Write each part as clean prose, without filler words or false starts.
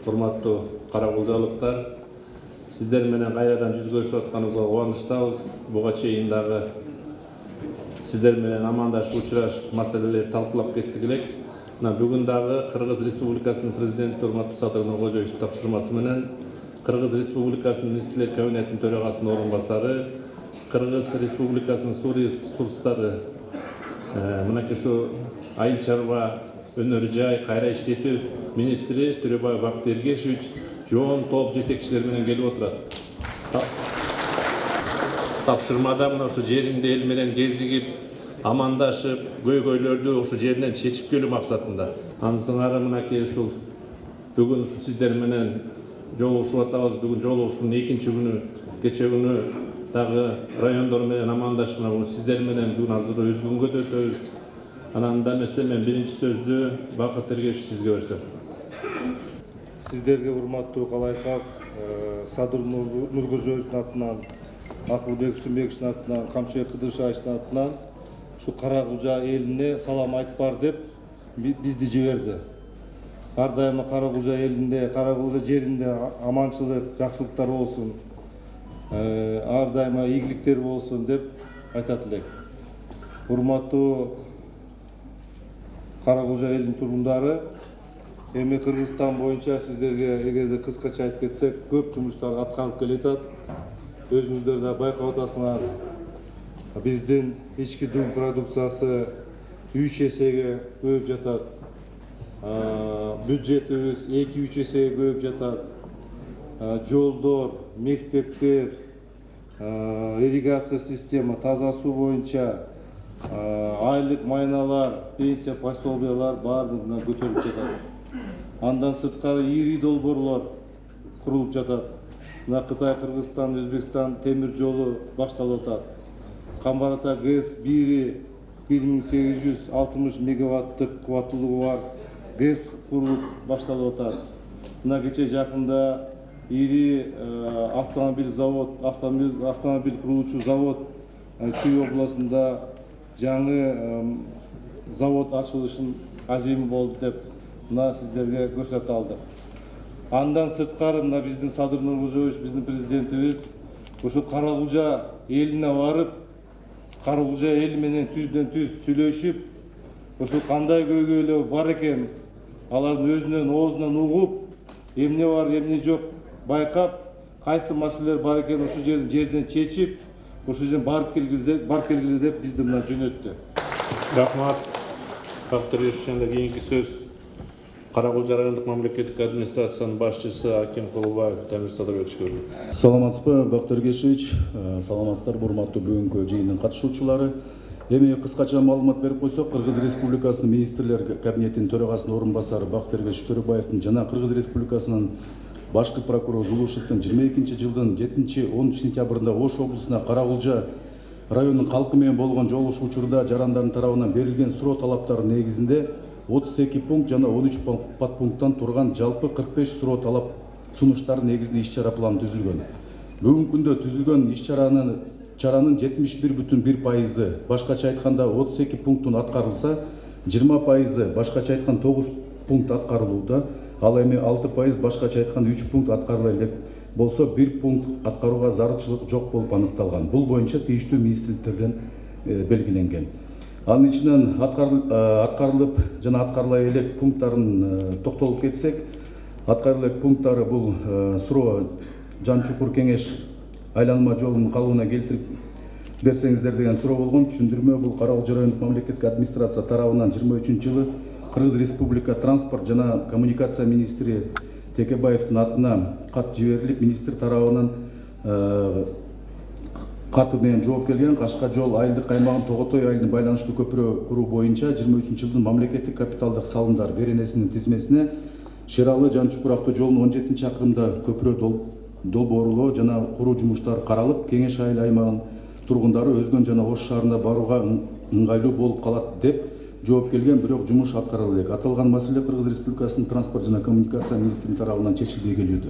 урматтуу каракулжалыктар, сиздер менен кайрадан жүз көрүшүп атканыбызга кубанычтабыз. Буга чейин дагы сиздер менен амандашып учурашып маселелерди талкуулап кеттик элек. Бүгүн дагы Кыргыз Республикасынын президенти урматтуу Садыр Нуркожоевичтин тапшырмасы менен Кыргыз Республикасынын министрлер кабинетинин төрагасынын орун басары, Кыргыз Республикасынын суу ресурстары мынакей ушу айыл чарба өнөр жай кайра иштетүү министри Төрөбаев Бактый Эргешевич жоон топ жетекчилер менен келип отурат. Тапшырмада мына ушу жеринде эл менен кезигип, амандашып, көйгөйлөрдү ушу жеринен чечип келүү максатында. Анысыңары мынакей ушул бүгүн ушу сиздер менен жолугушуп атабыз. Бүгүн жолугушуунун экинчи күнү, кече күнү дагы райондор менен амандашып, мына сиздер менен бүгүн азыр өз күнгө да өтөбүз. Анан да эмесе мен биринчи сөздү Бакыт Эргешевич сизге берсем. Сиздерге урматтуу калайкак, Садыр Нуркожоевичтин атынан, Акылбек Сүмбековичтин атынан, Камчыбек Кыдыршаевичтин атынан ушу Каракулжа элине салам айтып бар деп бизди жиберди. Ар дайыма Каракулжа элинде, Каракулжа жеринде аманчылык, жакшылыктар болсун, ар дайыма ийгиликтер болсун деп айтат элек. Урматтуу Каракулжа элинин тургундары, эми Кыргызстан боюнча сиздерге эгерде кыскача айтып кетсек, көп жумуштар аткарылып келатат. Өзүңүздөр да байкап атасыңар. Биздин ички дүң продукциясы 3 эсеге көбөйүп жатат. Бюджетибиз 2-3 эсеге көбөйүп жатат. Жолдор, мектептер, ирригация система, таза суу боюнча айлык майналар, пенсия пособиялар баардыгына көтөрүлүп жатат. Андан сырткары ири долбоорлор курулуп жатат. Мына Кытай, Кыргызстан, Өзбекстан темир жолу башталып атат. Камбар-Ата ГЭС 1860 мегаваттык кубаттуулугу бар ГЭС курулуп башталып атат. Мына кече жакында ири автомобиль курулуучу завод Чүй областында жаңы завод ачылышын азими болду деп мына сиздерге көрсөтө алдык. Андан сырткары мына биздин Садыр Нуркожоевич, биздин президентибиз ушу Каракулжа элине барып, Каракулжа эли менен түздөн түз сүйлөшүп, ушу кандай көйгөйлөр бар экен, алардын өзүнөн оозунан угуп, эмне бар, эмне жок байкап, кайсы маселелер бар экен ушу жерден чечип, ушу жерден барып келгиле деп бизди мына жөнөттү. Рахмат. Бактый Эргешевичке кийинки сөз Каракулжа райондук мамлекеттик администрациянын башчысы Аким Кулубаев Тамир Садырбековичке берилет. Саламатсызбы, Бактый Эргешевич, саламатсыздарбы, урматтуу бүгүнкү жыйындын катышуучулары. Эми кыскача маалымат берип койсок, Кыргыз Республикасынын министрлер кабинетинин төрагасынын орун басары Бактый Эргешевич Төрөбаевдин жана Кыргыз Республикасынын башкы прокурору Зулушевдин 22-жылдын 7-10 сентябрында Ош облусуна Каракулжа районунун калкы менен болгон жолугушуу учурда жарандардын тарабынан берилген суроо талаптары негизинде 32 пункт жана 13 подпункттан турган жалпы 45 суроо талап сунуштар негизинде иш-чара планы түзүлгөн. Бүгүнкү күндө түзүлгөн иш-чаранын 71,1%, башкача айтканда 32 пунктун аткарылса, 20%, башкача айткан 9 пункт аткарылууда, ал эми 6%, башкача айткан 3 пункт аткарыла элек болсо, 1 пункт аткарууга зарылчылык жок болуп аныкталган. Бул боюнча тийиштүү министрликтерден белгиленген. Анын ичинен аткарылып жана аткарыла элек пункттарын токтолуп кетсек, аткарыла элек пункттары бул суроо Жан Чукур кеңеш айланма жолунун калыбына келтирип берсеңиздер деген суроо болгон. Түшүндүрмө бул Каракулжа райондук мамлекеттик администрация тарабынан 23-жылы Кыргыз Республика транспорт жана коммуникация министри Текебаевдин атына кат жиберилип, министр тарабынан каты менен жооп келген. Кашка жол айылдык аймагын Тоготой айылын байланыштуу көпүрө куруу боюнча 23-жылдын мамлекеттик капиталдык салымдар беренесинин тизмесине Шералы Жан Чукур автоо жолунун 17-чакырымда көпүрө долбоорлоо жана куруу жумуштары каралып, Кеңеш айыл аймагынын тургундары Өзгөн жана Ош шаарына барууга ыңгайлуу болуп калат деп жооп келген, бирок жумуш аткарыла элек. Аталган маселе Кыргыз Республикасынын транспорт жана коммуникация министринин тарабынан чечилбей келүүдө.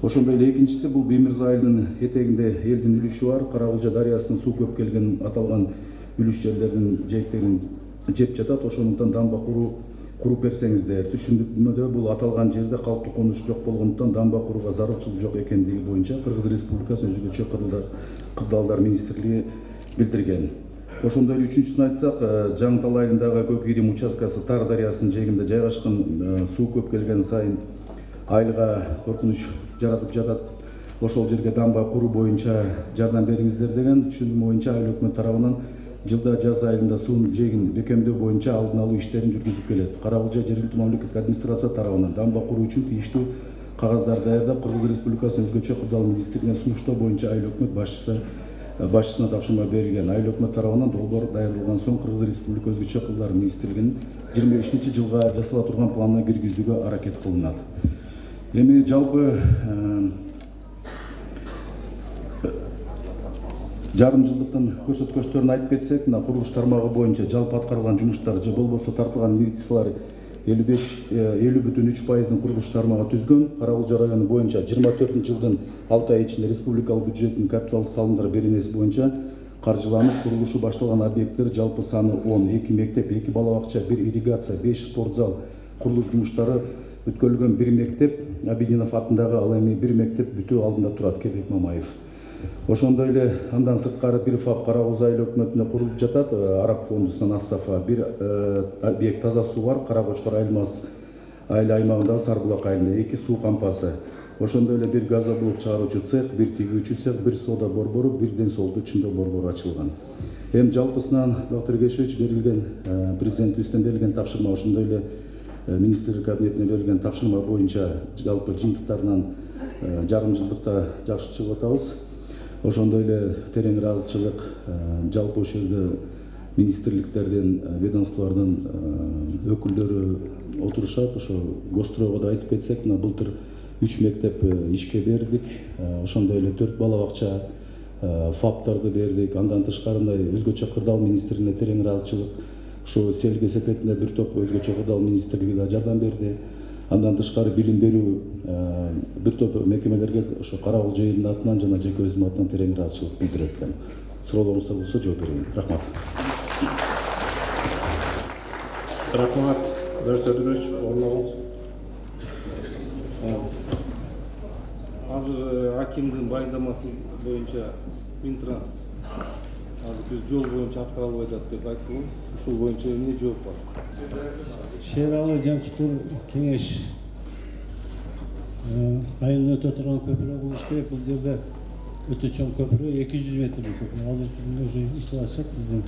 Ошондой эле экинчиси бул Бемирза айылынын этегинде элдин үлүшү бар. Каракулжа дарыясынын суу көп келген аталган үлүш жерлердин жээктерин жеп жатат. Ошондуктан дамба куруу куруп берсеңиздер. Түшүндүрмөдө бул аталган жерде калктуу конуш жок болгондуктан дамба курууга зарылчылык жок экендиги боюнча Кыргыз Республикасынын өзгөчө кырдаалдар министрлиги билдирген. Ошондой эле үчүнчүсүн айтсак, Жаң Тал айылындагы Көк Ирим участкасы Тар дарыясынын жээгинде жайгашкан, суу көп келген сайын айылга коркунуч жаратып жатат. Ошол жерге дамба куруу боюнча жардам бериңиздер деген түшүндүрмө боюнча айыл өкмөт тарабынан жылда жаз айылында суунун жээгин бекемдөө боюнча алдын алуу иштерин жүргүзүп келет. Карабулжа жергиликтүү мамлекеттик администрация тарабынан дамба куруу үчүн тийиштүү кагаздарды даярдап, Кыргыз Республикасынын өзгөчө кырдаал министрлигине сунуштоо боюнча айыл өкмөт башчысына тапшырма берилген. Айыл өкмөт тарабынан долбоор даярдалган соң Кыргыз Республика өзгөчө кырдаалдар министрлигинин 25-жылга жасала турган планына киргизүүгө аракет кылынат. Эми жалпы жарым жылдыктын көрсөткүчтөрүн айтып кетсек, мына курулуш тармагы боюнча жалпы аткарылган жумуштар же болбосо тартылган инвестициялар 50,3%-ын курулуш тармагы түзгөн. Карабулжа району боюнча 24-жылдын 6 ай ичинде республикалык бюджеттин капиталдык салымдар беренеси боюнча каржыланып, курулушу башталган объекттер жалпы саны 10, 2 мектеп, 2 бала бакча, 1 ирригация, 5 спорт зал, курулуш жумуштары өткөрүлгөн 1 мектеп, Абидинов атындагы, ал эми 1 мектеп бүтүү алдында турат, Кебек Мамаев. Ошондой эле андан сырткары бир ФАП Карагоз айыл өкмөтүнө курулуп жатат, Араб фондусунан Ассафа, бир объект таза суу бар, Каракочкор айылмас айыл аймагындагы Сарбулак айылында 2 суу кампасы. Ошондой эле бир газоблок чыгаруучу цех, бир тигүүчү цех, бир сода борбору, бир ден соолуктуу чыңдоо борбору ачылган. Эми жалпысынан доктор Кешевич берилген, президентибизден берилген тапшырма, ошондой эле министрлик кабинетине берилген тапшырма боюнча жалпы жыйынтыктарынан жарым жылдыкта жакшы чыгып атабыз. Ошондой эле терең ыраазычылык, жалпы ошол жерде министрликтердин, ведомстволордун өкүлдөрү отурушат. Ошо Гостройго да айтып кетсек, мына былтыр 3 мектеп ишке бердик. Ошондой эле 4 бала бакча, ФАПтарды бердик. Андан тышкары өзгөчө кырдаал министрлигине терең ыраазычылык. Ошо сел кесепетинде бир топ өзгөчө кырдаал министрлиги да жардам берди. Андан тышкары билим берүү бир топ мекемелерге ошо Карабулжа элинин атынан жана жеке өзүмдүн атынан терең ыраазычылык билдирип атам. Суроолоруңуздар болсо жооп берейин. Рахмат. Рахмат, Берсөдүрөч, орнуңуз. Азыр акимдин баяндамасы боюнча Минтранс азыр бир жол боюнча аткара албай атат деп айтты. Ушул боюнча эмне жооп бар? Шер Алы Жамчыкур кеңеш айылын өтө турган көпүрө болуш керек. Бул жерде өтө чоң көпүрө, 200 метрлик көпүрө. Азыр күндө уже иштеп атышат. Биздин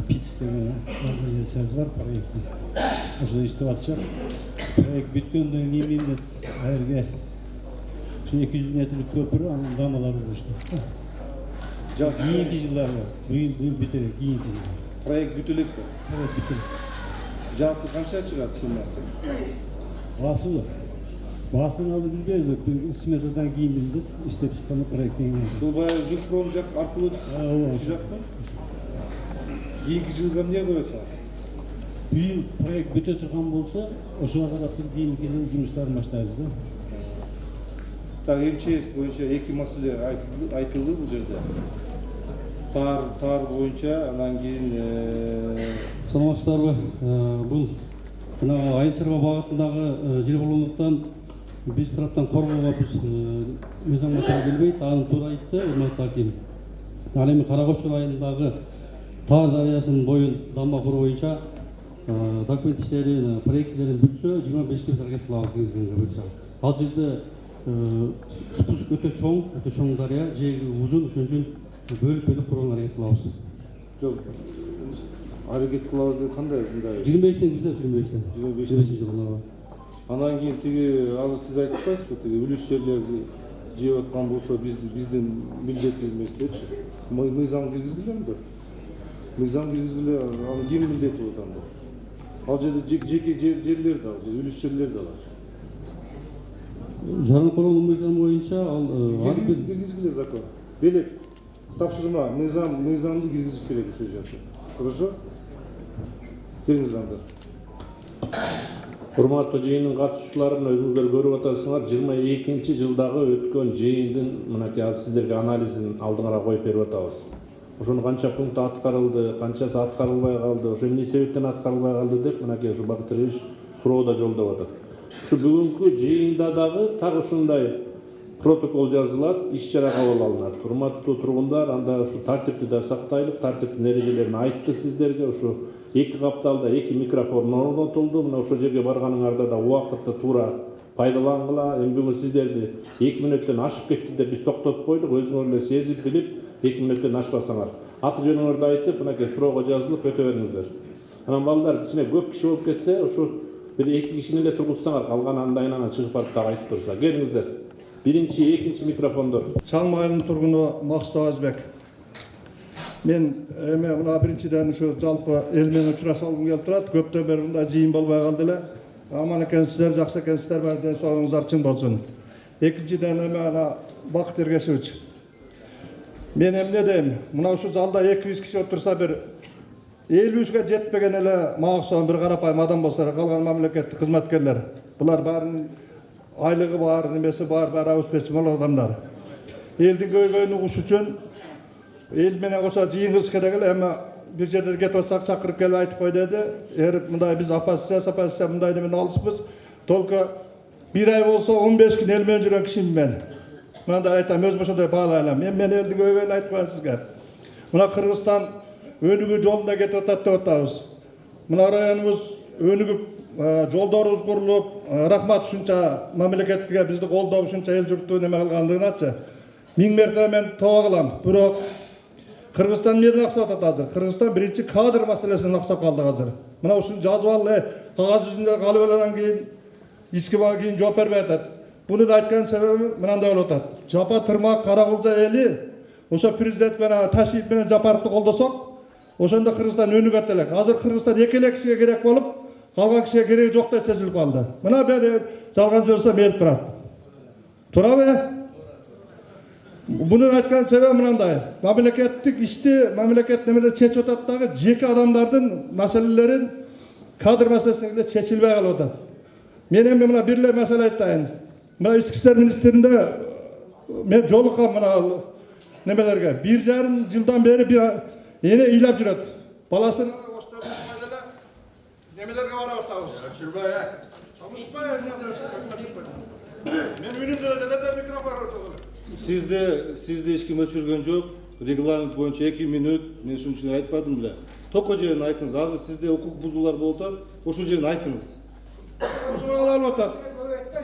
ПИТС деген организациябыз бар, проекти. Ошо иштеп атышат. Проект бүткөндөн кийин айылга ушу 200 метрлик көпүрө, анын дамалары болушту. Кийинки жылдарда, быйыл бүтөлөк, кийинки жылда. Проект бүтүлөт бу. Проект бүтүлөт. Жалпы канча чыгат суммасы? Баасын алып билбейбиз, сметадан кийин билдик, иштеп чыккан проекттен кийин. Бул баягы Жилпром жак аркылуу жакпы? Кийинки жылга эмне коесуң? Быйыл проект бүтө турган болсо, ошого карап кийинки жыл жумуштарын баштайбыз да. Так, МЧС боюнча эки маселе айтылды бул жерде. Тар боюнча, анан кийин саламатсыздарбы? Бул мына айыл чарба багытындагы жер болгондуктан биз тараптан коргоого биз мыйзамга туура келбейт. Аны туура айтты урматтуу аким. Ал эми Каракочкор айылындагы Тар дарыясынын боюн дамба куруу боюнча документ иштерин, проектлерин бүтсө 25 биз аракет кылабыз киргизгенге буюрса. Ал жерде спуск өтө чоң дарыя, жээги узун, ошон үчүн бөлүп курууга аракет кылабыз. Жок. Аракет кылабыз деп кандай мындай? 25-тен биз 25 жылына. Анан кийин тиги азыр сиз айтып атпайсызбы, тиги үлүш жерлерди жеп аткан болсо биздин милдетибиз эмес депчи. Мыйзам киргизгиле. Мыйзам киргизгиле, аны ким милдети отанды? Ал жерде жеке жерлер да, үлүш жерлер да бар. Жарым королдун мыйзамы боюнча ал киргизгиле закон. Белек тапшырма, мыйзамды киргизиш керек ошол жерде. Хорошо? Бериңиз анда. Урматтуу жыйындын катышуучуларын өзүңүздөр көрүп атасыңар, 22-жылдагы өткөн жыйындын мынакей сиздерге анализин алдыңара коюп берип атабыз. ошону канча пункт аткарылды, канчасы аткарылбай калды, ошо эмне себептен аткарылбай калды деп мынакей ушу Бакыт Элибекович суроо да жолдоп атат. Ушу бүгүнкү жыйында дагы так ушундай протокол жазылат, иш чара кабыл алынат. Урматтуу тургундар, анда ушу тартипти да сактайлык, тартиптин эрежелерин айтты сиздерге. Ушу 2 капталда 2 микрофон орнотулду. Мына ошол жерге барганыңарда да убакытты туура пайдалангыла. Эми бүгүн сиздерди 2 мүнөттөн ашып кетти деп биз токтотуп койдук. Өзүңөр эле сезип билип 2 мүнөттөн ашпасаңар. Аты жөнүңөрдү айтып, мынакей суроого жазылып өтө бериңиздер. Анан балдар кичине көп киши болуп кетсе, ушу бир 2 кишини эле тургузсаңар, калган андайынан чыгып барып дагы айтып турса. Келиңиздер. Биринчи, экинчи микрофондор. Чалма айылынын тургуну Максут Абазбек. Мен эме мына биринчиден ушу жалпы эл менен учураша алгым келип турат. Көптөн бери мындай жыйын болбой калды эле. Аман экенсиздер, жакшы экенсиздер, баары ден соолугуңуздар чың болсун. Экинчиден эме ана Бакыт Эргешевич. Мен эмне дейм? Мына ушу залда 200 киши отурса бир 50-ге жетпеген эле мага окшогон бир карапайым адам болсо, калган мамлекеттик кызматкерлер. Булар баарын айлыгы бар, немеси бар, баары абыз печи болот адамдар. Элдин көйгөйүн угуш үчүн эл менен кошо жыйыныбыз керек эле, эми бир жерден кетип атсак чакырып келип айтып кой деди. Мындай биз оппозиция мындай немен алышпыз. Только бир ай болсо 15 күн эл менен жүргөн кишимин мен. Мындай айтам, өзүм ошондой баалайлам. Мен элдин көйгөйүн айтып коеюн сизге. Мына Кыргызстан өнүгүү жолунда кетип атат деп атабыз. Мына районубуз өнүгүп, жолдорубуз курулуп, рахмат ушунча мамлекетке бизди колдоп ушунча эл журтту неме кылгандыгыначы. 1000 мерте мен тоо кылам. Бирок Кыргызстан эмнеден аксап атат азыр? Кыргызстан биринчи кадр маселесинен аксап калды азыр. Мына ушуну жазып алып, кагаз жүзүндө калып алаган кийин ички бага кийин жооп бербей атат. Буну да айткан себеби мындай болуп атат. Жапа тырмак Каракулжа эли ошо президент менен Ташиев менен Жапаровду колдосок, ошондо Кыргызстан өнүгөт элек. Азыр Кыргызстан эки эле кишиге керек болуп, калган кишиге кереги жок деп сезилип калды. Мына мен жалган сөзсөм элип турат. Турабы? Буну айткан себеби мындай. Мамлекеттик ишти, мамлекет немелер чечип атат дагы жеке адамдардын маселелерин кадр маселесинде чечилбей калып атат. Мен эми мына бир эле маселе айтайын. Мына ички иштер министринде мен жолуккам мына немелерге 1,5 жылдан бери бир эне ыйлап жүрөт. Баласын немелерге барып атабыз. Чырбай. Чамышпай, мен үнүмдө эле микрофон отурду. Сизди эч ким өчүргөн жок. Регламент боюнча 2 мүнөт. Мен ушун үчүн айтпадым беле. Токко жерин айтыңыз. Азыр сизде укук бузуулар болуп атат. Ошол жерин айтыңыз. Ушуну алып атат.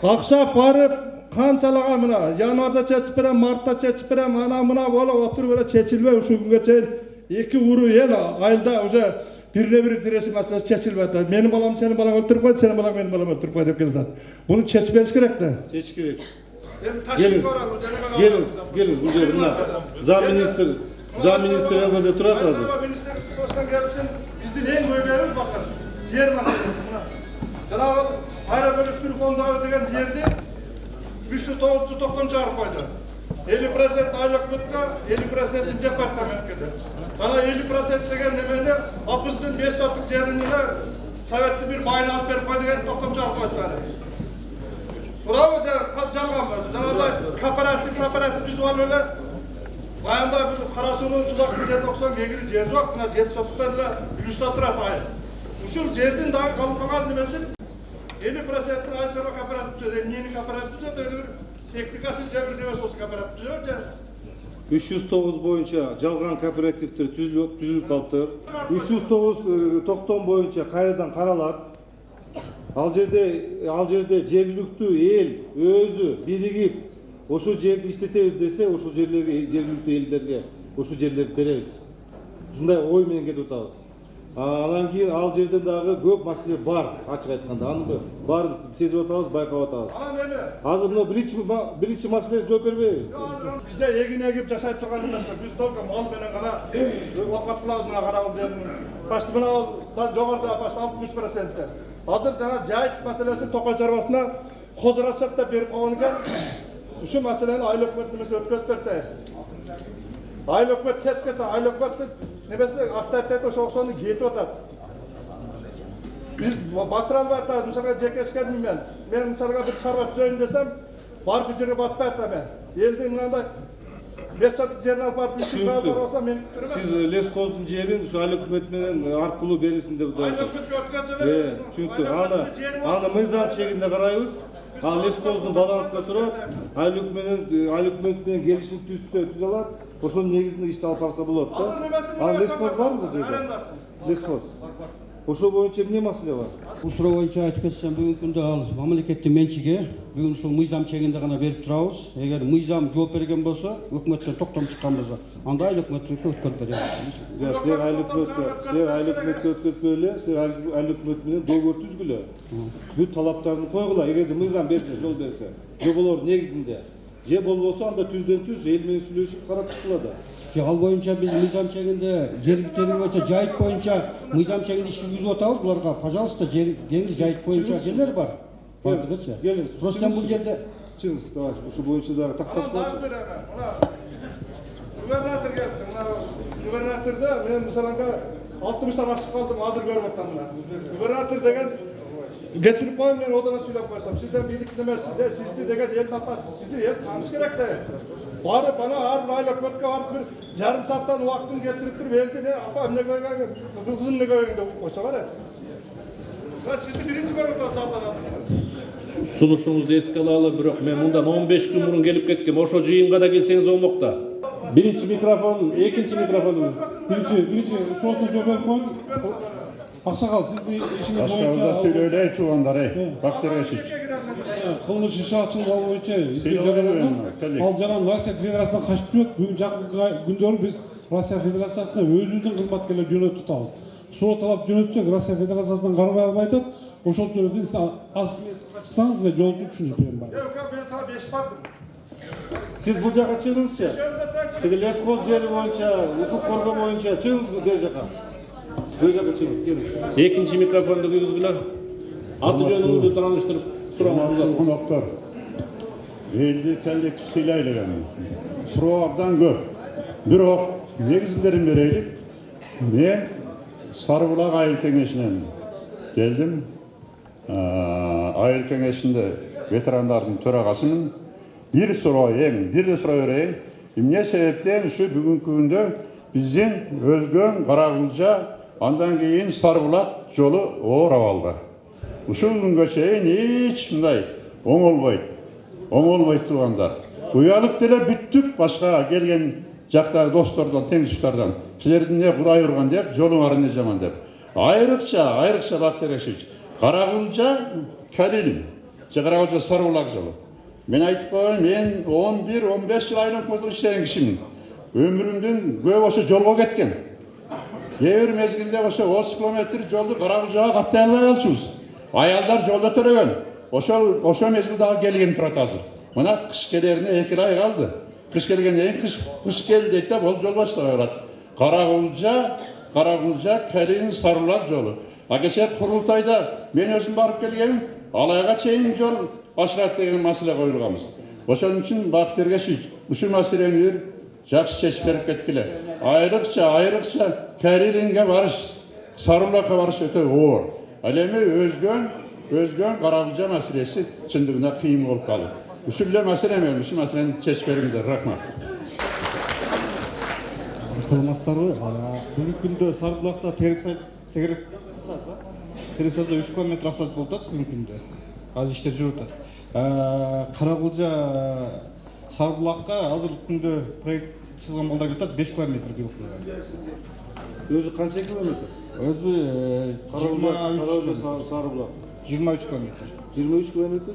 Какшап барып, канчалаган мына январда чечип берем, мартта чечип берем, ана мына болуп отуруп эле чечилбей ушул күнгө чейин 2 уру ел айылда уже бир тиреши маселеси чечилбей атат. Менин балам сенин балаң өлтүрүп койду, сенин балаң менин балам өлтүрүп койду деп келатат. Буну чечпеш керек да. Чечиш керек. Келиңиз бул жерге мына зам министр МВД турат азыр. Министр состан келипсин, биздин эң көйгөйүбүз бакыр. Жер маселеси мына. Жанагы Айра бөлүштүрүү фондуна деген жерди 390 чыгарып койду. 50% айлык-мүткө, 50% департаментке. Ана 50% деген немени апыздын 5 соттук жерин эле советтин бир байына алып берип кой деген токтом чыгарып койду. Турабы жалганбы? Жанагындай кооператив түзүп алып эле баянда бир кара суунун сузактын жерин оксоң эгири жер жок, мына 7 соттуктан эле үлүстө турат айыл. Ушул жердин дагы калып калган немесин 50% айыл чарба кооператив, эмнени кооператив деп техникасын жабыр демес болсо кооператив же 309 боюнча жалган кооперативдер түзүлүп калыптыр. 309 токтом боюнча кайрадан каралат. Ал жерде жергиликтүү эл өзү биригип ошол жерди иштетебиз десе, ошол жерлерге жергиликтүү элдерге ошол жерлерди беребиз. Ушундай ой менен кетип атабыз. Анан кийин ал жерде дагы көп маселе бар, ачык айтканда. Аны баарын сезип атабыз, байкап атабыз. Азыр мына биринчи маселеге жооп бербейбиз. Бизде эгин эгип жашайт турган эмес. Биз только мал менен гана убакыт кылабыз мына карагыл. Башты мына жогоруда башты 60%. Азыр жана жайыт маселесин Токой чарбасына козурасак да берип койгон экен. Ушу маселени айыл өкмөтү эмес өткөзүп берсе. Айыл өкмөт тез келсе, айыл өкмөттүн немеси автоотдет ошону кетип атат. Биз батыра албай атабыз, мисалга жекешкенмин мен. Мен мисалга бир чарба түзөйүн десем, барып бир жерге батпай атам мен. Элдин мындай 5 соток жерин алып барып 300 сабыр болса мен көрөмөм. Сиз лескоздун жерин ушу айыл өкмөт менен аркылуу берилсин деп Айыл өкмөткө өткөзүлөр. түшүнүктүү. Аны мыйзам чегинде карайбыз. Ал лескоздун балансында турат. Айыл өкмөт менен келишим түзө алат. Ошонун негизинде ишти алып барса болот да. Ал лескоз барбы бул жерде? Лескоз. Ошол боюнча эмне маселе бар? Бул суроо боюнча айтып кетсем, бүгүнкү күндө ал мамлекеттин менчиги. Бүгүн ушул мыйзам чегинде гана берип турабыз. Эгер мыйзам жооп берген болсо, өкмөттөн токтом чыккан болсо, анда айыл өкмөткө өткөрүп беребиз. Силер айыл өкмөткө өткөзбөй эле, силер айыл өкмөт менен договор түзгүлө. Бүт талаптарын койгула, эгерде мыйзам берсе, жол берсе. Жоболор негизинде. Же болбосо анда түздөн түз эл менен сүйлөшүп карап чыгыла да. Ал боюнча биз мыйзам чегинде жер битери боюнча жайыт боюнча мыйзам чегинде иш жүргүзүп атабыз. Буларга, пожалуйста, жер жайыт боюнча жерлер бар. Бардыгыча. Просто бул жерде Чыгыз, давай, ушу боюнча дагы такташкылачы. Губернатор келди. Губернаторда мен мисалга 60-тан ашып калдым, азыр көрүп атам мына. Губернатор деген geçirip koyun ben odana söylep koysam. Sizden birlik demez size, sizdi деген el tapmaz. Sizi el tanış gerek de. Bari bana ağır bir aylık mötke varıp bir yarım saatten vaktini getirip bir verdi ne? Apa ne koygan, kızım ne koygan da koysa var ya. Sizi birinci görüp de sallanadınız. Sunuşuңузду эске алалы, бирок мен мындан 15 күн мурун келип кеткем. Ошо жыйынга да келсеңиз болмок да. Биринчи микрофон, экинчи микрофон. Birinci soğutun cöbel koyun. Ақсақал, сізді ішіңіз бойынша... Başkanımıza söyleyler tuğanları, baktır eşik. Қылмыс іші ашылғаны бойынша... Söyleyler Ал жаңа Россия Федерациясынан қашып жүреді. Бүгін жақын күндері біз Россия Федерациясына өзіміздің қызметкерлер жөнелтіп тұтамыз. Сұра талап жөнелтсек, Россия Федерациясынан қармай алып айтады. Ошол түрде сіз асылмесіға шықсаңыз да жолды үшініп берем бар. Ben sana 5 bardım. Siz bu жака чыгыңызчы. Тиги лескоз жери боюнча, укук коргоо боюнча чыгыңыз бер жака. Бер жака чыгыңыз, келиңиз. Экинчи микрофонду күйгүзгүлө. Аты жөнүңүздү тааныштырып сурооңузду. Konuklar, eldi kollektiv silaylagan. Surabdan көп. Бирок негизиндерин берелик. Мен Sarıbulak Айыл Кеңешинен келдим. Айыл Кеңешинде ветерандардын төрагасымын. Bir de soru vereyim. Emne sebepten şu bugünkü günde bizim Özgön, Karagülce, andan keyin Sarıbulak yolu oğur avaldı. Uşul günge şeyin hiç bunday oңolбойт tuğandar. Uyalıp dele büttük başka gelgen jakta dostlardan, tengişlerden. Sizlerden ne Kuday urgan dep, jolun arın jaman dep. Ayrıkça baktereşik. Karagülce, Kalil, Karagülce Sarıbulak yolu. Ben aytıp koyayım, men 11-15 yıl aylanıp işleyen kişiyim. Ömrümdün köp oşo jolgo ketken. Kebir mezgilde oşo 30 kilometr joldu Karagülce'ye kattay alбай alчубуз. Ayallar jolda törөгөн. Oşo mezgilde al kelген турат азыр. Мына кыш келерине 2 ай kaldı. Kış kelgenden keyin kış geldi deyip de bol jol başlay alат. Karagülce, Kalin, Sarıbulak jolu. Geçer kurultayda men özüm barıp kelgenim. Alayga çeyin jol başlat деген masala koyulganбыз. Oşonun için bakterge şük. Uşu masaleni bir jakşı çeşip berip ketkile. Ayrıkça Kalilinge barış, Sarıbulak'a barış öte oğur. Al emi Özgön Karagülce masalesi çındığında kıyım olup kaldı. Uşulle masala emelim, uşu masaleni çeşip berimizler. Rahmat. Саламатсыздарбы? Бүгүнкү күндө Сарыбулакта терек сазда 3 километр асфальт болуп атат бүгүнкү күндө. Азыр иштер жүрүп атат. Карагülce Sarıbulakка азыркы күндө проект чыгылган балдар келип атат 5 километр кылып. Özü kança kilometr? Өзү Karagülce Sarıbulak. 23 километр. 23 kilometr?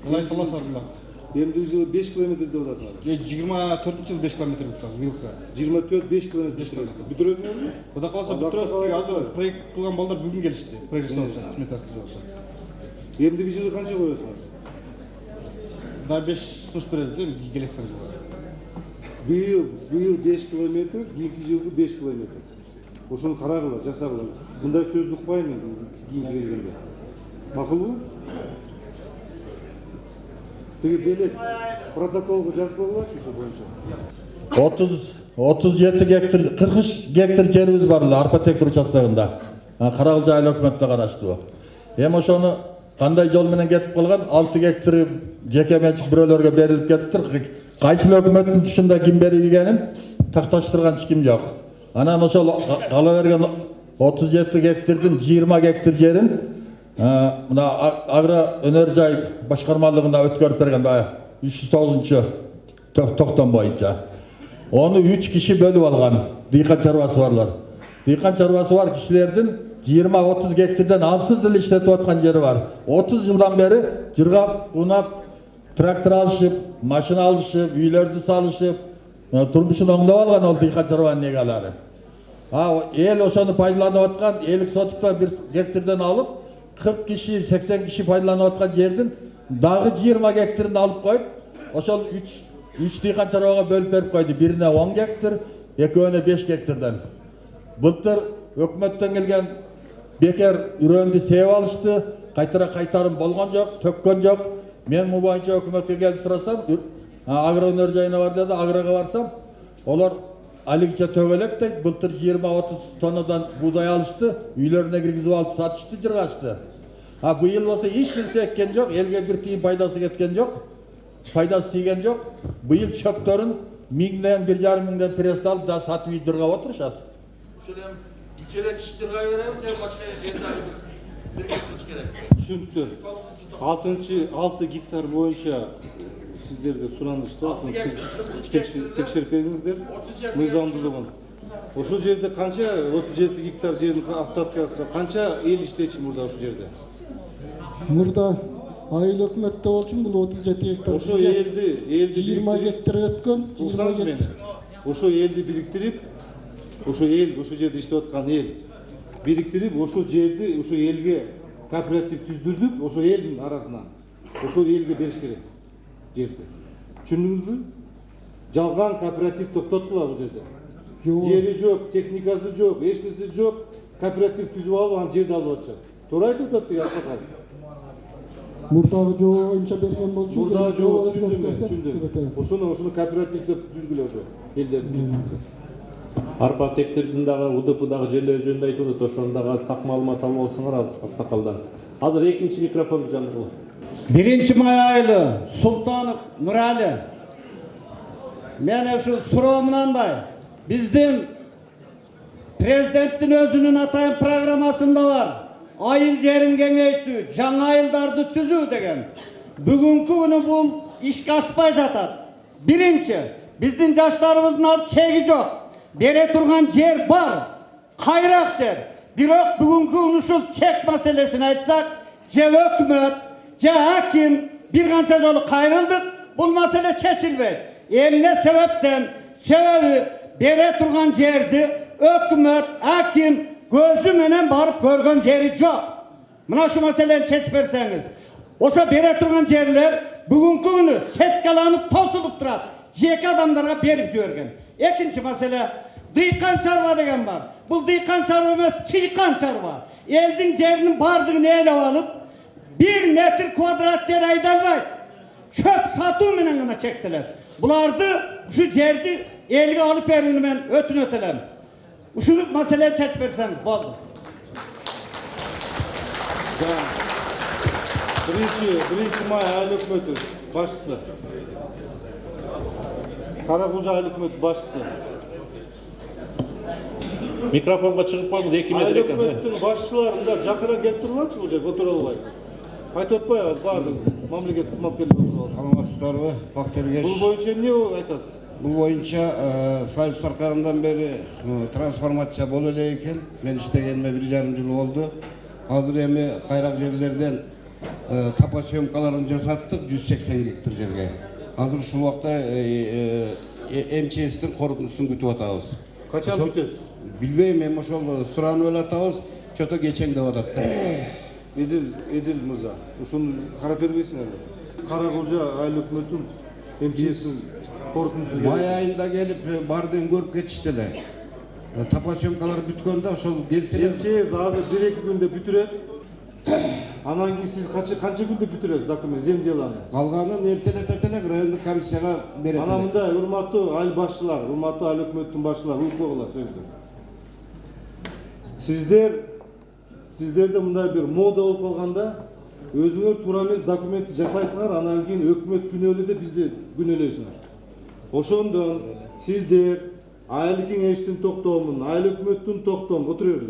Ылай кала Sarıbulak. Emdiği yılı 5 kilometr de odasın. 24 5 километр болуп атат быйылкы. 24-5 kilometr. Бүтүрөсүңөр мü? Кудай калса бүтүрөбүз. Азыр проект кылган балдар бүгүн келишти. Проект жасап сметасы жасап. Emdiği yılı kança koyuyorsunuz? Да 5 сунуш беребиз да келектен жылы. Быйыл 5 kilometr, кийинки жылгы 5 kilometr. Ошону карагыла, жасагыла. Мындай сөздү укпайм мен кийинки келгенде. Макулбу? Теги белек протоколго жазып койгулачы ошо боюнча. 37 гектар, 43 гектар жерибиz бар эле арпа тектор участогунда. Карагülce айыл өкмөтүнө караштуу. Эми ошону кандай жол менен кетип калган 6 гектар жеке менчик бирөөлөргө берилип кетти. Kayısılı hükümetin dışında kim belirlegenin taktaştırgan hiç kim yok. Anan ошол kala vergen 37 hektardan 20 hektar yerin mına Agro Enerjay başkarmalığında ötkörüp bergen 309 tokton boyunca. Onu 3 kişi bölüp algan. Dıykan çarvası varlar. Dıykan çarvası var kişilerden 20-30 hektardan ansız dil işletip atkan yeri var. 30 yıldan beri cırgap, unap, traktör alışıp, maşina alışıp, üylerdi salışıp, turmuşun oңдоп algan ol dıykan çarvanın egalari. El oşonu paylanıp atkan, elik sotukta bir hektardan alıp, 40 kişi, 80 kişi paylanıp atkan yerden dağı 20 hektarını alıp koyup, oşol 3 dıykan çarvaga bölüp berip koydu. Birine 10 hektar, ekööne 5 hektardan. Былтыр өкмөттөн келген бекер үрөндү сеп алышты, кайтарым болгон жок, төккөн жок. Мен бул боюнча өкмөткө келип сурасам, Агро Энержайына бар деди, Агрого барсам, олар алигиче төгөлөк дейт, былтыр 20-30 тоннадан буудай алышты, үйлөрүнө киргизип алып сатышты, жыргашты. Быйыл болсо эч нерсе эккен жок, элге бир тыйын пайдасы кеткен жок, пайдасы тийген жок. Быйыл чөптөрүн 1000ден 1,5 миңден пресс алып да сатып үйдөргө отурушат. Şöyle içerek şiştirga verelim de başka yerden bir geçmiş gerek. Түшүнүктүү. 6 гектар боюнча сиздерге суранышты. Текшерип бериңиздер. Мыйзамдуулугун. Ошол жерде канча 37 гектар жердин остаткасына канча эл иштечи мурда ошол жерде? Мурда айыл өкмөттө болчу бул 37 гектар. Ошо элди 20 гектар өткөн. Ошо элди бириктирип, ошо эл, ошо жерде иштеп аткан эл бириктирип, ошо жерди, ошо элге кооператив түздүрдүп, ошо элдин арасынан ошо элге бериш керек жерди. Түшүндүңүзбү? Жалган кооператив токтоткула бул жерде. Жери жок, техникасы жок, эч нерсе жок, кооператив түзүп алып, анан жерди алып атышат. Туура айтып атат деген аксакал. Мурдагы жоо боюнча берген болчу. Мурдагы жоо түшүндүм. Ошону кооператив деп түзгүлө ошо элдерди. Арпа тектердин дагы УДПдагы жерлери жөнүндө айтып атат, ошону дагы аз так маалымат алып алсаңар аз аксакалдан. Азыр экинчи микрофонду жандыргыла. 1-май айылы Султанов Нурали. Мен ушу суроо мынандай. Биздин президенттин өзүнүн атайын программасында бар. Айыл жерин кеңейтүү, жаңа айылдарды түзүү деген. Бүгүнкү күнү бул ишке ашпай жатат. Биринчи, биздин жаштарыбыздын ал чеги жок. Бере турган жер бар, кайрак жер. Бирок бүгүнкү күнү ушул чек маселесин айтсак, же өкмөт, же аким бир канча жолу кайрылдык, бул маселе чечилбейт. Эмне себептен? Себеби бере турган жерди өкмөт, аким көзү менен барып көргөн жери жок. Мына шу маселени чечип берсеңиз. Ошо бере турган жерлер бүгүнкү күнү сеткаланып тосулуп турат. Жеке адамдарга берип жиберген. Экинчи маселе, дыйкан чарба деген бар. Бул дыйкан чарба эмес, чыйкан чарба. Элдин жеринин бардыгын ээлеп алып, 1 метр квадрат жер айдалбайт. Çöp satуу менен гана чектелет. Буларды ушу жерди элге алып берүүнү мен өтүнөт элем. Ушул маселени чечип берсеңиз болду. Birinci may ayıl hükümeti başçısı. Karabulca ayıl hükümeti başçısı. Mikrofonga чыгып коюңуз, 2 метр Ayıl экен. hükümetinin başçılarında jakına келип турбачы бул жер, отура албай. Айтып атпайбыз баардык мамлекет кызматкерлери отуруп алды. Саламатсыздарбы, Бактыргеш? Бул боюнча эмне айтасыз? Бул боюнча Союз таркагандан бери трансформация боло эле экен. Мен иштегениме 1,5 жыл болду. Азыр эми кайрак жерлерден тапа съемкаларын жасаттык 180 гектар жерге. Азыр ушул убакта МЧСтин корутундусун күтүп атабыз. Качан бүтөт? Билбейм, эми ошол суранып эле атабыз. Чото кечең деп атат. Edil Mırza. Uşunu karap vermeysin herhalde. Karagolca ayıl hükümetin MCS'in korkuntusu geldi. May ayında gelip bardığın görüp geçiştiler. Tapa sömkalar bütkönde ошол gelseler. MCS hazır 1-2 günde бүтүрөт. Анан кийин сиз канча күндө бүтүрөсүз документ земделаны? Калганын эртелететелек райондук комиссияга берет. Анан мындай урматтуу айыл башчылар, урматтуу айыл өкмөттүн башчылары уйкугула сөздү. Сиздерде мындай бир мода болуп калганда, өзүңөр туура эмес документти жасайсыңар, анан кийин өкмөт күнөөлүү деп бизди күнөөлөйсүңөр. Ошондон сиздер айыл кеңештин токтомун, айыл өкмөттүн токтом отуруп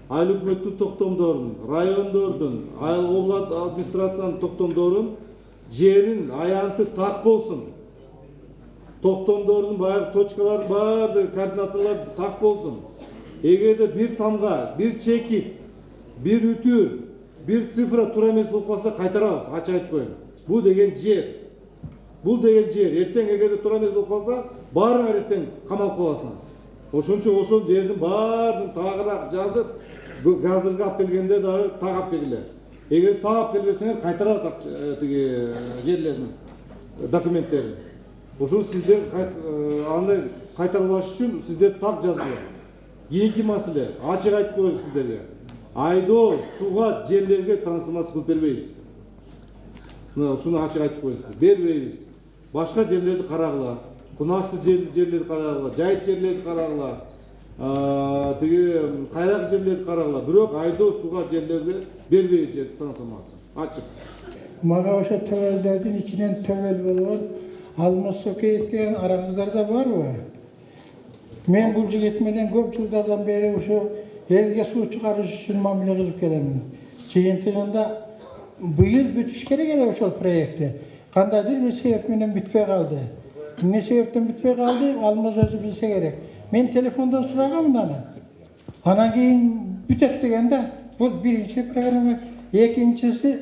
айыл өкмөттүн токтомдорун, райондордун, айыл облат администрациянын токтомдорун жерин аянты так болсун. Токтомдордун баягы точкалар баардыгы координаталар так болсун. Эгерде бир тамга, бир чекит, бир үтүр, бир цифра туура эмес болуп калса кайтарабыз, ачык айтып коеюн. Бул деген жер. Бул деген жер. Эртең эгерде туура эмес болуп калса, баарыңар эртең камалып каласың. Ошон үчүн ошол жердин баарын тагыраак жазып, азыркы алып келгенде дагы так алып келгиле. Эгер так алып келбесеңер кайтарат тиги жерлердин документтерин. Ошон сиздер андай кайтарылаш үчүн сиздер так жазгыла. Кийинки маселе, ачык айтып коелу сиздерге. Айдоо, суга, жерлерге трансформация кылып бербейбиз. Мына ушуну ачык айтып коеюн сиздер. Бербейбиз. Башка жерлерди карагыла. Кунашты жерлерди карагыла, жайыт жерлерди карагыла. Тиги кайрак жерлерди карагыла. Бирок айдоо, суга, жерлерди бербейбиз жер трансформация. Ачык. Мага ошо төбөлдөрдүн ичинен төбөл болгон Алмаз Сокеев деген араңыздарда барбы? Мен бул жигит менен көп жылдардан бери ошо элге суу чыгарыш үчүн мамиле кылып келемин. Жыйынтыгында быйыл бүтүш керек эле ошол проектти. Кандайдыр бир себеп менен бүтпөй калды. Эмне себептен бүтпөй калды? Алмаз өзү билсе керек. Мен телефондон сурагам аны. Анан кийин бүтөт дегенде бул биринчи программа, экинчиси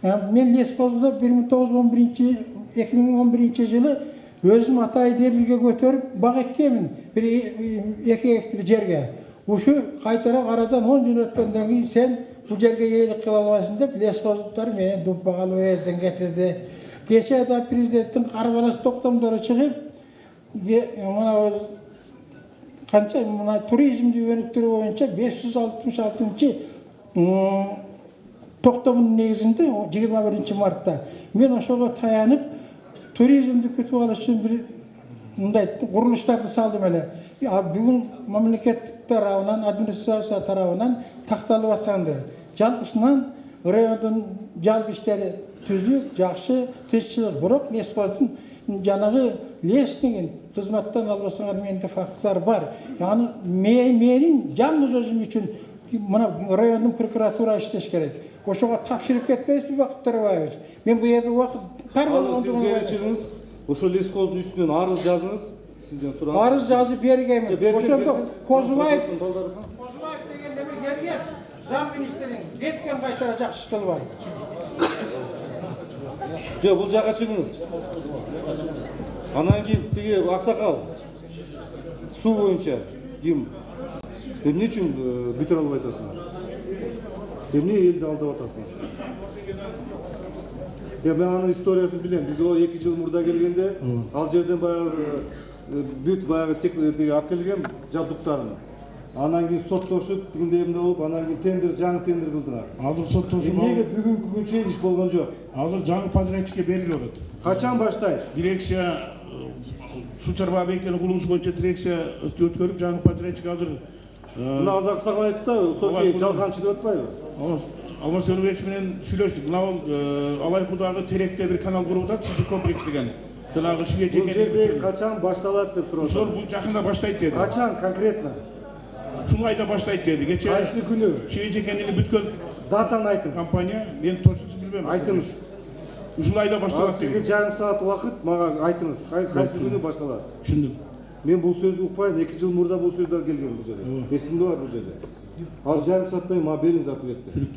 мен лесхоздо 2011 жылы өзүм Атay Демирге көтөрүп бак эккенмин. Бир 2 гектар жерге. Ушу кайтара арадан 10 жыл өткөндөн кийин сен бул жерге ийгилик кыла албайсың деп лесхоздуктар менен думпагалы уезден кетирди. Кече да президенттин карбалас токтомдору чыгып, мына канча мына туризмди өнүктүрүү боюнча 566 токтомдун негизинде 21 мартта мен ошого таянып туризмди күтүп алыш үчүн бир мындай курулуштарды салдым эле. Бүгүн мамлекеттик тарабынан, администрация тарабынан такталып атканды. Жалпысынан райондун жалпы иштери түзүк, жакшы, тынччылык. Бирок лесхоздун жанагы лестигин кызматтан албасаңар менде фактылар бар. Аны менин жалгыз өзүм үчүн мына райондун прокуратура иштеш керек. Ошого тапшырып кетпейсизби Бакыт Төрөбаевич? Мен бу жерде убакыт тар болгондугун сиз беричиңиз, ошол лесхоздун үстүнөн арыз жазыңыз. Сизден сурам. Арыз жазып бергенмин. Ошондо Козубаев Козубаев деген неме келген. Зам министрин кеткен кайтара жакшы кылбай. Жок, бул жака чыгыңыз. Анан кийин тиги аксакал суу боюнча ким? Эмне үчүн бүтүрө албай атасың? Эмне элди алдап атасың? Мен анын историясын билем. Биз о 2 жыл мурда келгенде ал жерден баягы бүт баягы алып келген жабдыктарын. Анан кийин соттошуп, тигинде эмне болуп, анан кийин жаңы тендер кылдыңар. Азыр соттошуп. Эмнеге бүгүнкү күнчө иш болгон жок? Азыр жаңы подрядчикке берилип атат. Качан баштайт? Дирекция суу чарба объекттерин курулушу боюнча дирекция өткөрүп, жаңы подрядчик азыр Мына Азаксагал айтты да, Сокей жалганчы деп атпайбы? Алмаз Төрөбаевич менен сүйлөштүк. Мына Алайкуудагы теректе бир канал куруп атат, сиздик комплекс деген. Жанагы шие Бул жерде качан башталат деп турат. Ошол бул жакында баштайт деди. Качан конкретно? Ушул айда баштайт деди. Кече Кайсы күнү? Шие жекенини бүткөн Датаны айтыңыз. компания, мен точносун билбейм. Айтыңыз. Ушул айда башталат Сизге деди. жарым саат убакыт, мага айтыңыз. Кайсы күнү башталат? Түшүндүм. Мен бул сөздү укпайм. 2 жыл мурда бул сөз да келген бул жерде. Эсимде бар бул жерде. Ал жарым сааттан мага бериңиз ответти.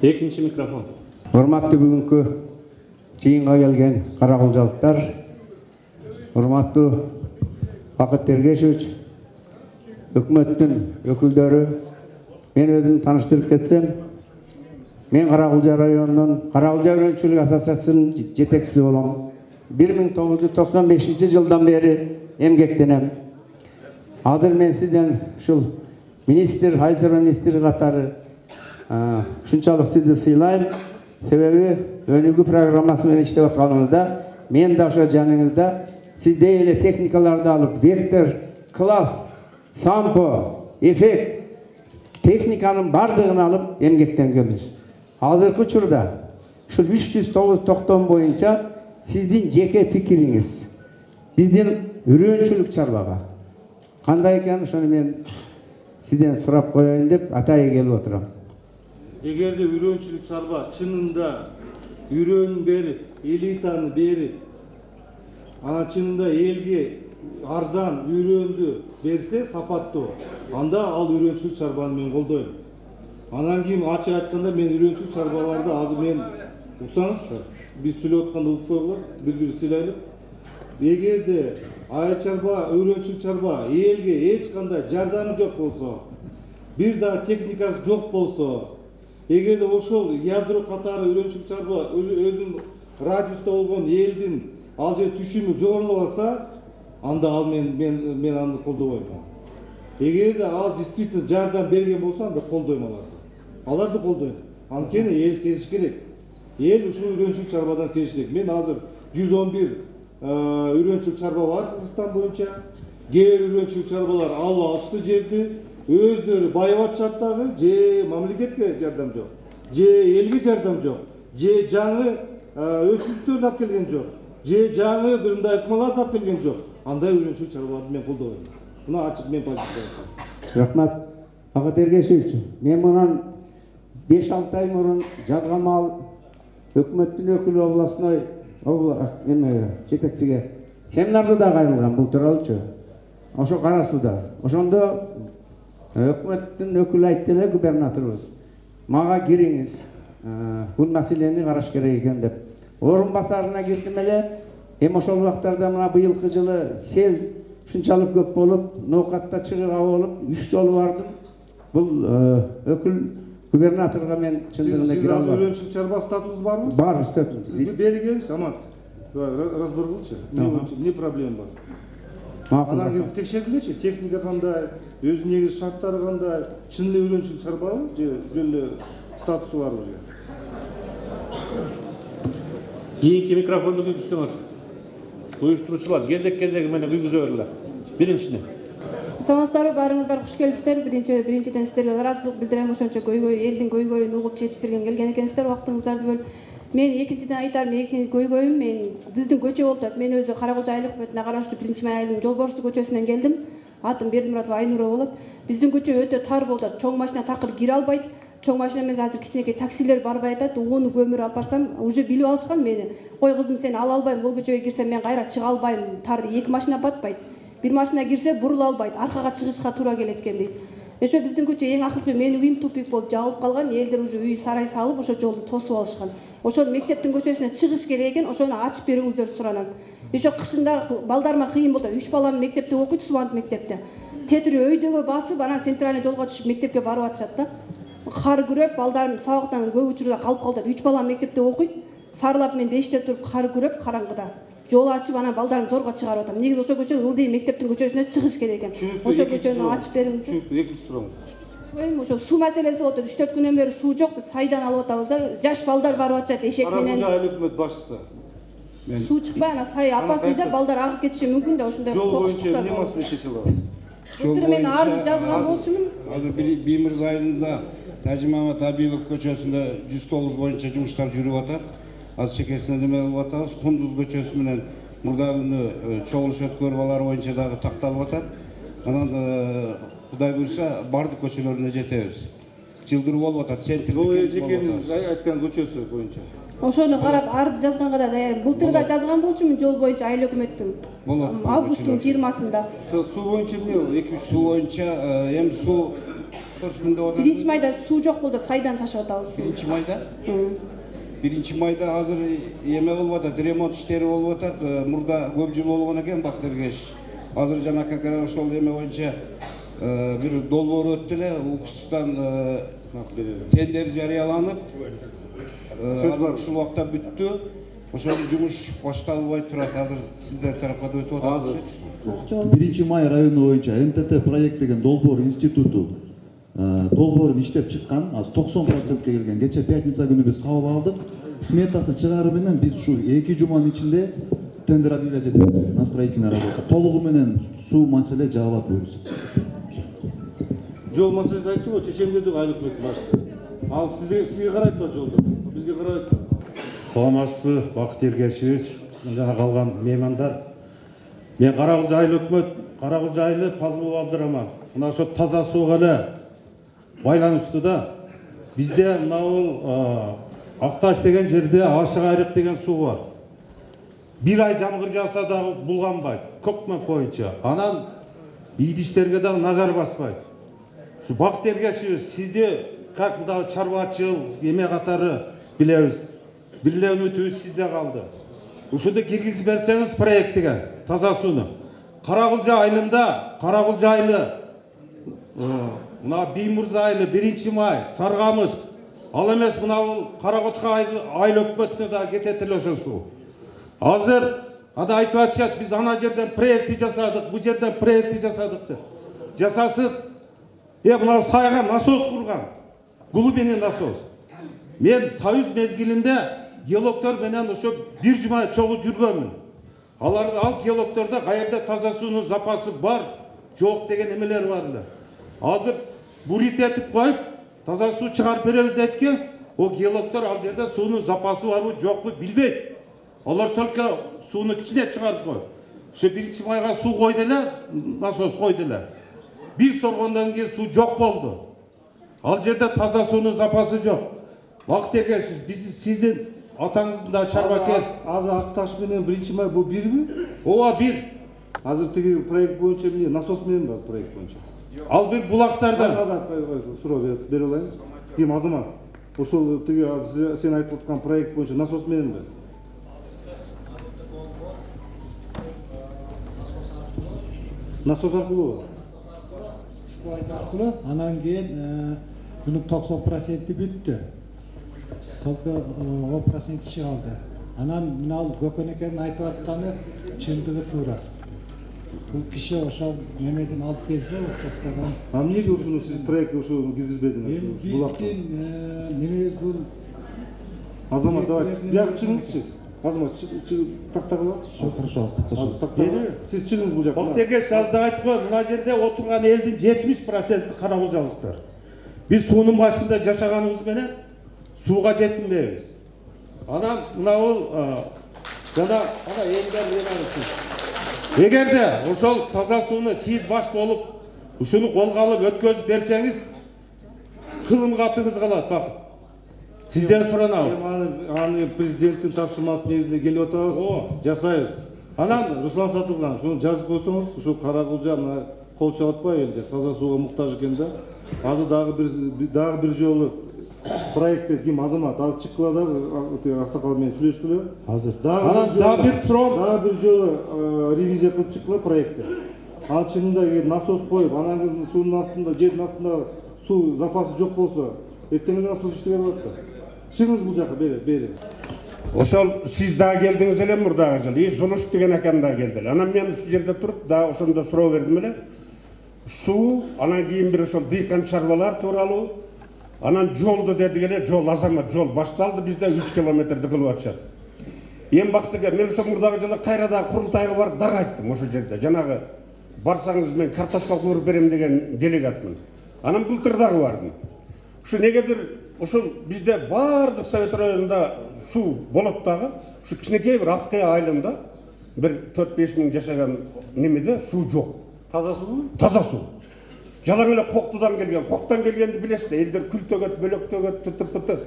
Экинчи микрофон. Урматтуу бүгүнкү жыйынга келген каракулжалыктар, урматтуу Бакыт Тергешевич, өкмөттүн өкүлдөрү, мен өзүм тааныштырып кетсем, мен Каракулжа районунун Каракулжа өрөөнчүлүк ассоциациясынын жетекчиси болом. 1995 жылдан бери эмгектенем. Азыр мен сизден ушул министр, айыл министри катары шунчалык сизди сыйлайм. Себеби өнүгүү программасы менен иштеп атканыңызда, мен да ошо жаныңызда сиздей эле техникаларды алып, вектор, класс, сампо, эффект техниканын бардыгын алып эмгектенгенбиз. Азыркы учурда ушул 309 токтом боюнча сиздин жеке пикириңиз, биздин үрөөнчүлүк чарбага кандай экенин ошону мен сизден сурап коеюн деп атайы келип отурам. Эгерде үрөөнчүлүк чарба чынында үрөөнүн берип, элитаны берип, анан чынында элге арзан үрөөндү берсе, сапаттуу, анда ал үрөөнчүлүк чарбаны мен колдойм. Анан кийин ачык айтканда мен үрөөнчүлүк чарбаларды азыр мен урсаңыз, биз сүйлөп атканда угуп койгула, бири-бири сыйлайлык. Эгерде айыл чарба, үрөөнчүлүк чарба элге эч кандай жардамы жок болсо, бир да техникасы жок болсо, эгерде ошол ядро катары үрөөнчүлүк чарба өзүнүн радиуста болгон элдин ал жер түшүмү жогорулабаса, анда ал мен аны колдобойм. Эгерде ал действительно жардам берген болсо, анда колдойм аларды. Аларды колдойм. Анткени эл сезиш керек. Эл ушул үрөөнчүлүк чарбадан сезиш керек. Мен азыр 111 үрөөнчүлүк чарба бар Кыргызстан боюнча. Кээ бир үрөөнчүлүк чарбалар алып алышты жерди, өздөрү байып атышат дагы, же мамлекетке жардам жок, же элге жардам жок, же жаңы өсүмдүктөрдү алып келген жок, же жаңы бир мындай ыкмаларды алып келген жок. Андай үрөөнчүлүк чарбаларды мен колдобойм. Мына ачык мен позиция айткам. Рахмат. Бакыт Эргешевич, мен мунан 5-6 ай мурун Жадгамал өкмөттүн өкүлү областной жетекчиге семинарды да кайрылган бул тууралуучу. Ошо Кара-Сууда. Ошондо өкмөттүн өкүлү айтты эле, губернаторубуз, мага кириңиз, бул маселени караш керек экен деп. Орун басарына кирдим эле. Эми ошол убактарда мына быйылкы жылы сел ушунчалык көп болуп, ноокатта чыгыга болуп, 3 жолу бардым. Бул өкүл губернаторго мен чындыгында кире албадым. Сиз үрөөнчүлүк чарба статусуңуз барбы? Бар, статус. Бери келиңиз, аман. Разбор кылчы. Не проблема бар? Анан кийин текшердилечи, техника кандай, өзүнүн негизи шарттары кандай, чын эле үрөөнчүлүк чарбабы же эле статусу барбы же? Кийинки микрофонду күйгүзсөңөр. Уюштуруучулар кезек менен күйгүзө бергиле. Биринчине. Саламатсыздарбы, баарыңыздар куш келипсиздер. Биринчиден сиздерге ыраазычылык билдирем, ошончо элдин көйгөйүн угуп чечип берген келген экенсиздер, убактыңыздарды бөлүп. Мен экинчиден айтарым, көйгөйүм мен биздин көчө болуп атат. Мен өзү Каракулча айыл өкмөтүнө караштуу 1-Май айылынын Жолборсу көчөсүнөн келдим. Атым Бердимуратова Айнура болот. Биздин көчө өтө тар болуп атат. Чоң машина такыр кире албайт. Чоң машина эмес, азыр кичинекей таксилер барбай атат. Уну көмүр алып барсам, уже билип алышкан мени. Кой кызым, сени ала албайм, бул көчөгө кирсем мен кайра чыга албайм. Тарды 2 машина батпайт. Бир машина кирсе бурула албайт, аркага чыгышка туура келет экен дейт. Ошо биздин көчө эң акыркы менин үйүм тупик болуп жабылып калган, элдер уже үй сарай салып, ошо жолду тосуп алышкан. Ошол мектептин көчөсүнө чыгыш керек экен, ошону ачып бериңиздер суранам. Ошо кышында балдарыма кыйын болот. 3 балам мектепте окуйт, Субанов мектепте. Тетири өйдөгө басып, анан центральный жолго түшүп мектепке барып атышат да. Кар күрөп, балдарым сабактан көп учурда калып калат. 3 балам мектепте окуйт. Сарылап мен 5те туруп кар күрөп, караңгыда. Жол ачып, анан балдарым зорго чыгарып атам. Негизи ошо көчө ылдый мектептин көчөсүнө чыгыш керек экен. Ошо көчөнү ачып бериңиздер. Түшүнүктүү, экинчи суроңуз. Ошо суу маселеси болуп атат. 3-4 күнөн бери суу жок, биз сайдан алып атабыз да. Жаш балдар барып атышат эшек менен. Каракулча айыл өкмөт башчысы. Суу чыкпай, анан сай апасында да балдар агып кетиши мүмкүн да, ошондой. Жол боюнча эмне маселе чечип алабыз? Былтыр мен арыз жазган болчумун. Азыр Биймирз айылында Тажимамат Абилов көчөсүндө 109 боюнча жумуштар жүрүп атат. Азыр чекесине неме кылып атабыз. Кундуз көчөсү менен мурда күнү чогулуш өткөрүп боюнча дагы такталып атат. Анан Кудай буйрса бардык көчөлөрүнө жетебиз. Жылдыруу болуп атат, центрдик. Бул эжекенин айткан көчөсү боюнча. Ошону карап арыз жазганга да даярмын. Былтыр да жазган болчумун жол боюнча айыл өкмөттүн. Августтун 20-сында. Суу боюнча эмне? Суу боюнча эми суу 1 майда суу жок болду, сайдан ташып атабыз. 1 майда? 1 майда азыр эме кылып атат, ремонт иштери болуп атат. Мурда көп жыл болгон экен Бакыт Эргешевич. Азыр жана как ошол эме боюнча бир долбоор өттү эле, укуктан тендер жарыяланып, ушул убакта бүттү. Ошол жумуш башталбай турат. Азыр сиздер тарапка да өтүп атат. 1 май району боюнча НТТ проект деген долбоор институту долбоорун иштеп чыккан, азыр 90%ке келген. Кече пятница күнү биз кабыл алдык. Сметасы чыгаруу менен биз ушу 2 жуманын ичинде тендер объявлять этебиз на строительный работа. Толугу менен суу маселе жабылат буюрса. Жол маселеси айтты го, чечем дедик айыл өкмөттүн башчысы. Ал сизге карайт да жолду, бизге карабайт. Саламатсызбы, Бакыт Эргешевич, жана калган меймандар. Мен Карагылжа айыл өкмөт, Карагылжа айылы Пазылов Абдыраман. Мына ошо таза сууга эле байланыштуу да. Бизде мына Акташ деген жерде Ашык Айрык деген суу бар. Bir ай жамгыр жаса дагы булганбайт, көкмөк боюнча. Анан идиштерге дагы назар баспайт. Şu бак тергешибиз, сизде как мына чарбачыл эме катары билебиз. Бириле үмүтүбүз сизде калды. Ушуну киргизип берсеңиз проектиге таза сууну. Карагылжа айылында, Карагылжа айылы, мына Биймурза айылы, 1-май, Саргамыш, ал эмес мына Карагочка айыл өкмөтүнө да кетет эле ошо суу. Азыр ада айтып атышат, биз ана жерден проекти жасадык, бу жерден проекти жасадык деп. Жасасын, мына сайга насос курган, глубинный насос. Мен Союз мезгилинде геологтор менен ошо 1 жума чогуу жүргөнмүн. Ал геологтордо каерде таза суунун запасы бар, жок деген эмелер бар эле. Азыр бурит этип коюп, таза суу чыгарып беребиз дейткен, о геологтор ал жерде суунун запасы барбы, жокпу билбейт. Алар только сууну кичине чыгарып коюп. Ошо 1 майга суу койду эле, насос койду эле. Bir sorgondan keyin суу жок болду. Ал жерде таза суунун запасы жок. Вакыт эгерсиз, биз сиздин атаңыздын да чарбакен. Азыр Акташ менен 1 май бул бирби? Ооба бир. Азыр тиги проект боюнча эмне насос менен бар проект боюнча. Ал бир булактарда. Азыр суроо бере алайын. Ким Азамат? Ошол тиги сен айтып аткан проект боюнча насос мененби? Насос аркылуу. Анан кийин bunun 90% бүттү. Только 10% иши калды. Анан мына Көкөн экенин айтып атканы чындыгы туура. Бул киши ошол немеден алып келсе, участкадан. Эмнеге ушуну сиз проект ушуну киргизбедиңиз? Биздин немебиз бул Азамат, давай. Бияка чыгыңызчы. Азамат, тактагыла. Хорошо. Сиз чыгыңыз бул жакка. Бактеге сазда айтып кой, мына жерде отурган элдин 70% карагылжалыктар. Биз суунун башында жашаганыбыз менен сууга жетинбейбиз. Анан мына бул жана ана элдер эгерде ошол таза сууну сиз баш болуп ушуну колго алып өткөзүп берсеңиз, кылым катыңыз калат бакыт. Сизден суранабыз. Аны президенттин тапшырмасы негизинде келип атабыз. Жасайбыз. Анан Руслан Сатылган, шуну жазып койсоңуз, ушу Карагылжа мына кол чабатпай элдер таза сууга муктаж экен да. Азыр дагы бир жолу проектте ким Азамат азыр чыккыла дагы аксакал менен сүйлөшкүлө. Азыр. Дагы бир жолу ревизия кылып чыккыла проектте. Ал чынында насос коюп, анан кийин суунун астында, жердин астында суу запасы жок болсо, эртең эле насос иштебей калат да. Чыгыңыз бул жака, бери. Ошол сиз да келдиңиз эле мурдагы жылы. Зулуш деген акам да келди. Анан мен ушул жерде туруп да ошондо суроо бердим эле. Суу, анан кийин бир ошол дыйкан чарбалар тууралуу. Анан жолду дедик эле, жол Азамат жол башталды, бизде 3 километрди кылып атышат. Эми бактыга мен ошо мурдагы жылы кайрада курултайга барып дагы айттым ошол жерде. Жанагы барсаңыз мен картошка кууруп берем деген делегатмын. Анан былтыр дагы бардым. Ушу негедир ошол бизде баардык Совет районунда суу болот дагы. Ушу кичинекей бир Аккая айылында бир 4-5 миң жашаган немеде суу жок. Таза суубу? Таза суу. Жалаң эле Коктудан келген. Коктудан келгенди билесиз, элдер күл төгөт, бөлөк төгөт, тытып.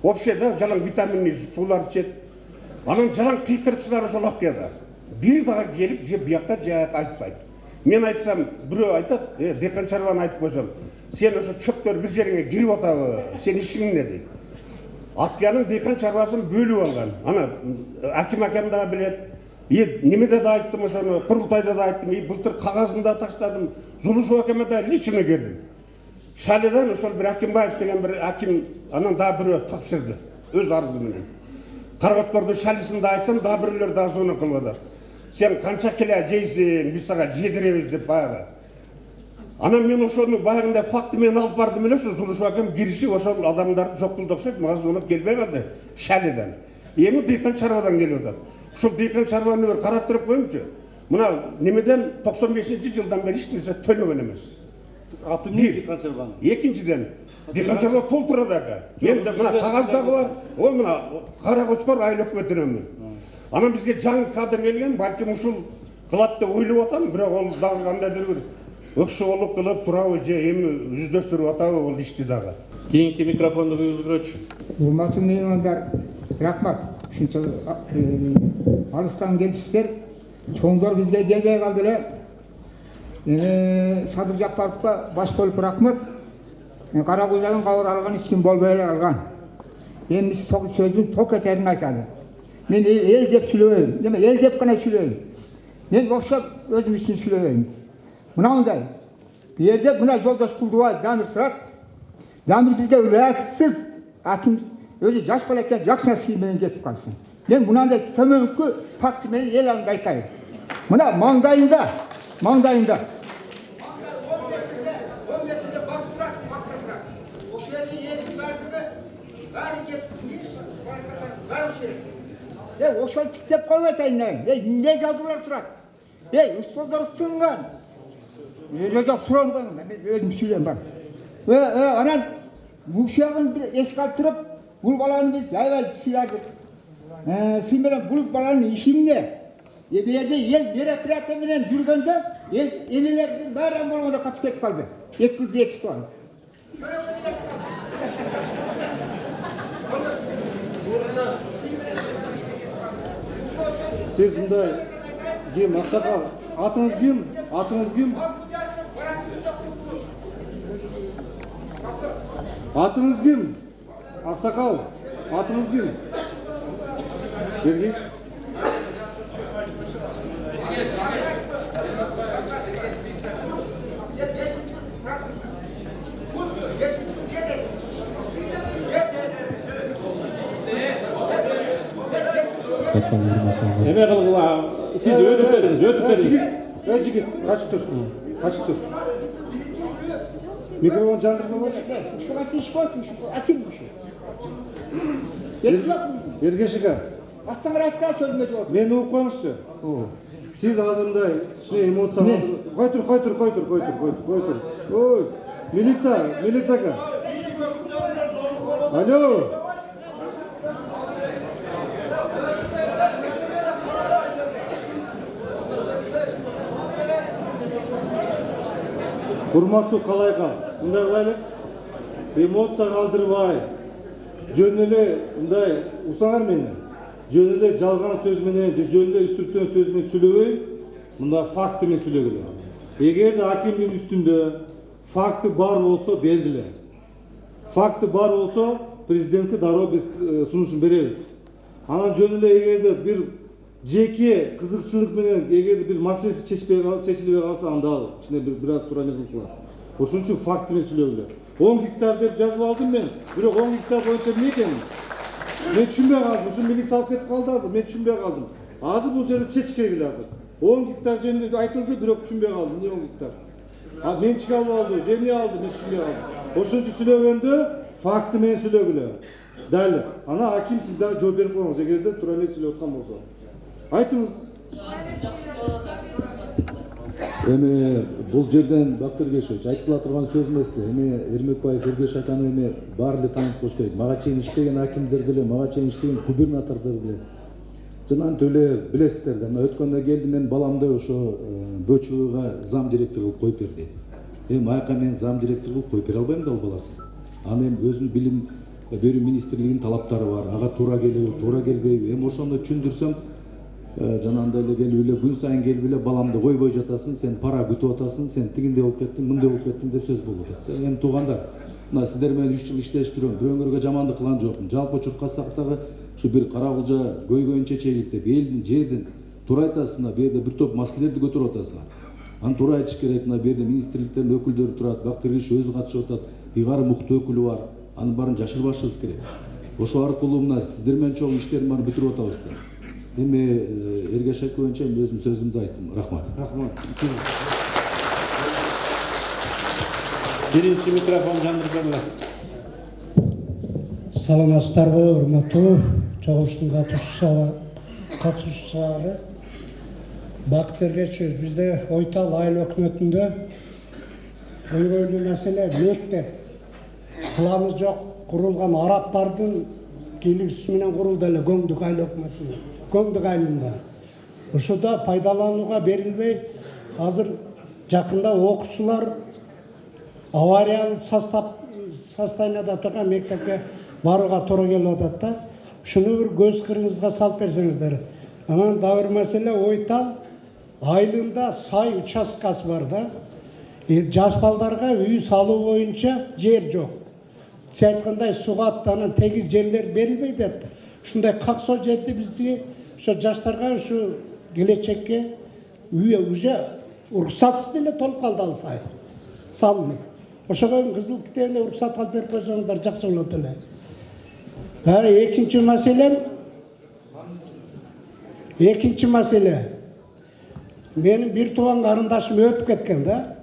Вообще да жалаң витаминный суулар ичет. Анан жалаң кыйкырыкчылар ошол Аккаяда. Бир дагы келип же биякка же айтпайт. Мен айтсам, бирөө айтат, декан чарбаны айтып койсом, сен ошо чөптөр бир жериңе кирип атабы, сен ишиң эмне дейт. Аккаянын декан чарбасын бөлүп алган. Ана аким акам да билет. Немеде да айттым ошону, курултайда да айттым, былтыр кагазын да таштадым. Зулушов акаме да лично келдим. Шаледан ошол бир Акимбаев деген бир аким, анан да бирөө тапшырды, өз арызы менен. Каргочкордун шалысын да айтсам, да бирөөлөр да звонок кылып атат. Сен канча келе жейсиң, биз сага жедиребиз деп баягы. Анан мен ошону баягында факты менен алып бардым эле, ошо Зулушов акам киришип ошол адамдарды жок кылды окшойт, мага звонок келбей калды Шаледан. Эми дыйкан чарбадан келип атат. Ушул дыйкан чарбаны бир карап туруп коюңчу. Мына немеден 95-жылдан бери эч нерсе төлөгөн эмес. Аты эмне дыйкан чарбанын? Экинчиден дыйкан чарба толтурат ака. Мен мына кагаздагы бар. Ой мына Карагочкор айыл өкмөтүнөнмүн. Анан бизге жаңы кадр келген, балким ушул кылат деп ойлоп атам, бирок ол дагы кандайдыр бир өкшөгөлүк кылып турабы же эми жүздөштүрүп атабы ол ишти дагы. Кийинки микрофонду көзгөрөчү. Урматтуу меймандар, рахмат. Ушунча алыстан келипсиздер. Чоңдор бизге келбей калды эле. Садыр Жапаровго баш болуп рахмат. Каракулжанын кабар алган эч ким болбой эле калган. Эми биз сөздүн ток этерин айталы. Мен эл деп сүйлөбөйм. Эме эл деп гана сүйлөйм. Мен бошо өзүм үчүн сүйлөбөйм. Мынандай. Бу жерде мына жолдош Кулдубай Дамир турат. Дамир бизге ылайыксыз аким өзү жаш бала экен, жакшы нерсе менен кетип калсын. Мен мынандай төмөнкү факт менен эл алдында айтайын. Мына маңдайында ошол тиктеп коюп атайын. Эмне жазуулар турат? Устолдор устунган. Жок суранган, мен өзүм сүйлөйм бар. Анан ушагын эске алып туруп, бул баланы биз аябай сыйладык. Сен менен бул баланын иши эмне? Бу жерде ел мероприятие менен жүргөндө, элелердин баары болгондо катышып кетип калды. 2 кыз 2 бала. Siz мындай ким аксакал, атыңыз ким? Атыңыз ким? Атыңыз ким? Аксакал, атыңыз ким? Бергейчи. Эме кылгыла, сиз өтүп бериңиз. Жигит, качып тур. Микрофон жандырма болчу. Ушуга тийишпейт, аким ушу. Ергешика. Астан раска сөзүмө жооп. Мени угуп коюңузчу. Сиз азыр мындай кичине эмоция. Кой тур. Ой, милицияга. Алло. Урматтуу калайка, мындай кылайлы. Эмоция калтырбай, жөн эле мындай усаңар мени. Жөн эле жалган сөз менен, жөн эле үстүртөн сөз менен сүйлөбөй, мында факты менен сүйлөгүлө. Эгерде акимдин үстүндө факты бар болсо белгиле. Факты бар болсо президентке дароо биз сунушун беребиз. Анан жөн эле эгерде бир жеке кызыкчылык менен эгерде бир маселеси чечилбей калса, анда кичине бир аз туура эмес болуп калат. Ошон үчүн факты менен сүйлөгүлө. 10 гектар деп жазып алдым мен. Бирок 10 гектар боюнча эмне экен? Мен түшүнбөй калдым. Ушу милиция алып кетип калды азыр. Мен түшүнбөй калдым. Азыр бул жерде чечиш керек эле азыр. 10 гектар жөнүндө айтылды, бирок түшүнбөй калдым. Эмне 10 гектар? Мен чыга албадым, же эмне алды, мен түшүнбөй калдым. Ошон үчүн сүйлөгөндө факты менен сүйлөгүлө. Дали. Ана аким сиз дагы жооп берип коюңуз, эгерде туура эмес сүйлөп аткан болсо. Айтыңыз. Эми бул жерден Бактыр Ергешевич айтыла турган сөз эмес. Эми Эрмекбаев Ергеш аканы эми баары эле таанып коюш керек. Мага чейин иштеген акимдер деле, мага чейин иштеген губернатордор деле жынан эле билесиздер да. Өткөндө келди, мен баламды ошо БЧУга зам директор кылып коюп берди. Эми аяка мен зам директор кылып коюп бере албайм да ал баласын. Аны эми өзүнүн билим берүү министрлигинин талаптары бар. Ага туура келеби, туура келбейби. Эми ошондо түшүндүрсөм, жанагындай эле келип эле күн сайын келип эле баламды койбой жатасың, сен пара күтүп атасың, сен тигиндей болуп кеттиң, мындай болуп кеттиң деп сөз болуп атат. Эми туугандар, мына сиздер менен 3 жыл иштешип жүрөм, бирөөңөргө жамандык кылган жокмун. Жалпы чуркасак дагы ушу бир Каракулжа көйгөйүн чечелик деп элдин жердин туура айтасың, бу жерде бир топ маселелерди көтөрүп атасың. Аны туура айтыш керек. Мына бу жерде министрликтердин өкүлдөрү турат, Бактыр Ергешев өзү катышып атат, ыйгарым мукты өкүлү бар. Анын баарын жашырбашыбыз керек. Ошо аркылуу мына сиздер менен чоң иштердин баарын бүтүрүп атабыз. Эми Ергешев боюнча өзүм сөзүмдү айттым. Рахмат. Биринчи микрофон жандырып Саламатсыздарбы, урматтуу чогулуштун катышуучулары. Бактыр Ергешев бизде Ойтал айыл өкмөтүндө көйгөйлүү маселе мектеп планы жок курулган арабтардын келүүсү менен курулду эле Көңдүк айыл өкмөтүндө. Көңдүк айылында. ушуда пайдаланууга берилбей азыр жакында окуучулар авариялы состоянияда турган мектепке барууга туура келип атат да. Шуну бир көз кырыңызга салып берсеңиздер. Анан дагы бир маселе, Ойтал айылында сай участкасы бар да. Жаш балдарга үй салуу боюнча жер жок. Сиз айткандай суга аттанан тегиз жерлер берилбей деп. Ушундай каксоо жерди бизди ошо жаштарга ушу келечекке үй уже уруксатсыз деле толуп калды ал сай. Салынып. Ошого кызыл китебине уруксат алып берип койсоңуздар жакшы болот эле. Экинчи маселе. Менин бир тууган карындашым өтүп кеткен да.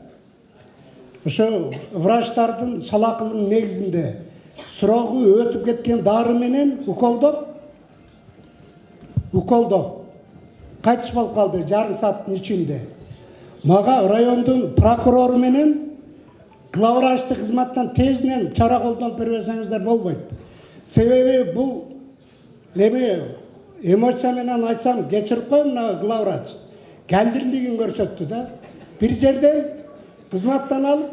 Ошо врачтардын салакылын негизинде сурогу өтүп кеткен дары менен уколдоп кайтыш болуп калды жарым сааттын ичинде. Мага райондун прокурору менен главврачтык кызматтан тезинен чара колдонуп бербесеңиздер болбойт. Себеби бул эмоция менен айтсам кечирип коюң, мына главврач кәлдирлигин көрсөттү да. Бир жерден кызматтан алып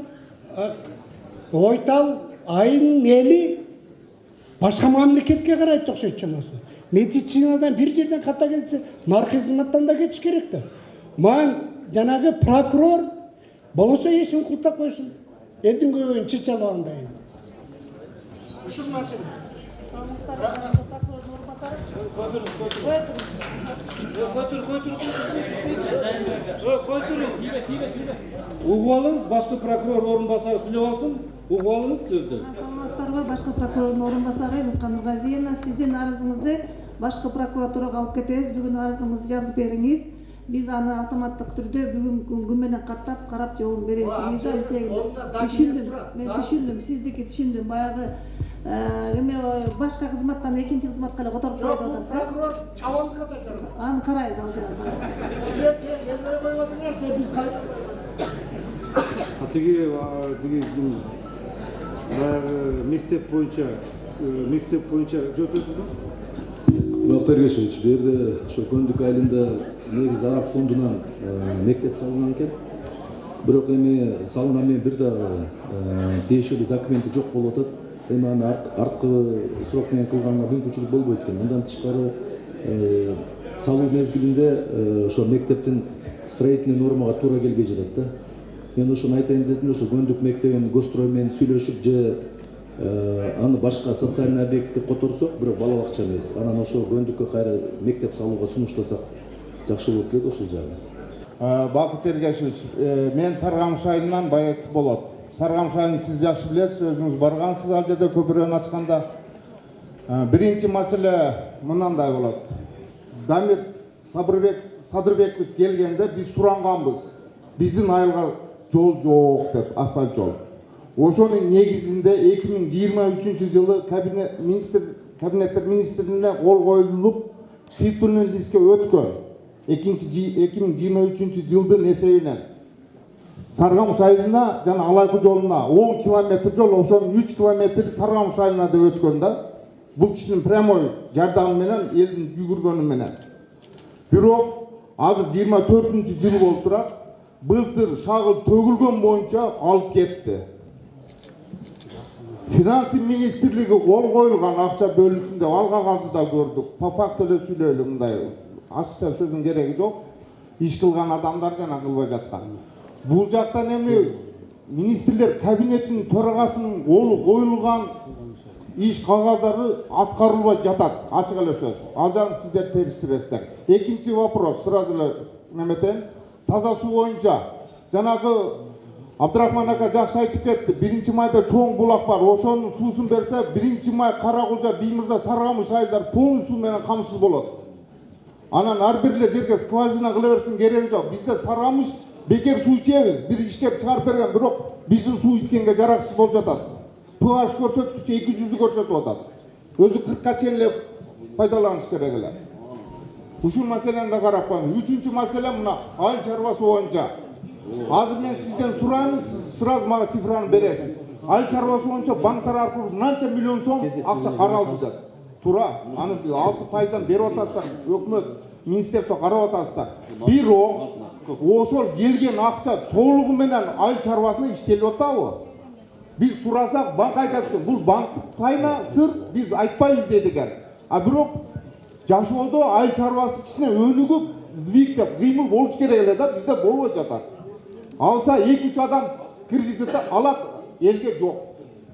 Ойтал айынын эли башка мамлекетке карайт окшойт чамасы. Медицинадан бир жерден ката келсе, наркы кызматтан да кетиш керек да. Мага жанагы прокурор болсо эшин култап койсун. Элдин көбөйүн чычалабандай. Ушул маселе. Угуп алыңыз, башкы прокурор орун басары сүйлөп алсын. Угуп алыңыз сөздү. Саламатсыздарбы, башкы прокурордун орун басары Нуркан Нургазиевна, сиздин арызыңызды башкы прокуратурага алып кетебиз. Бүгүн арызыңызды жазып бериңиз. Биз аны автоматтык түрдө бүгүнкү күн менен каттап карап жооп беребиз. Мен түшүндүм, сиздики түшүндүм. Баягы башка кызматтан экинчи кызматка эле которуп коюп атасыз. Прокурор чабанды катачар. Аны карайбыз алдыра. Тиги мектеп боюнча жөтөтүбү? Мурат Эргешевич, бул жерде ошо Көндүк айылында негиз араб фондунан мектеп салынган экен. Бирок эми салынган менен бир дагы тиешелүү документи жок болуп атат. Эми аны арткы срок менен кылганга мүмкүнчүлүк болбойт экен. Мындан тышкары салуу мезгилинде ошо мектептин строительный нормага туура келбей жатат да. Мен ошону айтайын дедим, ошо Көндүк мектебин Гострой менен сүйлөшүп же аны башка социальный объектке которсок, бирок бала бакча эмес. Анан ошо Көндүккө кайра мектеп салууга сунуштасак жакшы болот эле ошол жагы. Бакыт Эргешевич, мен Саргамыш айылынан Байек болот. Саргамыш айылын сиз жакшы билесиз, өзүңүз баргансыз ал жерде көпүрөнү ачканда. Биринчи маселе мындай болот. Дамир Садырбекович келгенде биз суранганбыз. Биздин айылга жол жок деп, асфальт жол. Ошонун негизинде 2023 жылы кабинеттер министрлигине кол коюлуп, титульный листке өткөн. 2023 жылдын эсебинен Саргамыш айылына жана Алайкы жолуна 10 километр жол, ошонун 3 километр Саргамыш айылына деп өткөн да. Бул кишинин прямой жардамы менен, элдин жүгүргөнү менен. Бирок азыр 24-жыл болуп турат. Былтыр шагыл төгүлгөн боюнча алып кетти. Финансы министрлиги кол коюлган акча бөлүнсүн деп ал кагазды да көрдүк. По факту эле сүйлөйлү, мындай ачыкча сөздүн кереги жок. Иш кылган адамдар жана кылбай жаткан. Бул жактан эми министрлер кабинетинин төрагасынын колу коюлган иш кагаздары аткарылбай жатат. Ачык эле сөз. Ал жагын сиздер териштиресиздер. Экинчи вопрос, сразу эле неметен таза суу боюнча жанагы Абдрахман ака жакшы айтып кетти. 1-майда чоң булак бар. Ошонун суусун берсе, 1-май Каракулжа, Биймырза, Саргамыш айылдар тоң суу менен камсыз болот. Анан ар бир эле жерге скважина кыла берсин кереги жок. Бизде Саргамыш бекер суу ичебиз. Бир иштеп чыгарып берген, бирок биздин суу ичкенге жараксыз болуп жатат. pH көрсөткүчү 200'ü көрсөтүп атат. Өзү 40'ка чейин эле пайдаланыш керек эле. Ушул маселени да карап коюңуз. Үчүнчү маселе мына айыл чарбасы боюнча. Азыр мен сизден сурайм, сиз сразу мага цифраны бересиз. Айыл чарбасы боюнча банктар аркылуу мынанча миллион сом акча каралды деп. Туура, аны 6%дан берип атасыздар. Өкмөт министрликте карап атасыздар. Бирок ошол келген акча толугу менен айыл чарбасына иштелип атабы? Biz surasak bank aytады, бұл банктык тайна сыр biz айтпайбыз дедигер. А бирок жашоодо айыл чарбасы кичине өнүгүп, сдвигдеп, кыймыл болуш керек эле да, бизде болбой жатат. Алса 2-3 адам кредитти алат, элге жок.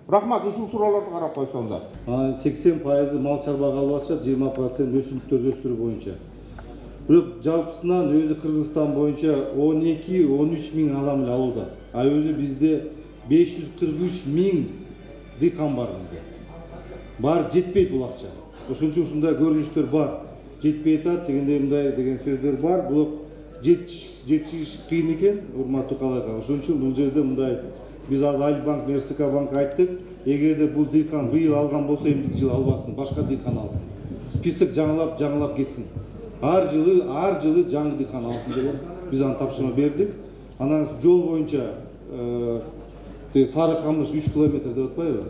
Рахмат, ушул суроолорду карап койсоңдар. 80% мал чарбага алып атышат, 20% өсүмдүктөрдү өстүрүү боюнча. Бирок жалпысынан өзү Кыргызстан боюнча 12-13 миң адам эле алууда. А өзү бизде 543 миң дыйкан бар бизде. Бар жетпейт бул акча. Ошон үчүн ушундай көрүнүштөр бар. Жетпей атат дегенде мындай деген сөздөр бар. Бирок жетишиш кыйын экен, урматтуу калайка. Ошон үчүн бул жерде мындай biz az Ayl Bank, Mersika Bank ayttık. Эгерде бул дыйкан быйыл алган болсо эмдики жыл албасын, башка дыйкан алсын. Список жаңылап кетсин. Ар жылы жаңы дыйкан алсын деп биз аны тапшырма бердик. Анан жол боюнча Сары Камыш 3 километр деп атпайбы?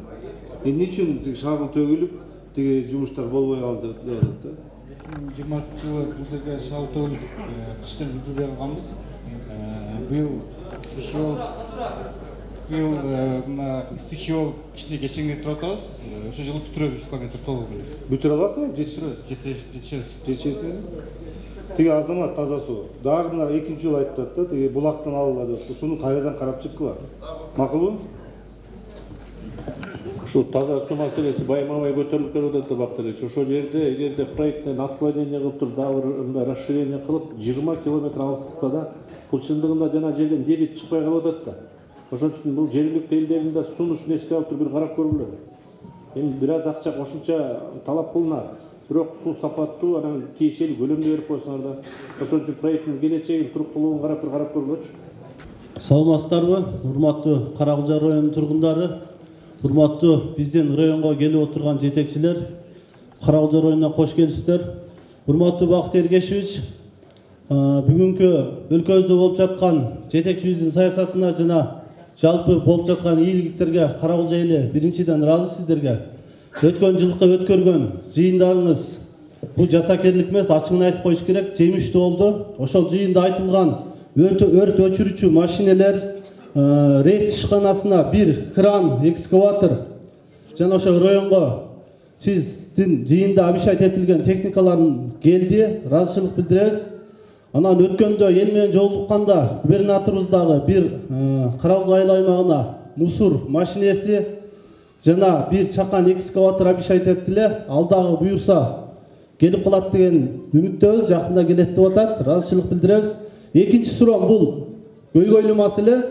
Эмне үчүн шагыл төгүлүп, тиги жумуштар болбой калды деп атат да. 20 жылы бул жерге шагыл төгүлүп, кыштын жүрбөй калганбыз. Быйыл мына стихиол кичине кечеңге туруп атабыз. Ошол жылы бүтүрөбүз 3 километр толугу менен. Бүтүрө аласызбы? Жетишесиз. Тиги азамат таза суу. Дагы мына экинчи жыл айтып атат да, тиги булактан алыла деп. Ушуну кайрадан карап чыккыла. Макулбу? Ушул таза суу маселеси байма-бай көтөрүлүп келип атат Бактырович. Ошол жерде эгерде проекттен отклонение кылып туруп, дагы мындай расширение кылып, 20 километр алыстыкта да бул чындыгында жана жерден дебит чыкпай калып атат да. Ошон үчүн бул жергиликтүү элдердин да сууну ушуну эске алып туруп бир карап көргүлө. Эми бир аз акча кошумча талап кылынат. Бирок суу сапаттуу, анан тиешелүү көлөмдө берип койсоңор да. Ошон үчүн проекттин келечегин, туруктуулугун карап көргүлөчү. Саламатсыздарбы, урматтуу Каракылжа районунун тургундары, урматтуу биздин районго келип отурган жетекчилер, Каракылжа районуна кош келипсиздер. Урматтуу Бакыт Эргешевич, бүгүнкү өлкөбүздө болуп жаткан жетекчибиздин саясатына жана жалпы болуп жаткан ийгиликтерге Каракылжа эли биринчиден ыраазы сиздерге. Өткөн жылкы өткөргөн жыйындарыңыз бул жасакерлик эмес, ачыгын айтып коюш керек, жемиштүү болду. Ошол жыйында айтылган өрт өчүрүүчү машинелер, рейс ишканасына бир кран, экскаватор жана ошо районго сиздин жыйында обещать этилген техникаларын келди, ыраазычылык билдиребиз. Анан өткөндө эл менен жолукканда губернаторубуздагы бир Каракылжа айыл аймагына мусор машинеси жана бир чакан экскаватор обещать эттиле. Алдагы буюрса келип калат деген үмүттөбүз, жакында келет деп атат. Ыраазычылык билдиребиз. Экинчи суроом бул көйгөйлүү маселе.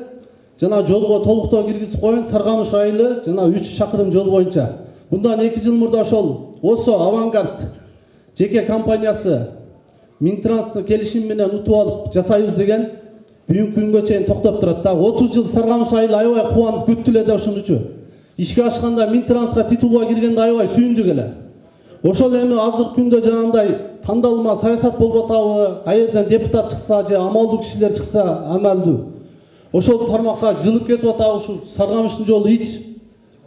Жана жолго толуктоо киргизип коюн, Саргамыш айылы жана 3 чакырым жол боюнча. Bundan 2 жыл мурда ошол Осо Авангард жеке компаниясы Минтранстын келишими менен утуп алып жасайбыз деген бүгүнкү күнгө чейин токтоп турат да. 30 жыл Саргамыш айылы аябай кубанып күттү эле да ушунучу. Ишке ашканда Минтрансқа титулга киргенде аябай сүйүндүк эле. Ошол эми азыркы күндө жанагындай тандалма саясат болуп атабы, кайерден депутат чыкса же амалдуу кишилер чыкса амалдуу. Ошол тармакка жылып кетип атабы, ушул Саргамыштын жолу ич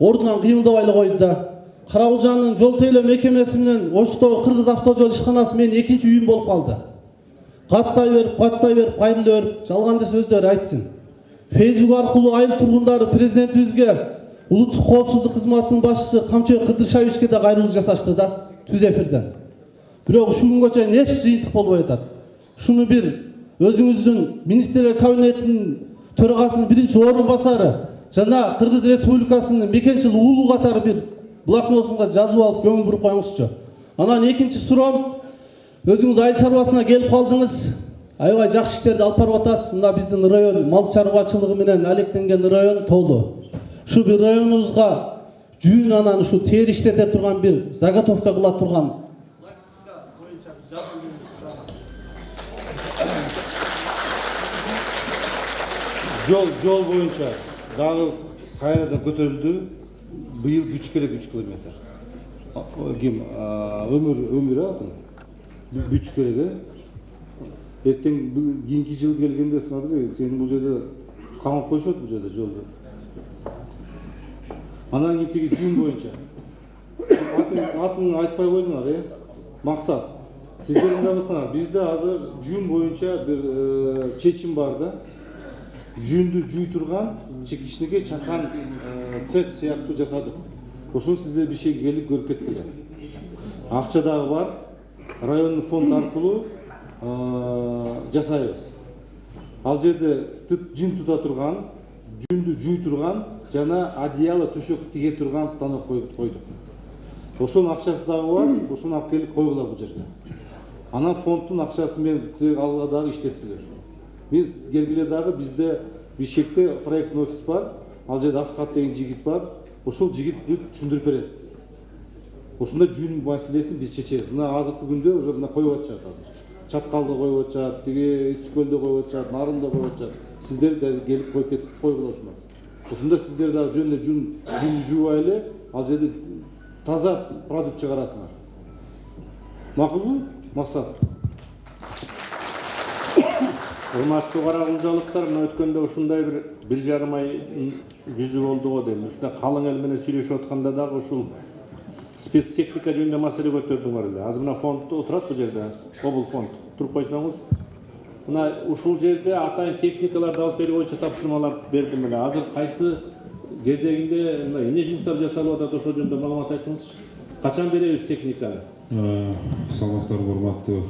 ордунан кыймылдабай эле койду да. Каракылжанын жол тейлөө мекемеси менен Оштогу Кыргыз автожол ишканасы менин экинчи үйүм болуп калды. Каттай берип, кайрылып берип, жалган сөздөр айтсын. Facebook аркылуу айыл тургундары президентибизге улуттук коопсуздук кызматынын башчысы Камчыбек Кыдыршевичке да кайрылуу жасашты да, түз эфирден. Бирок ушул күнгө чейин эч жыйынтык болбой атат. Шуну бир өзүңүздүн министрлер кабинетинин төрагасынын биринчи орун басары жана Кыргыз Республикасынын мекенчил уулу катары бир блокнотуңа жазып алып көңүл буруп коюңузчу. Анан экинчи суроом, өзүңүз айыл чарбасына келип калдыңыз. Аябай жакшы иштерди алып барып атасыз. Мына биздин район мал чарбачылыгы менен алектенген район толду. Ушу бир районубузга жүүн анан ушу тери иштете турган бир заготовка кыла турган жол боюнча дагы кайрадан көтөрүлдү. Быйыл бүч керек 3 километр. Ким өмүр атын бүч керек. Эртең кийинки жыл келгенде сынады, сен бул жерде камап коюшат бул жерде жолду. Анан кийин тиги жүүн боюнча атын айтпай койдуңар, максат Сиздердин дагы бизде азыр жүүн боюнча бир чечим бар да. Жүүндү жуй турган кичинекей чакан цех сыяктуу жасадык. Ошону сиздер бир шейге келип көрүп кеткиле. Акча дагы бар. Райондун фонд аркылуу жасайбыз. Ал жерде жин тута турган, жүүндү жуй турган жана одеяло төшөк тиге турган станок койдук. Ошонун акчасы дагы бар, ошону алып келип койгула бул жерге. Анан фонддун акчасын мен силерге алга дагы иштеткиле. Биз келгиле дагы бизде Бишкекте проектный офис бар. Ал жерде Асхат деген жигит бар. Ошол жигит түшүндүрүп берет. Ошондо жүүн маселесин биз чечебиз. Мына азыркы күндө уже мына коюп атышат азыр. Чаткалды коюп атышат, тиги Истикөлдө коюп атышат, Нарында коюп атышат. Сиздер да келип койгула ошону. Ошондо сиздер дагы жөн эле жүүндү жуубай эле ал жерде таза продукт чыгарасыңар. Макулбу? Максат. Урматтуу карагылжалыктар, мына өткөндө ушундай бир 1,5 ай жүзү болду го дейм. Ушунда калың эл менен сүйлөшүп атканда дагы ушул спецтехника жөнүндө маселе көтөрдүңөр эле. Азыр мына фонд отурат бул жерде, обул фонд. Туруп койсоңуз. Мына ушул жерде атайын техникаларды алып берүү боюнча тапшырмалар бердим эле. Азыр кайсы кезегинде мына эмне жумуштар жасалып атат, ошол жөнүндө маалымат айтыңызчы. Качан беребиз техниканы? Саламатсыздарбы, урматтуу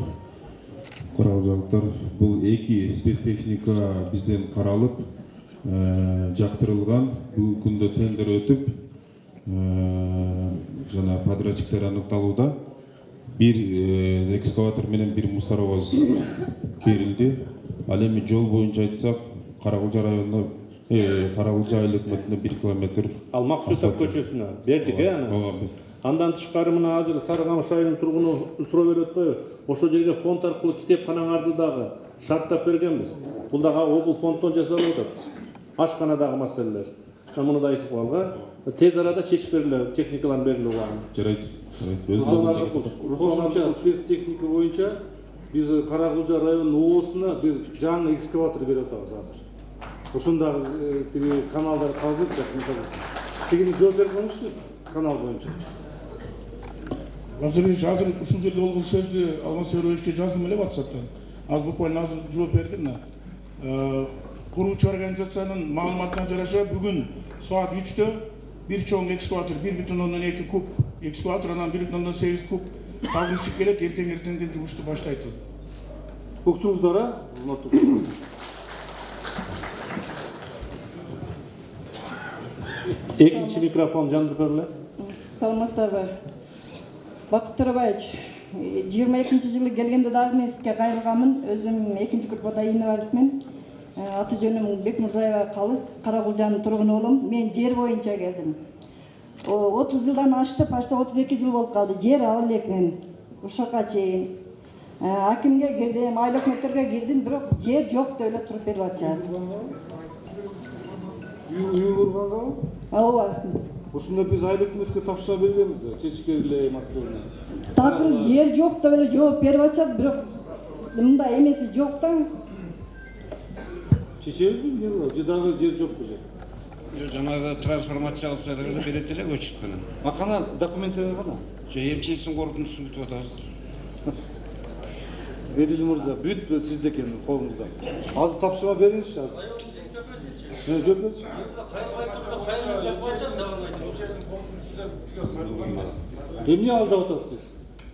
карагылжалыктар. Бул эки спецтехника бизден каралып, жактырылган. Бүгүнкү күндө тендер өтүп, жана подрядчиктер аныкталууда. Бир экскаватор менен бир мусоровоз берилди. Ал эми жол боюнча айтсак, Карагылжа районуна Карагылжа айыл өкмөтүнө 1 километр. Ал Максутов көчөсүнө бердик, аны. Андан тышкары мына азыр Сарыгамыш айылынын тургуну суроо берип атпайбы? Ошол жерге фонд аркылуу китепканаңарды дагы шарттап бергенбиз. Бул дагы обул фонддон жасалып атат. Ашканадагы маселелер. Муну да айтып койгонга, тез арада чечип берилет, техникалар берилип алган. Жарайт. Кошумча спецтехника боюнча биз Карагылжа районунун ООсуна бир жаңы экскаватор берип атабыз азыр. Ошондагы тиги каналдар казып, тигини жооп берип коюңузчу канал боюнча. Азыр ушул жерде болгон сөздү Алмаз Төрөбаевке жаздым эле WhatsApp'тан. Азыр буквально азыр жооп бердим. Куруучу организациянын маалыматына жараша бүгүн саат 3-тө бир чоң экскаватор 1,2 куб экскаватор, анан 1,8 куб тагышып келет, эртеңден жумушту баштайт. Уктуңуздар, а? Экинчи микрофон жандырып бериле. Саламатсыздарбы? Бакыт Төрөбаевич, 22-жылы келгенде дагы мен сизге кайрылганмын. Өзүм 2-группада инвалидмин. Аты жөнүм Бекмурзаева Калыс, Карагылжанын тургуну болом. Мен жер боюнча келдим. 30 жылдан ашты, почти 32 жыл болуп калды. Жер ала элекмин. Ушакка чейин. Акимге келдим, айыл өкмөттөргө кирдим, бирок жер жок деп эле туруп берип атышат. Үй курганга? Ооба. Ошондо биз айыл өкмөткө тапшырма бергенбиз да, чечип бергиле маселени. Такыр жер жок деп эле жооп берип атышат, бирок мындай эмеси жок да. Чечебизби эмне болот? Дагы жер жок бул жер. Жанагы трансформация кылса деле берет эле көчүт менен. Кана документтери кана? МЧСдин корутундусун күтүп атабыз. Эдил мырза, бүт сизде экен колуңузда. Азыр тапшырма бериңизчи азыр. Жооп берчи. Эмне алдап атасыз?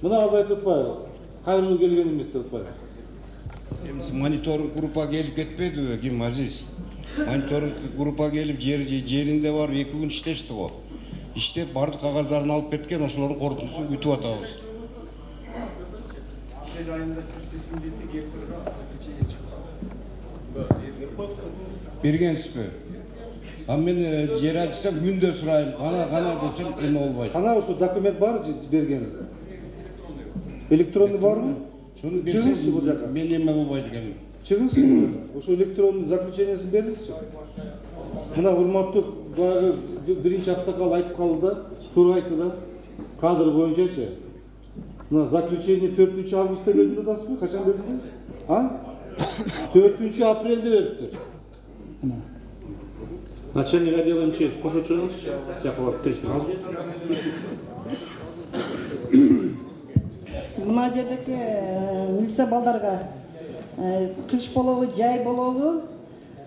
Мына азайтып атпайбы? Кайрылуу келген эмес деп атпайбы? Мониторинг группа келип кетпедиби, ким Азиз? Мониторинг группа келип жеринде барып 2 күн иштешти го. Иштеп бардык кагаздарын алып кеткен, ошолордун корутундусун күтүп атабыз. Бергенсизби? Мен жер ачсам күндө сурайм, кана десем эме болбойт. Кана ошо документ бар берген. Электронный барбы? Чыгыңызчы бул жака. Мен эме болбойт экенмин. Чыгыңызчы. Ошо электронный заключениесин бериңизчи. Мына урматтуу баягы биринчи аксакал айтып калды да, туура айтты да. Кадр боюнчачы. Мына заключение 4-августта берилди атасызбы? Качан берилди? 4-апрелде бериптир. Начальник отдела МЧС, кошо чыгыңызчы. мына жердеки милиция балдарга кыш болобу, жай болобу,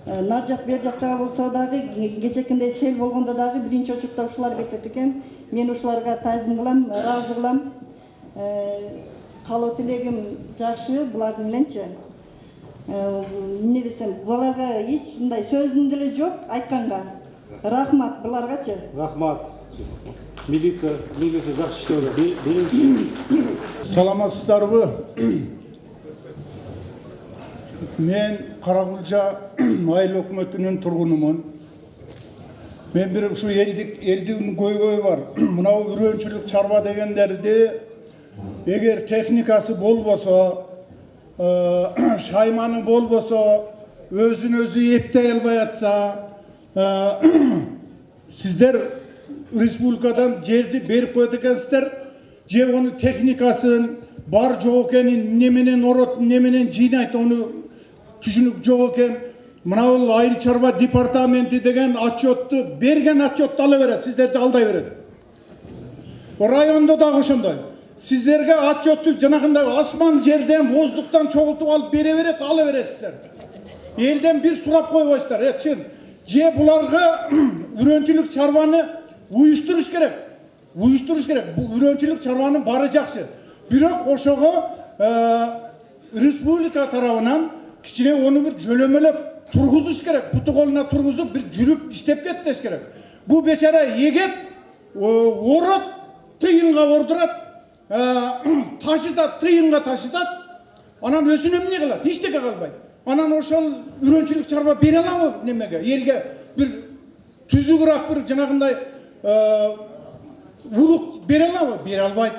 нар жак бер жактагы болсо дагы кечекиндей сел болгондо дагы биринчи очурда ушулар кетет экен. Мен ушуларга таазим кылам, ыраазы кылам. Калоо тилегим жакшы булардын мененчи. Эмне десем, буларга эч мындай сөзүм деле жок айтканга. Рахмат буларгачы. Рахмат. Милиция жакшы иштеп Саламатсыздарбы? Мен Каракулжа айыл өкмөтүнүн тургунумун. Мен бир ушу элдин көйгөйү бар. Мынау үрөнчүлүк чарба дегендерди эгер техникасы болбосо, шайманы болбосо, өзүн өзү эптей албай атса, сиздер республикадан жерди берип коет экенсиздер, же onu техникасын бар жок экенин, эмне менен орот, эмне менен жыйнайт, onu түшүнүк жок экен. Мынау айыл чарба департаменти деген отчетту берген отчетту ала берет, сиздерди алдай берет. Райондо дагы ошондой. Сиздерге отчетту жанагындай асман жерден, воздуктан чогултуп алып бере берет, ала бересиздер. Элден бир сурап койбойсуздар, чын. Же буларга үрөнчүлүк чарбаны уюштуруш керек. Уюштуруш керек. Бул үрөнчүлүк чарбанын бары жакшы. Бирок ошого республика тарабынан кичине onu bir жөлөмөлөп тургузуш керек. Буту колуна тургузуп бир жүрүп иштеп кетиш керек. Бу бечара егет, орот, тыйынга ордурат, ташытат, тыйынга ташытат. Анан өзүнө эмне кылат? Эчтеке калбайт. Анан ошол үрөнчүлүк чарба бере алабы немеге? Элге бир түзүгүрөөк бир жанагындай улук бере алабы? Бере албайт.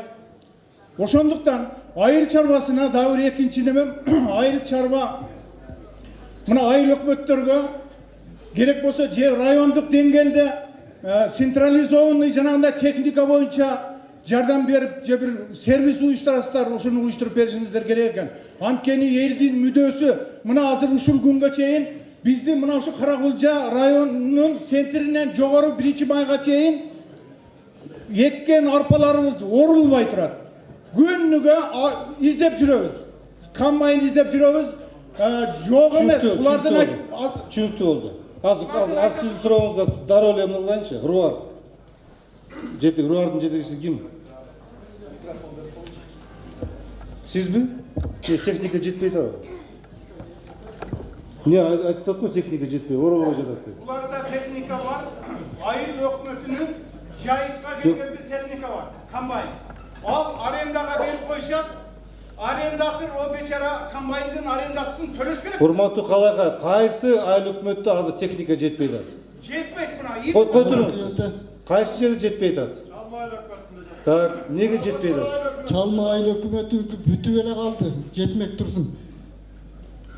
Ошондуктан айыл чарбасына дагы бир экинчи немем, айыл чарба мына айыл өкмөттөргө керек болсо же райондук деңгээлде централизованный жанагындай техника боюнча жардам берип, же бир сервис уюштурасыздар, ошону уюштуруп беришиңиздер керек экен. Анткени элдин мүдөөсү мына азыр ушул күнгө чейин биздин мына ушу Каракулжа районунун центринен жогору 1-майга чейин эккен арпаларыбыз орулбай турат. Күнүгө издеп жүрөбүз. Комбайн издеп жүрөбүз. Жок эмес. Булардын чүнүктүү болду. Азыр сиздин сурооңузга дароо эле эмне кылайынчы? Руар. Руардын жетекчиси ким? Сизби? Техника жетпей атабы? Не айтып атат го техника жетпей, оролбой жатат деп. Буларда техника бар. Айыл өкмөтүнүн жайытка келген бир техника бар. Комбайн. Ал арендага берип койушат. Арендатор о бечара комбайндын арендатысын төлөш керек. Урматтуу калайка, кайсы айыл өкмөттө азыр техника жетпей атат? Жетпейт мына. Кой туруңуз. Кайсы жерде жетпей атат? Так, неге жетпей атат? Чалма айыл өкмөтүнүкү бүтүп эле калды, жетмек турсун.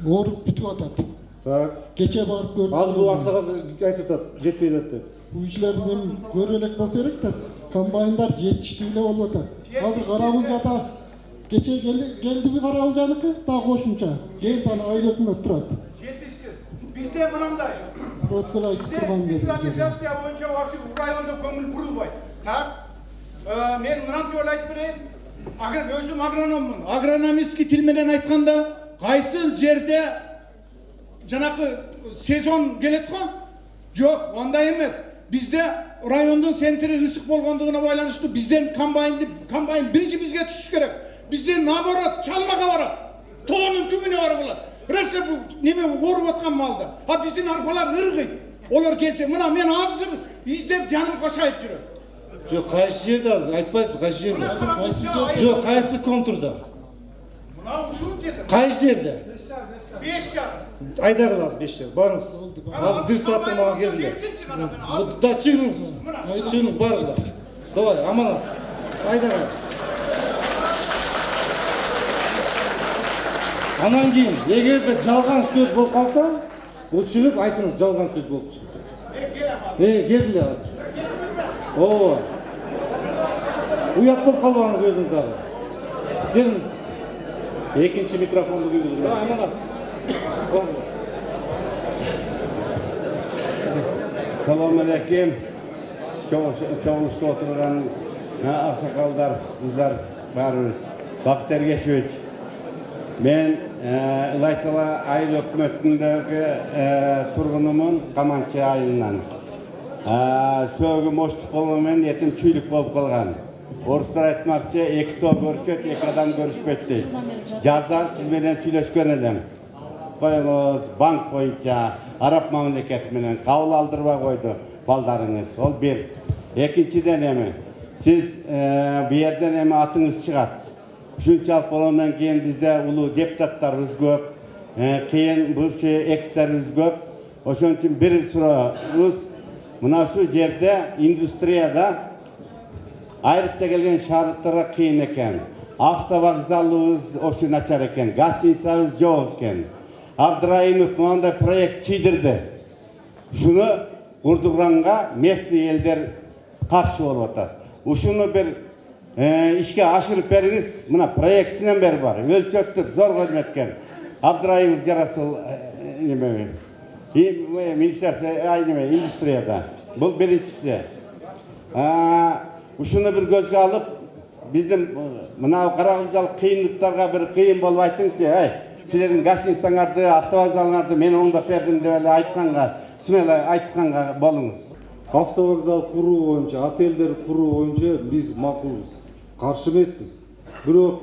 Оруп бүтүп атат. Так. Кече барып көрдүм. Азыр бул аксага айтып атат, жетпей атат деп. Бул ишler мен көрө элек болсо керек да, комбайндар жетиштүү эле болуп атат. Азыр Каракулжада кече келдиби Каракулжаныкы, дагы кошумча. Келип аны айыл өкмөт турат. Жетишсиз. Бизде мынандай. Просто айтып турган кезде. Специализация боюнча вообще райондо көңүл бурулбайт. Так. Мен мынантип эле айтып берейин. Өзүм агрономмун. Агрономистский тил менен айтканда, кайсы жерде жанакы сезон келет го? Жок, андай эмес. Бизде райондун центри ысык болгондугуна байланыштуу бизден комбайн биринчи бизге түшүш керек. Бизден наоборот чалмага барат. Тоонун түбүнө барып алат. Раса бул неме оруп аткан малды. А биздин арпалар ыргыйт. Олар келче, мына мен азыр издеп жаным кошайып жүрөт. Жок, кайсы жерде азыр айтпайсызбы, кайсы жерде? Жок, кайсы контурда? Мына ушул жерде. Кайсы жерде? 5 жак. Айдагыл азыр 5 жак. Барыңыз. Азыр бир сааттан мага келдиңер. Да чыгыңыз. Чыгыңыз барыңыздар. Давай, аманат. Айдагыл. Анан кийин, эгерде жалган сөз болуп калса, бул чыгып айтыңыз жалган сөз болуп чыкты. Келди азыр. Ооба. Уят болуп калбаңыз өзүңүз дагы. Келиңиз. Экинчи микрофонду күйгүзүңүз. Да, аманат. Салам алейкум. Çoğunlukta oturan aksakallar, kızlar, barımız. Бақыт Ергешевич, мен Ылайтала айыл өкмөтүндөгү тургунумун Каманчы айылынан. Сөөгү моштук болгону менен этим чүйлүк болуп калган. Орустар айтмакчы, эки тоо көрүшөт, эки адам көрүшпөйт дейт. Жазда сиз менен сүйлөшкөн элем. Коюңуз банк боюнча араб мамлекети менен кабыл алдырбай койду балдарыңыз. Ол бир. Экинчиден эми сиз бу жерден эми атыңыз чыгат. Ушунчалык болгондон кийин бизде улуу депутаттарыбыз көп, кыйын бывший экстерибиз көп. Ошон үчүн бир сурообуз, мына ушул жерде индустрияда айрыкча келген шарттарга кыйын экен. Автовокзалыбыз ошо начар экен, гостиницабыз жок экен. Абдраимов мындай проект чийдирди. Шуну курдурганга местный элдер каршы болуп атат. Ушуну бир ишке ашырып бериңиз. Мына проектинен бери бар. Өлчөттүк зор көзмөткен. Абдраимов Жарасул министерство индустрияда. Бул биринчиси. Ушуну бир көзгө алып, биздин мына карагылжалык кыйынлыктарга бир кыйын болуп айтыңызчы. Силердин гостиницаңарды, автовокзалыңарды мен оңдоп бердим деп эле айтканга болуңуз. Автовокзал куруу боюнча, отелдер куруу боюнча биз макулбуз. Каршы эмеспиз. Бирок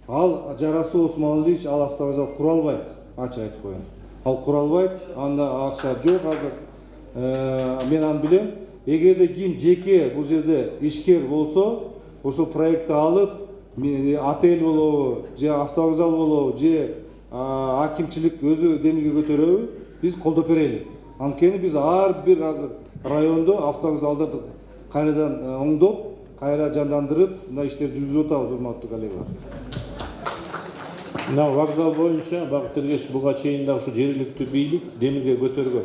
ал Жарасул Осмонович ал автовокзал кура албайт, ачык айтып коеюн. Ал кура албайт, анда акча жок азыр. Мен аны билем. Эгерде ким жеке бул жерде ишкер болсо, ошол проектти алып, отель болобу, же автовокзал болобу, же акимчилик өзү демилге көтөрөбү, биз колдоп берели. Анткени биз ар бир азыр райондо автовокзалдарды кайрадан оңдоп, кайра жандандырып, мына иштерди жүргүзүп атабыз, урматтуу коллегалар. Мына вокзал боюнча Бакыт Эргешев буга чейин дагы ушу жергиликтүү бийлик демилге көтөргөн.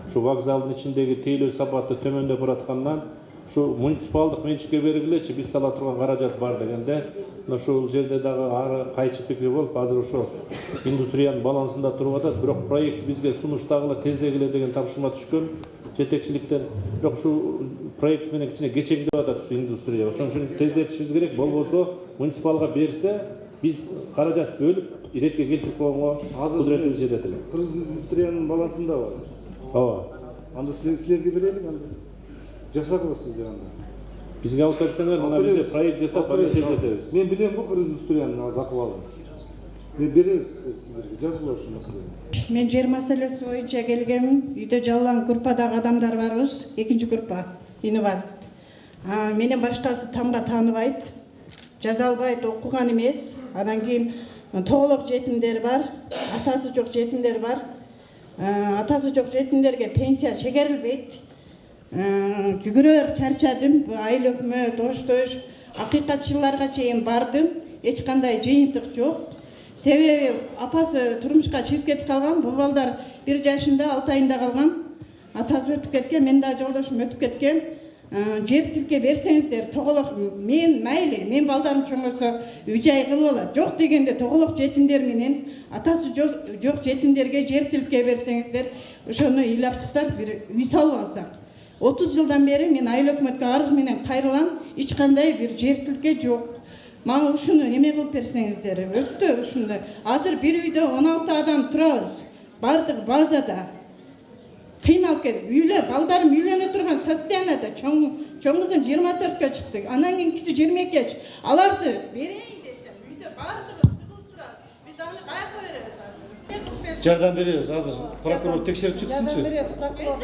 Ушу вокзалдын ичиндеги тейлөө сапаты төмөндөп бараткандан ушу муниципалдык менчикке бергилечи, биз сала турган каражат бар дегенде, ошол жерде дагы ары кайчы пикир болуп, азыр ошо индустриянын балансында туруп атат. Бирок проект бизге сунуштагыла тездегиле деген тапшырма түшкөн жетекчиликтен. Бирок ушу проект менен кичине кечеңдеп атат ушу индустрия. Ошон үчүн тездетишибиз керек. Болбосо муниципалга берсе, биз каражат бөлүп, иретке келтирип койгонго кудуретибиз жетет эле. Кыргыз индустриянын балансындабы азыр? Ооба. Анда силерге берелик анда. Жасагыла сиздер анда. Бизге алып берсеңер, мына бизде проект жасап, аны тездетебиз. Мен билем бу кыргыз индустриянын азыр акыбалын. Мен беребиз сиздерге, жазгыла ушул маселени. Мен жер маселеси боюнча келгенмин. Үйдө жалаң группадагы адамдар барбыз, экинчи группа инвалид. Менен башкасы тамга тааныбайт, жаза албайт, окуган эмес. Анан кийин тоголок жетимдер бар, атасы жок жетимдер бар. Атасы жок жетимдерге пенсия чегерилбейт. Жүгүрөр чарчадым, айыл өкмөт, ош акыйкатчыларга чейин бардым, эч кандай жыйынтык жок. Себеби апасы турмушка чыгып кетип калган, бул балдар 1 жашында 6 айында калган. Атасы өтүп кеткен, мен да жолдошум өтүп кеткен. Жер тилке берсеңиздер, тоголок мен майли, мен балдарым чоңойсо үй-жай кылып алат. Жок дегенде тоголок жетимдер менен атасы жок жетимдерге жер тилке берсеңиздер, ошону ыйлап-сыктап бир үй салып алсак. 30 жылдан бери мен айыл өкмөткө арыз менен кайрылам, эч кандай бир жер тилке жок. Мага ушуну эме кылып берсеңиздер, өтө ушундай. Азыр бир үйдө 16 адам турабыз. Бардык базада. Кыйналып кетип, балдарым үйлөнө турган состоянияда, чоңузун 24-кө чыкты. Анан кийинкиси 22-ке. Аларды берейин десем, үйдө бардыгы тыгылып турат. Биз аны каяка беребиз азыр? Жардам беребиз азыр. Прокурор текшерип чыксынчы. Жардам беребиз, прокурор.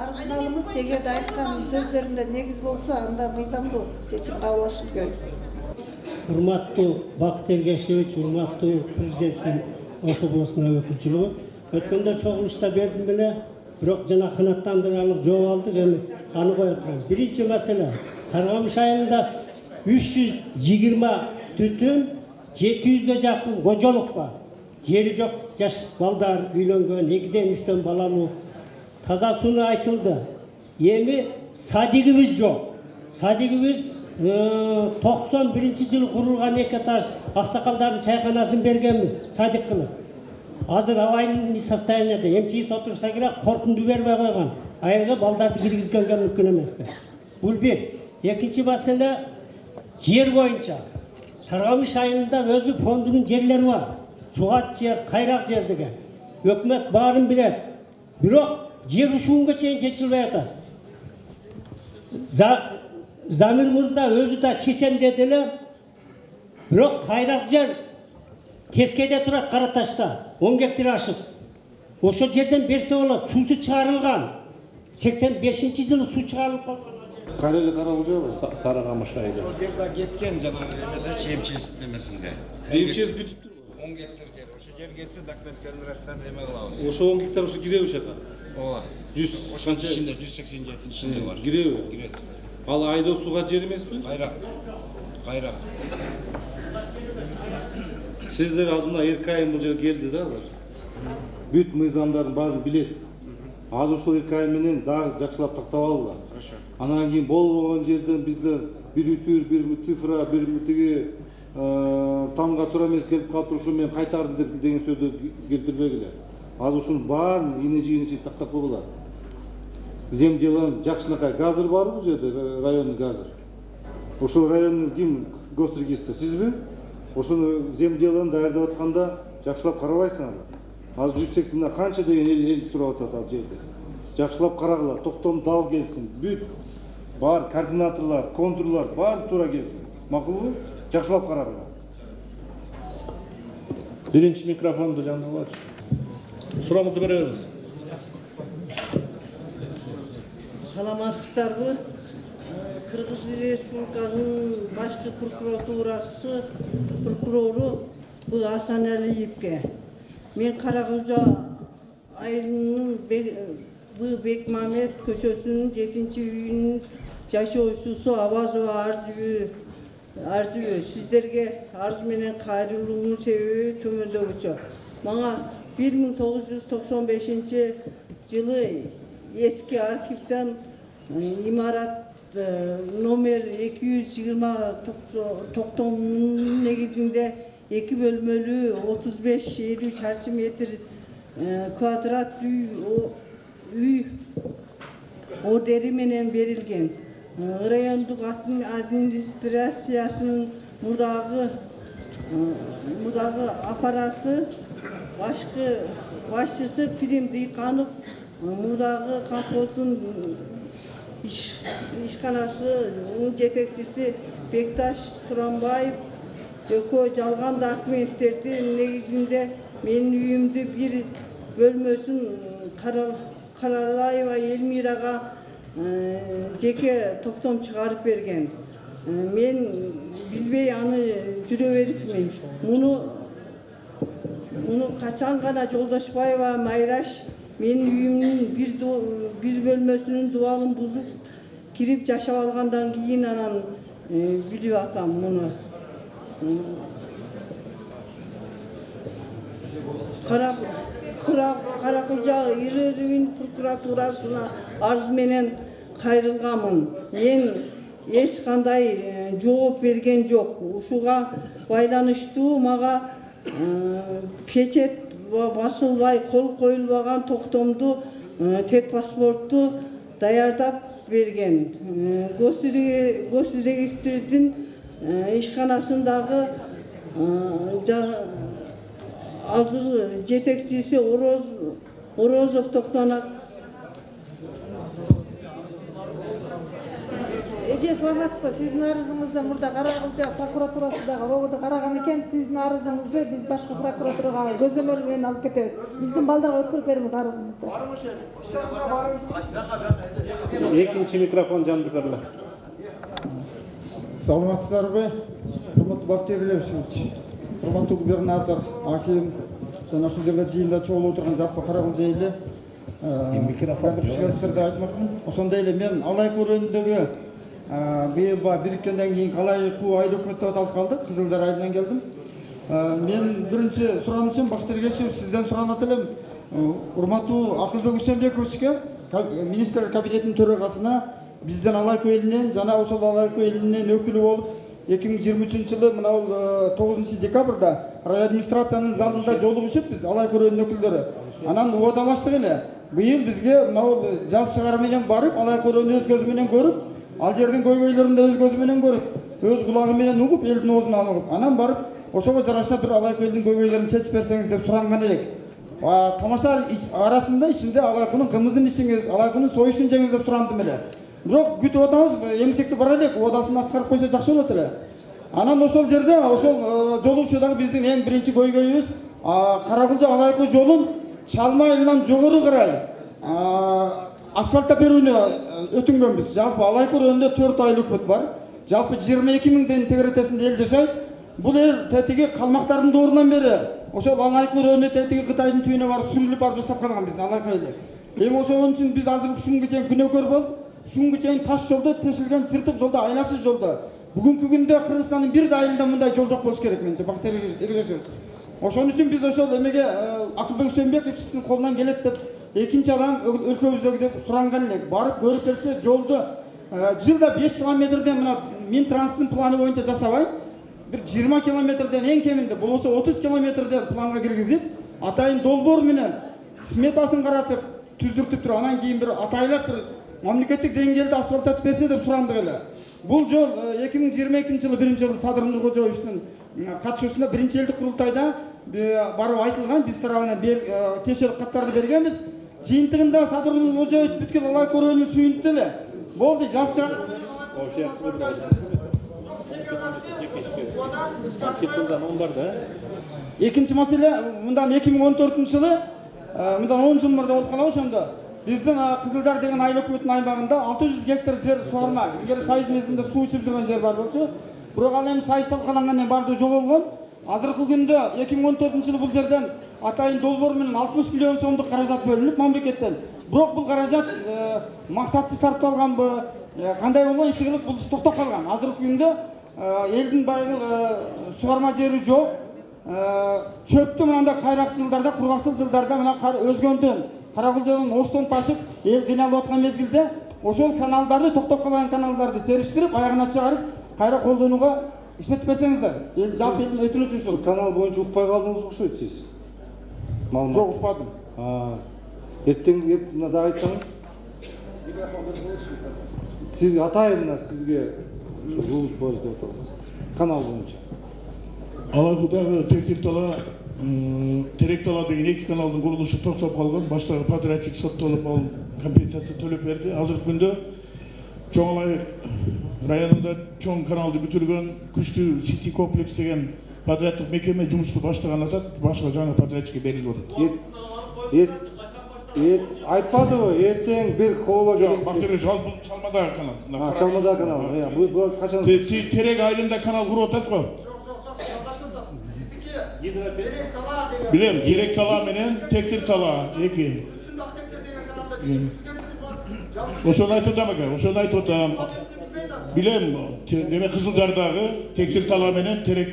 Арызданымыз сегерде айткан сөздөрүндө негиз болсо, анда мыйзамдуу чечим кабыл алышыбыз керек. Урматтуу Бакыт Эргешевич, урматтуу президенттин Ош областына өкүлчүлүгү. Өткөндө чогулушта бердим эле, бирок жана канаттандырарлык жооп алдык, эми аны коюп атабыз. Биринчи маселе, Саргамыш айылында 320 түтүн, 700 жакын кожолук бар. Жери жок жаш балдар үйлөнгөн, 2-ден 3-төн балалуу. Таза сууну айтылды. Эми садигибиз жок. Садигибиз 91-жылы курулган 2 этаж аксакалдардын чайканасын бергенбиз, садик кылып. Азыр абайын состоянияда эмчиси отурса керек, коркунду бербей койгон. Айылга балдарды киргизгенге мүмкүн эмес. Бул бир. Экинчи маселе, жер боюнча Sarıkamış ayında özü fondunun yerleri var. Suat yer, kayrak yer деген. Hükümet barın bilet. Bирок жер ушунга чейин чечилбей атат. Замир Мырза өзү да чечем деди эле. Бирок кайrak жер Тескейде турат Караташта 10 гектар ашып. Ошол жерден берсе болот. Суусу чыгарылган. 85-жылы суу чыгарылып калган. Кайрылы Каракулжа Sarıkamış ayda. Ошол жерде кеткен жанагы эмеде чемчес немесинде. Чемчес бүтүп тур. 10 гектар жер. Ошол жер келсе документтерин рассан эме кылабыз. Ошо 10 гектар ошо киреби ошака? Ооба. 100 ошончо ичинде 187 ичинде бар. Киреби? Кирет. Ал айдоо сууга жер эмеспи? Кайрак. Кайрак. Сиздер азыр мына Эркайым бул жерге келди да азыр. Бүт мыйзамдардын баарын билет. Азыр ушул Эркайым менен дагы жакшылап тактап алгыла. Хорошо. Анан кийин болбогон жерден биздер бир үтүр, бир цифра, бир тиги тамга туура эмес келип калыптыр, ушу мен кайтарды деген сөздү келтирбегиле. Азыр ушунун баарын ине-жийини тактап койгула. Земделанын жакшынакай газыр бар бул жерде, райондун газыр. Ошол райондун ким госрегистр, сизби? Ошону земделаны даярдап атканда жакшылап карабайсыңар. Азыр 180 мына канча деген эл сурап атат ал жерде. Жакшылап карагыла, токтом дал келсин, бүт бар координаторлор, контурлар бар туура келсин. Макулбу? Жакшылап карагыла. Birinci mikrofondu жаныбар. Сурооңузду беребиз. Саламатсыздарбы? Кыргыз Республикасынын башкы прокурору Асан Алиевке. Мен Каракулжа айылынын Бекмамет көчөсүнүн 7-үйүнүн жашоочусу Абазова Арзүбү сиздерге арыз менен кайрылуунун себеби чөмөлдөгүчө. Мага 1995-жылы эски архивден имарат номер 220 токтомунун негизинде 2 бөлмөлүү 35-50 чарчы метр квадрат үй ордери менен берилген. Райондук администрациясынын мурдагы аппараты башчысы Пирим Дыйканов, мурдагы колхоздун ишканасынын жетекчиси Бекташ Суранбаев экөө жалган документтердин негизинде менин үйүмдү бир бөлмөсүн Каралаева Элмирага жеке токтом чыгарып берген. Мен билбей аны жүрө берипмин. Муну качан гана Жолдошбаева Майраш менин үйүмдүн бир бөлмөсүнүн дубалын бузуп кирип жашап алгандан кийин анан билип атам муну. Каракулжа Ирөдүн прокуратурасына арыз менен кайрылганмын. Мен эч кандай жооп берген жок. Ушуга байланыштуу мага печет басылбай, кол коюлбаган токтомду, тек паспортту даярдап берген. Госрегистрдин ишканасындагы азыр жетекчиси Орозов токтонат. Эже саламатсызбы? Сиздин арызыңызды мурда Каракулжа прокуратурасындагы рогоду караган экен. Сиздин арызыңызды биз башкы прокуратурага көзөмөл менен алып кетебиз. Биздин балдарга өткөрүп бериңиз арызыңызды. Экинчи микрофон жандыгырла. Саламатсыздарбы? Урматтуу Бактиер Левчевич, урматтуу губернатор, аким, жана ушул жерде жыйында чогулуп отурган жалпы Каракулжа эли түшкөнсүздөрдү айтмакмын. Ошондой эле мен Алай көрөнүндөгү быйыл бириткенден кийин калай куу ай документ алып калдык. Кызылдар айынан келдим. Мен биринчи суранычым Бактиер Левчевич сизден суранат элем. Урматтуу Акылбек Үсөнбековичке, министрлер кабинетинин төрагасына бизден Алайкө элинен жана ошол Алайкө элинин өкүлү болуп 2023-жылы мына 9 декабрда райадминистрациянын залында жолугушуп биз Алай көрөнүнүн өкүлдөрү анан убадалаштык эле. Быйыл бизге мына жаз шыгары менен барып Алай көрөнү өз көзү менен көрүп, ал жердин көйгөйлөрүн да өз көзү менен көрүп, өз кулагы менен угуп, элдин оозуна алып, анан барып ошого жараша бир Алайкы элдин көйгөйлөрүн чечип берсеңиз деп суранган элек. Тамаша арасында ичинде Алайкынын кымызын ичиңиз, Алайкынын союшун жеңиз деп сурандым эле. Бирок күтүп атабыз, эмчекти бара элек, убадасын аткарып койсо жакшы болот эле. Анан ошол жерде, ошол жолугушуудагы биздин эң биринчи көйгөйүбүз Каракулжа Алайкы жолун Чалма айылынан жогору карай асфальтта берүүнү өтүнгөнбүз. Жалпы Алайкы районунда 4 айлык өкмөт бар. Жалпы 22 миңден тегеретесинде эл жашайт. Бул эл тетиги калмактардын доорунан бери ошол Алайкы районунда тетиги Кытайдын түйүнө барып сүрүлүп барып жашап калган биздин Алайкы эли. Эми ошон үчүн биз азыр ушунга чейин күнөөкөр болуп, ушунга чейин таш жолдо, тешилген чыртык жолдо, айласыз жолдо. Бүгүнкү күндө Кыргызстандын бир да айылында мындай жол жок болуш керек менче. Бакыт Эргешевич. Ошон үчүн биз ошол эмеге Акылбек Үсөнбековичтин колунан келет деп экинчи адам өлкөбүздөгү деп суранган элек. Барып көрүп келсе жолду жылда 5 километрден мына Минтранстын планы боюнча жасабай, бир 20 километрден эң кеминде болбосо 30 километрден планга киргизип, атайын долбоор менен сметасын каратып, түздүртүп туруп, анан кийин бир атайлап бир мамлекеттик деңгээлде асфальттатып берсе деп сурандык эле. Бул жол 2022-жылы 1-жолу Садыр Нуркожоевичтин катышуусунда 1-элдик курултайда барып айтылган, биз тарабынан тиешелик каттарды бергенбиз. Жыйынтыгында Садыр Нуркожоевич бүткүл Алайкы районун сүйүндү эле. Болду, жаз чыгып. Экинчи маселе, мындан 2014-жылы, мындан 10 жыл мурда болуп калабы ошондо. Биздин Кызылдар деген айыл өкмөтүнүн аймагында 600 гектар жер суарма, эгер сайыз мезгилинде суу ичип жүргөн жер бар болчу. Бирок ал эми сайыз талкалангандан баардыгы жоголгон. Азыркы күндө 2014-жылы бул жерден атайын долбоор менен 60 миллион сомдук каражат бөлүнүп мамлекеттен. Бирок бул каражат максатсыз сарпталганбы, кандай болгон иши кылып бул иш токтоп калган. Азыркы күндө элдин байгы суарма жери жок. Чөптү мындай кайрак жылдарда, кургаксыз жылдарда мына өзгөндөн Каракулжадан Оштон ташып, эл кыйналып аткан мезгилде ошол каналдарды, токтоп калган каналдарды териштирип, аягына чыгарып, кайра колдонууга иштетип берсеңиздер. Эл жалпы элдин өтүнүчү ушул. Канал боюнча укпай калдыңыз окшойт сиз. Маалымат. Жок, укпадым. Эртең мына да айтсаңыз. Сиз атайын сизге ушул боюнча деп атабыз. Канал боюнча. Алайкыдагы Терек тала деген 2 каналдын курулушу токтоп калган. Баштагы подрядчик соттолуп, ал компенсация төлөп берди. Азыркы күндө Чоң Алайык районунда чоң каналды бүтүргөн күчтүү Сити комплекс деген подрядтык мекеме жумушту баштаган атат. Башка жаңы подрядчикке берилип атат. Айтпадыбы, эртең бир хооба келип. Бактыры Чалмадагы канал. Чалмадагы канал. Бул качан? Терек айылында канал куруп атат го. Билем, Терек тала менен Тектир тала эки. Ошону айтып атам экен, ошону айтып атам. Билем, неме Кызылжардагы Тектир тала менен Терек.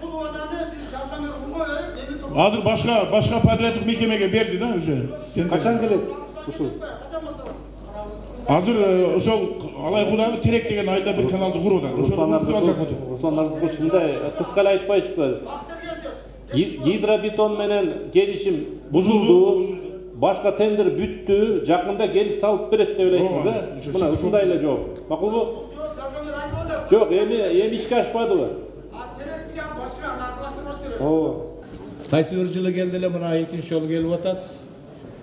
Бул убаданы биз жаздан бери кумга берип, Азыр башка подрядтык мекемеге берди да уже. Качан келет ушул? Азыр ошол Алайкыдагы Терек деген айылда бир каналды куруп атат. Руслан Арзыкулович, мындай кыска эле айтпайсызбы? Гидробетон менен келишим бузулду, башка тендер бүттү, жакында келип салып берет деп элейсиз да? Мына ушундай эле жооп. Макулбу? Жок, эми ишке ашпадыбы? Терек деген башка аралаштырмаш керек. Ооба. Кайсы бир жылы келди эле, мына экинчи жолу келип атат.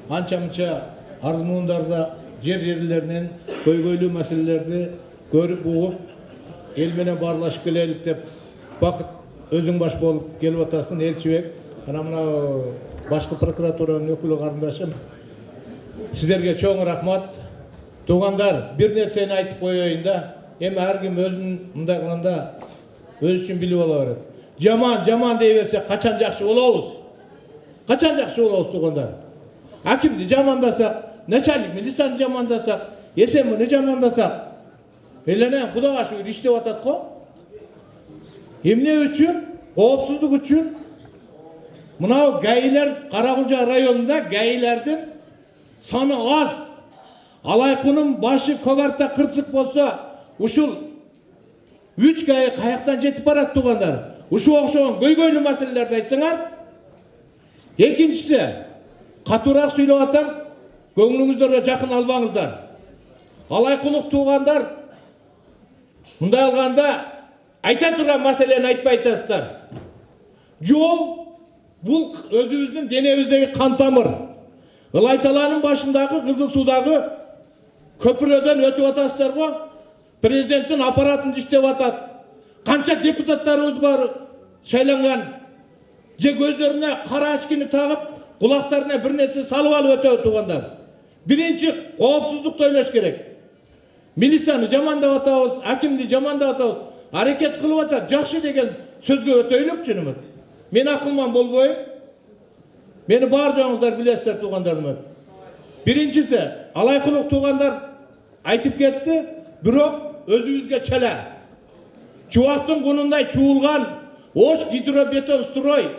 Анча-мынча арыз-муундарда жерлеринен көйгөйлүү маселелерди көрүп угуп, эл менен баарлашып келелик деп Бакыт өзүң баш болуп келип атасың, Элчибек. Мына башкы прокуратуранын өкүлү карындашым. Сиздерге чоң рахмат. Туугандар, бир нерсени айтып коеюн да. Эми ар ким өзүнүн мындай кылганда өз үчүн билип ала берет. Жаман дей берсе качан жакшы болобуз? Качан жакшы болобуз туугандар? Акимди жамандасак, начальник милицияны жамандасак, СМни жамандасак, элене Кудайга шүгүр иштеп атат го. Эмне үчүн? Коопсуздук үчүн. Мынау гаилер Каракулжа районунда гаилердин саны аз. Алайкынын башы Когарта кырсык болсо, ушул 3 гаи каяктан жетип барат туугандар? Ушул окшогон көйгөйлүү маселелерди айтсаңар. Экинчиси, катуураак сүйлөп атам, көңүлүңүздөргө жакын албаңыздар. Алайкылык туугандар, мындай алганда айта турган маселени айтпай атасыздар. Жол бул өзүбүздүн денебиздеги кан тамыр. Ылай таланын башындагы Кызыл Суудагы көпүрөдөн өтүп атасыздар го. Президенттин аппаратын иштеп атат. Канча депутаттарыбыз бар шайланган. Же көздөрүнө кара ачкини тагып, кулактарына бир нерсе салып алып өтөт тугандар. Биринчи коопсуздукту ойлош керек. Милицияны жамандап атабыз, акимди жамандап атабыз. Аракет кылып атат, жакшы деген сөзгө өтөйлүкчү. Мен акылман болбойм. Мени бар жоңуздар билесиздер тугандарым. Биринчиси, алайкылык тугандар айтып кетти, бирок өзүбүзгө чала. Чубактын кунундай чуулган Ош гидробетон строй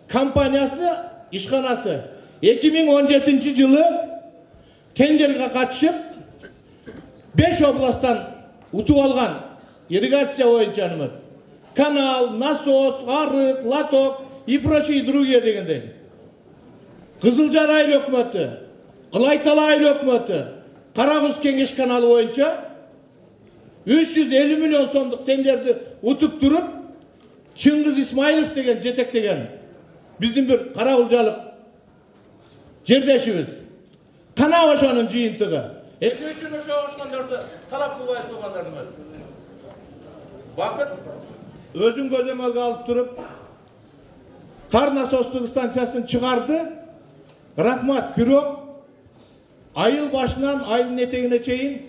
компаниясы ишканасы 2017 жылы тендерге катышып 5 областтан утуп алган ирригация боюнча канал, насос, арык, лоток и прочие другие дегендей. Кызылжар айыл өкмөтү, Ылай Тала айыл өкмөтү Кара Куз кеңеш каналы боюнча 350 миллион сомдук тендерди утуп туруп, Чыңгыз Исмаилов деген жетектеген биздин бир кара кулжалык жердешибиз. Кана ошонун жыйынтыгы. Эмне үчүн ошондорду талап кылбайбыз тугандарым? Бакыт өзүн көзөмөлгө алып туруп, тар насостук станциясын чыгарды. Рахмат, бирок айыл башынан айылдын этегине чейин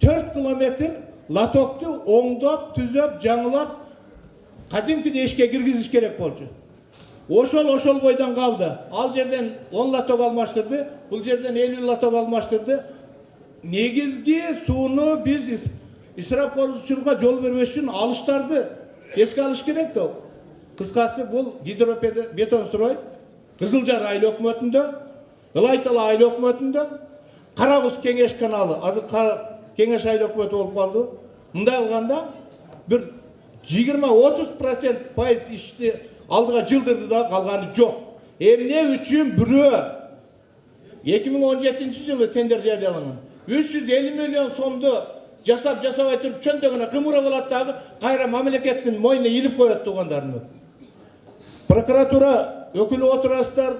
4 километр лотокту оңдоп, түзөп, жаңылап, кадимкидей ишке киргизиш керек болчу. Ошол бойдан калды. Ал жерден 10 лоток алмаштырды, бул жерден 50 лоток алмаштырды. Негизги сууну биз исрап кылуучулукка жол бербеш үчүн алыштарды эске алыш керек да. Кыскасы бул гидробетон строй Кызылжар айыл өкмөтүндө, Ылай Тала айыл өкмөтүндө, Кара Куз кеңеш каналы, азыр кеңеш айыл өкмөтү болуп калды. Мындай алганда бир 20-30% ишти алдыга жылдырды да калганы жок. Эмне үчүн бирөө 2017 жылы тендер жарыяланган. 350 миллион сомду жасабай туруп чөнтөгүнө кымырап алат дагы кайра мамлекеттин мойнуна илип коет тугандарым. Прокуратура өкүлү отурасыздар.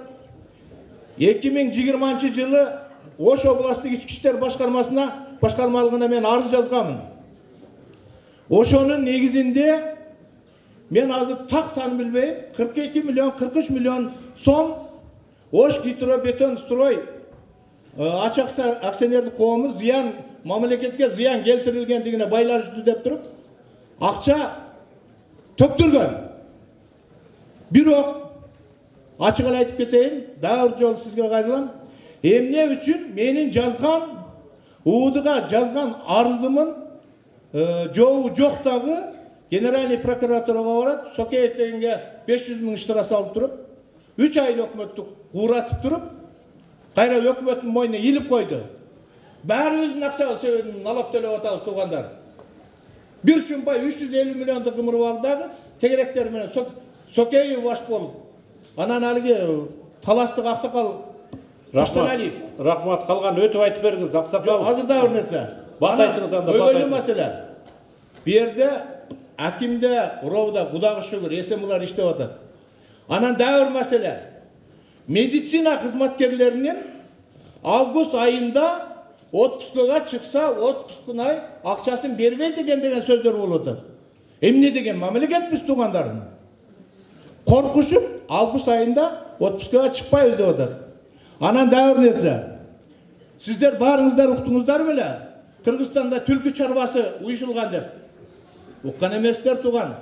2020 жылы Ош областык ички иштер башкармалыгына мен арыз жазганмын. Ошонун негизинде мен азыр так сан билбейм, 42 миллион, 43 миллион сом Ош гидробетон строй ачык акционердик коому зыян мамлекетке зыян келтирилгендигине байланыштуу деп туруп акча төктүргөн. Бирок ачык эле айтып кетейин, дагы бир жолу сизге кайрылам. Эмне үчүн менин жазган УУДга жазган арызымын жообу жок дагы Генеральный прокуратурага барат, Сокеев дегенге 500 миң штраф салып туруп, 3 ай өкмөттү кууратып туруп, кайра өкмөттүн мойнуна илип койду. Баарыбыздын акчабыз себебинен налог төлөп атабыз тугандар. Бир шумбай 350 миллионду кымырып алды дагы, тегеректер менен Сокеев баш болуп. Анан алиги таластык аксакал Рахмат, калган өтүп айтып бериңиз, аксакал. Азыр да бир нерсе. Бактайтыңыз анда, көйгөйлүү маселе. Бу жерде акимде, уровда, Кудайга шүгүр, эсен иштеп атат. Анан да бир маселе. Медицина кызматкерлеринин август айында отпускага чыкса, отпускунай акчасын бербейт деген сөздөр болуп атат. Эмне деген мамлекетпиз тугандарым? Коркушуп, август айында отпускага чыкпайбыз деп атат. Анан да бир нерсе. Сиздер баарыңыздар уктуңуздар беле? Кыргызстанда түлкү чарбасы уюшулган деп. Уккан эместер туган.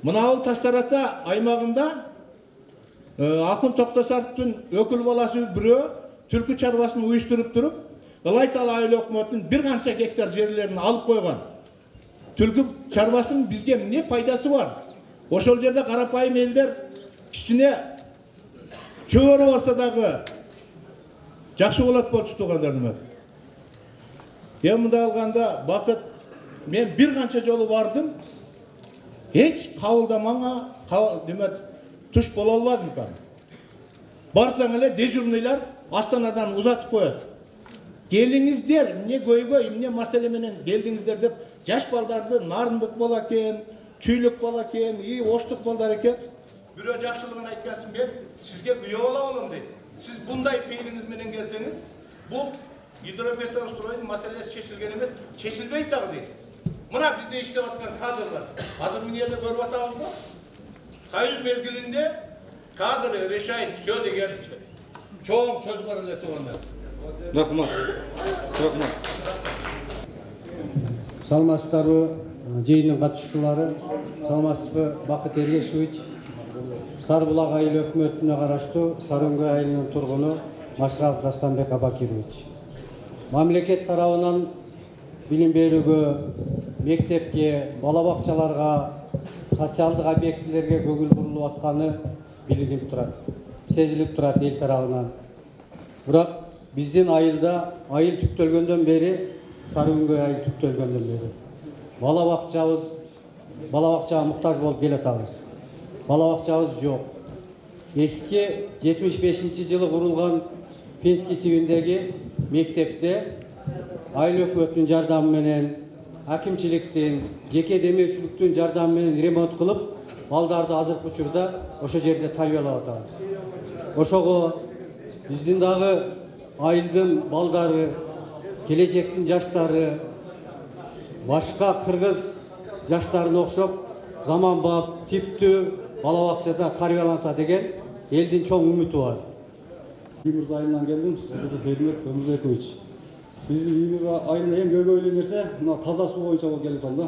Мынабул Таштарата аймагында Акын Токтосаровдун өкүл баласы бирөө түлкү чарбасын уюштуруп туруп, Ылай Тала айыл өкмөтүнүн бир канча гектар жерлерин алып койгон. Түлкү чарбасынын бизге эмне пайдасы бар? Ошол жерде карапайым элдер кичине чөбөрө болсо дагы жакшы болот болчу тугандарым. Мындай алганда Бакыт, мен бир канча жолу бардым. Эч кабылдамаңа туш боло албадым. Барсаң эле дежурныйлар Астанадан узатып коет. Келиңиздер, эмне көйгөй, эмне маселе менен келдиңиздер деп жаш балдарды нарындык бала экен, чүйлүк бала экен, оштук балдар экен. Бирөө жакшылыгын айткансын, мен сизге күйөө бола болом дейт. Сиз bunday пейлиңиз менен келсеңиз, бул гидробетон стройдун маселеси чечилген эмес, чечилбей тагы дейт. Мына бизде иштеп аткан кадрлар, азыр мына жерде көрүп атабыз го. Союз мезгилинде кадры решает все деген чоң сөз бар эле туугандар. Рахмат. Рахмат. Саламатсыздарбы, жыйындын катышуучулары, саламатсызбы, Бакыт Эргешевич, Сарыбулак айыл өкмөтүнө караштуу Сарыөңгө айылынын тургуну Машрапов Дастанбек Абакирович. Мамлекет тарабынан билим берүүгө, мектепке, бала бакчаларга, социалдык объектилерге көңүл бурулуп атканы билинип турат, сезилип турат эл тарабынан. Бирок биздин айылда айыл түптөлгөндөн бери, Сарыөңгө айыл түптөлгөндөн бери бала бакчага муктаж болуп келатабыз. Бала бакчабыз жок. Эски 75-жылы курулган Пенский тибиндеги мектепте айыл өкмөттүн жардамы менен, акимчиликтин, жеке демеушіліктің жардамы менен ремонт кылып, балдарды азыркы учурда ошо жерде тарбиялап атабыз. Ошого биздин дагы айылдын балдары, келечектин жаштары, башка кыргыз жаштарына окшоп заманбап, типтүү бала бакчада тарбияланса деген элдин чоң үмүтү бар. Биймырза айылынан келдим, сиздерге Бердибек Өмүрбекович. Биздин Биймырза айылында эң көйгөйлүү нерсе мына таза суу боюнча болуп келип атам да.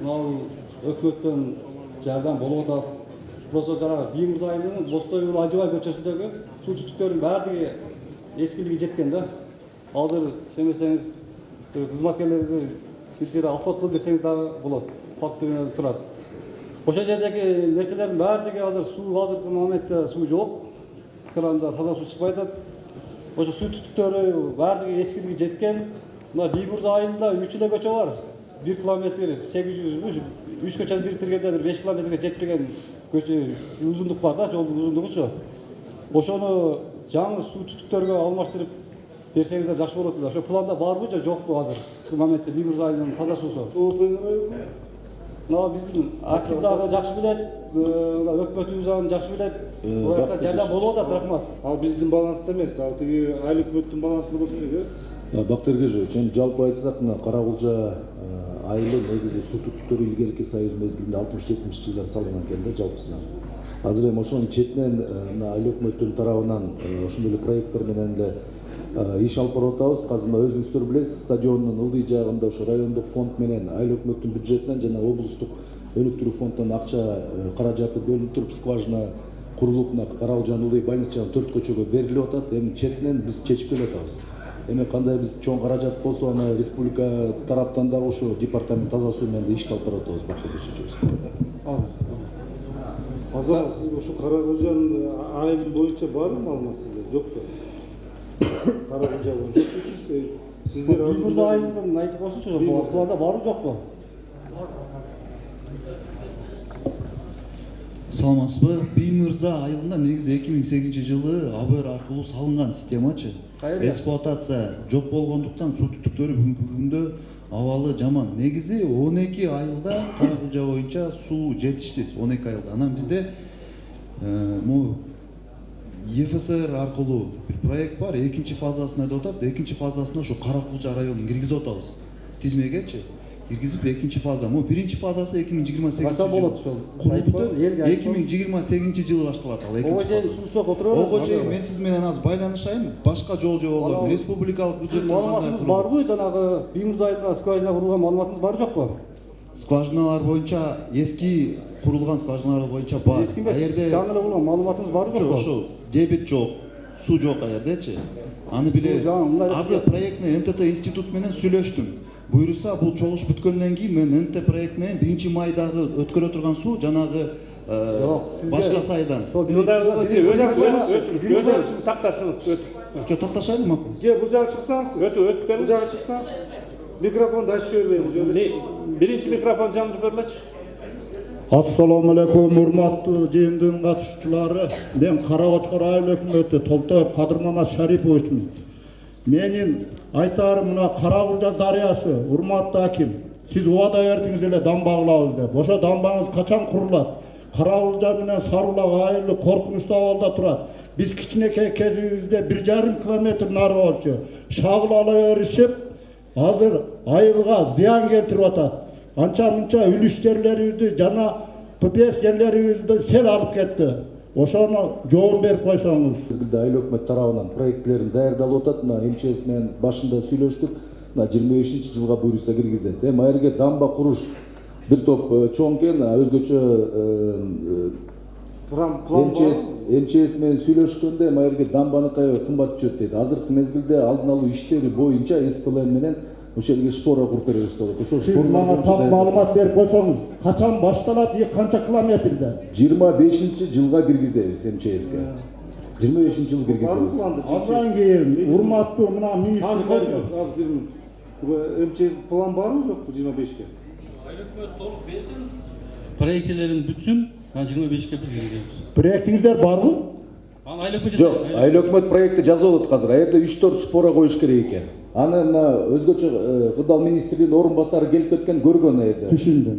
Мына өкмөттөн жардам болуп атат. Просто жанагы Биймырза айылынын Бостой уулу Ажыбай көчөсүндөгү суу түтүктөрүнүн баардыгы эскилиги жеткен да. Азыр шемесеңиз кызматкерлерибизди бир сыйра алып кыл десеңиз дагы болот. Фактурада турат. Ошол жердеги нерселердин баардыгы азыр суу азыркы моментте суу жок. Кранда таза суу чыкпай атат. Ошо суу түтүктөрү баардыгы эскилиги жеткен. Мына Биймырза айылында 3 эле көчө бар. 1 километр 800 3 көчөнү бириктиргенде бир 5 километрге жетпеген көчө узундук бар да, жолдун узундугучу. Ошону жаңы суу түтүктөргө алмаштырып берсеңиздер жакшы болот. Ошо планда барбы же жокпу азыр? Бул моментте Биймырза айылынын таза суусу. Мына биздин актив дагы жакшы билет, өкмөтүбүз аны жакшы билет. Буга жардам болуп атат, рахмат. Ал биздин баланста эмес, ал тиги айыл өкмөттүн балансында болсо керек. Бакыт Эргешевич, эми жалпы айтсак, мына Каракулжа айылы негизи суу түтүктөрү илгерки союз мезгилинде 60-70-жылдар салынган экен да жалпысынан. Азыр эми ошонун четинен мына айыл өкмөттүн тарабынан ошондой эле проекттер менен эле иш алып барып атабыз. Азыр мына өзүңүздөр билесиз, стадиондун ылдый жагында ошо райондук фонд менен айыл өкмөттүн бюджетинен жана облустук өнүктүрүү фондунан акча каражаты бөлүнүп туруп, скважина курулуп, мына Каракулжанын ылдый больницасына 4 көчөгө берилип атат. Эми четинен биз чечип келе атабыз. Эми кандай биз чоң каражат болсо, аны республика тараптан дагы ошо департамент таза суу менен иш алып барып атабыз. Бакыт Эргешевич. Азыр сиз ошо Каракулжанын айылы боюнча барбы маалымат сизде? Жокпу? Каракулжа боюнча сиздер Биймырза айылын айтып койсунчу, планда барбы жокпу? Саламатсызбы? Биймырза айылында негизи 2008-жылы АБР аркылуу салынган системачы. Эксплуатация жок болгондуктан суу түтүктөрү бүгүнкү күндө абалы жаман. Негизи 12 айылда Каракулжа боюнча суу жетишсиз, 12 айылда. Анан бизде ЕФСР аркылуу бир проект бар, экинчи фазасына деп атат. Экинчи фазасына ошо Каракулжа районун киргизип атабыз. Тизмегечи киргизип экинчи фаза. Биринчи фазасы 2028-жылы. 2028-жылы башталат ал экинчи фаза. Ого же мен сиз менен аз байланышайын, башка жол жоболор, республикалык бюджеттен маалыматыңыз барбы? Жанагы Биймырза айылында скважина курулган маалыматыңыз бар жокпу? Скважиналар боюнча эски курулган скважиналар боюнча бар. Аерде жаңы курулган маалыматыңыз барбы жокпу? Ошо дебет жок, суу жок аердечи. Аны билебиз. Азыр проектный НТТ институт менен сүйлөштүм. Буюрса бул чогуш бүткөндөн кийин мен НТ проект менен 1-майдагы өткөрө турган суу жанагы башка сайдан. Такташыңыз. Жо такташайлы макул. Бул жака чыксаңыз. Өтүп бул жака чыксаңыз. Микрофонду ачып жибербейм. Биринчи микрофон жанып жибермечи. Assalamu alaikum, урматтуу жыйындын катышуучулары. Мен Каракочкор айыл өкмөтү Толтоев Кадыр Мамат Шариповичмин. Менин айтарым мына Каракулжа дарыясы, урматтуу аким. Сиз убада бердиңиз эле дамба кылабыз деп. Ошо дамбаңыз качан курулат? Карагулжа менен Сарулак айылы коркунучтуу абалда турат. Биз кичинекей кезибизде 1,5 километр нары болчу. Шагылала беришип, азыр айылга зыян келтирип атат. Анча мынча үлүш жерлерибизди жана ППС жерлерибизди сел алып кетти. Ошону жооп берип койсоңуз. Мезгилде айыл өкмөт тарабынан проектлерин даярдалып атат. Мына МЧС менен башында сүйлөштүк. Мына 25-жылга буйруса киргизет. Эми айырге дамба куруш бир топ чоң экен, өзгөчө МЧС менен сүйлөшкөндө айырге дамбаны кымбат түшөт дейт. Азыркы мезгилде алдын алуу иштери боюнча СПЛ менен ошол жерге шпора куруп беребиз деп атат. Ошо Сиз мага так маалымат берип койсоңуз, качан башталат и канча километрде? 25-жылга киргизебиз МЧСке. 25-жыл киргизебиз. Андан кийин урматтуу мына министрлер Az bir МЧС план барбы жокпу 25-ке? Өкмөт толук берсин, проектилерин бүтсүн, 25-ке биз киргизебиз. Проектиңиздер барбы? Аны айыл өкмөт Жок, айыл өкмөт проекти жазылып атат азыр. Аерде 3-4 шпора коюш керек экен. Аны мына өзгөчө кырдаал министринин орун басары келип кеткен көргөн аерде. Түшүндүм.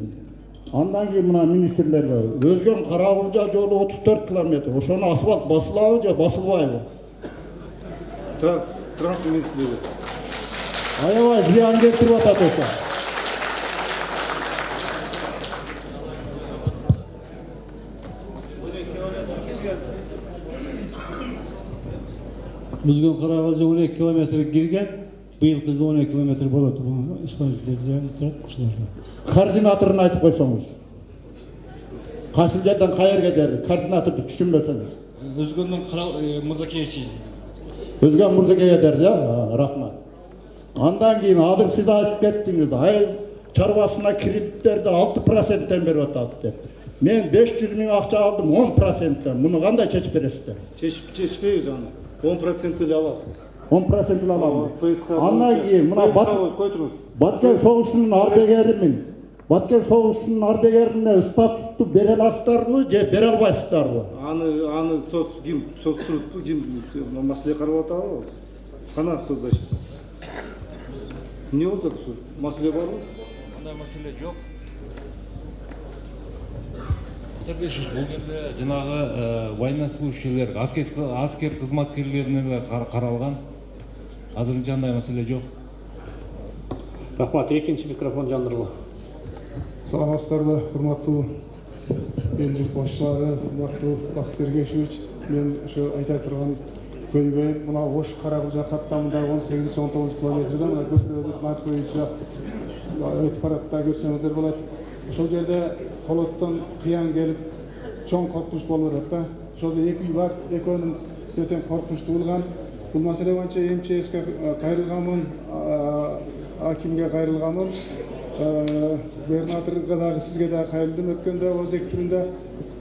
Андан кийин мына министрлер бар. Өзгөн Карагулжа жолу 34 километр. Ошону асфальт басылабы же басылбайбы? Транс министрлиги. Аябай зыян келтирип атат ошо. Өзгөн Карагулжа 12 километр кирген, быйыл кызы 12 километр болот. Координаторун айтып койсоңуз. Кайсы жерден кайерге дери? Координаторду түшүнбөсөңүз. Өзгөндөн Мырзакеевич. Өзгөн Мырзакеевич дерди, рахмат. Андан кийин азыр сиз айтып кеттиңиз, айыл чарбасына кредиттерди 6%тен берип атат деп. Мен 500 миң акча алдым 10%тен. Муну кандай чечип бересиздер? Чечпейбиз аны. 10% эле аласыз. 10% эле аламын. ФСК. Андан кийин мына кой туруңуз. Баткен согушунун ардагерімін. Баткен согушунун ардагерине статусту бере аласыздарбы же бере албайсыздарбы? Аны ким туруппу, ким маселе карап атабы? Кана соц защита. Не болду ушу? Маселе барбы? Андай маселе жок. Бул жерде жанагы военнослужащийлер, аскер кызматкерлерине каралган. Азырынча андай маселе жок. Рахмат, экинчи микрофон жандырылы. Саламатсыздарбы, урматтуу элдик башчылары, урматтуу Бакыт Эргешевич. Мен ошо айта турган көйгөй мына Ош Карагулжа каттамындагы 18-19 километрде мына көпүрөдүк Марковича өтүп баратта көрсөңүздөр болот. Ошол жерде колоттон кыян келип чоң коркунуч болуп атат да. Ошол эки үй бар, экөөнүн өтө коркунучтуу болгон. Бул маселе боюнча МЧСке кайрылганмын, акимге кайрылганмын. Губернаторго дагы сизге дагы кайрылдым өткөндө оз экибинде.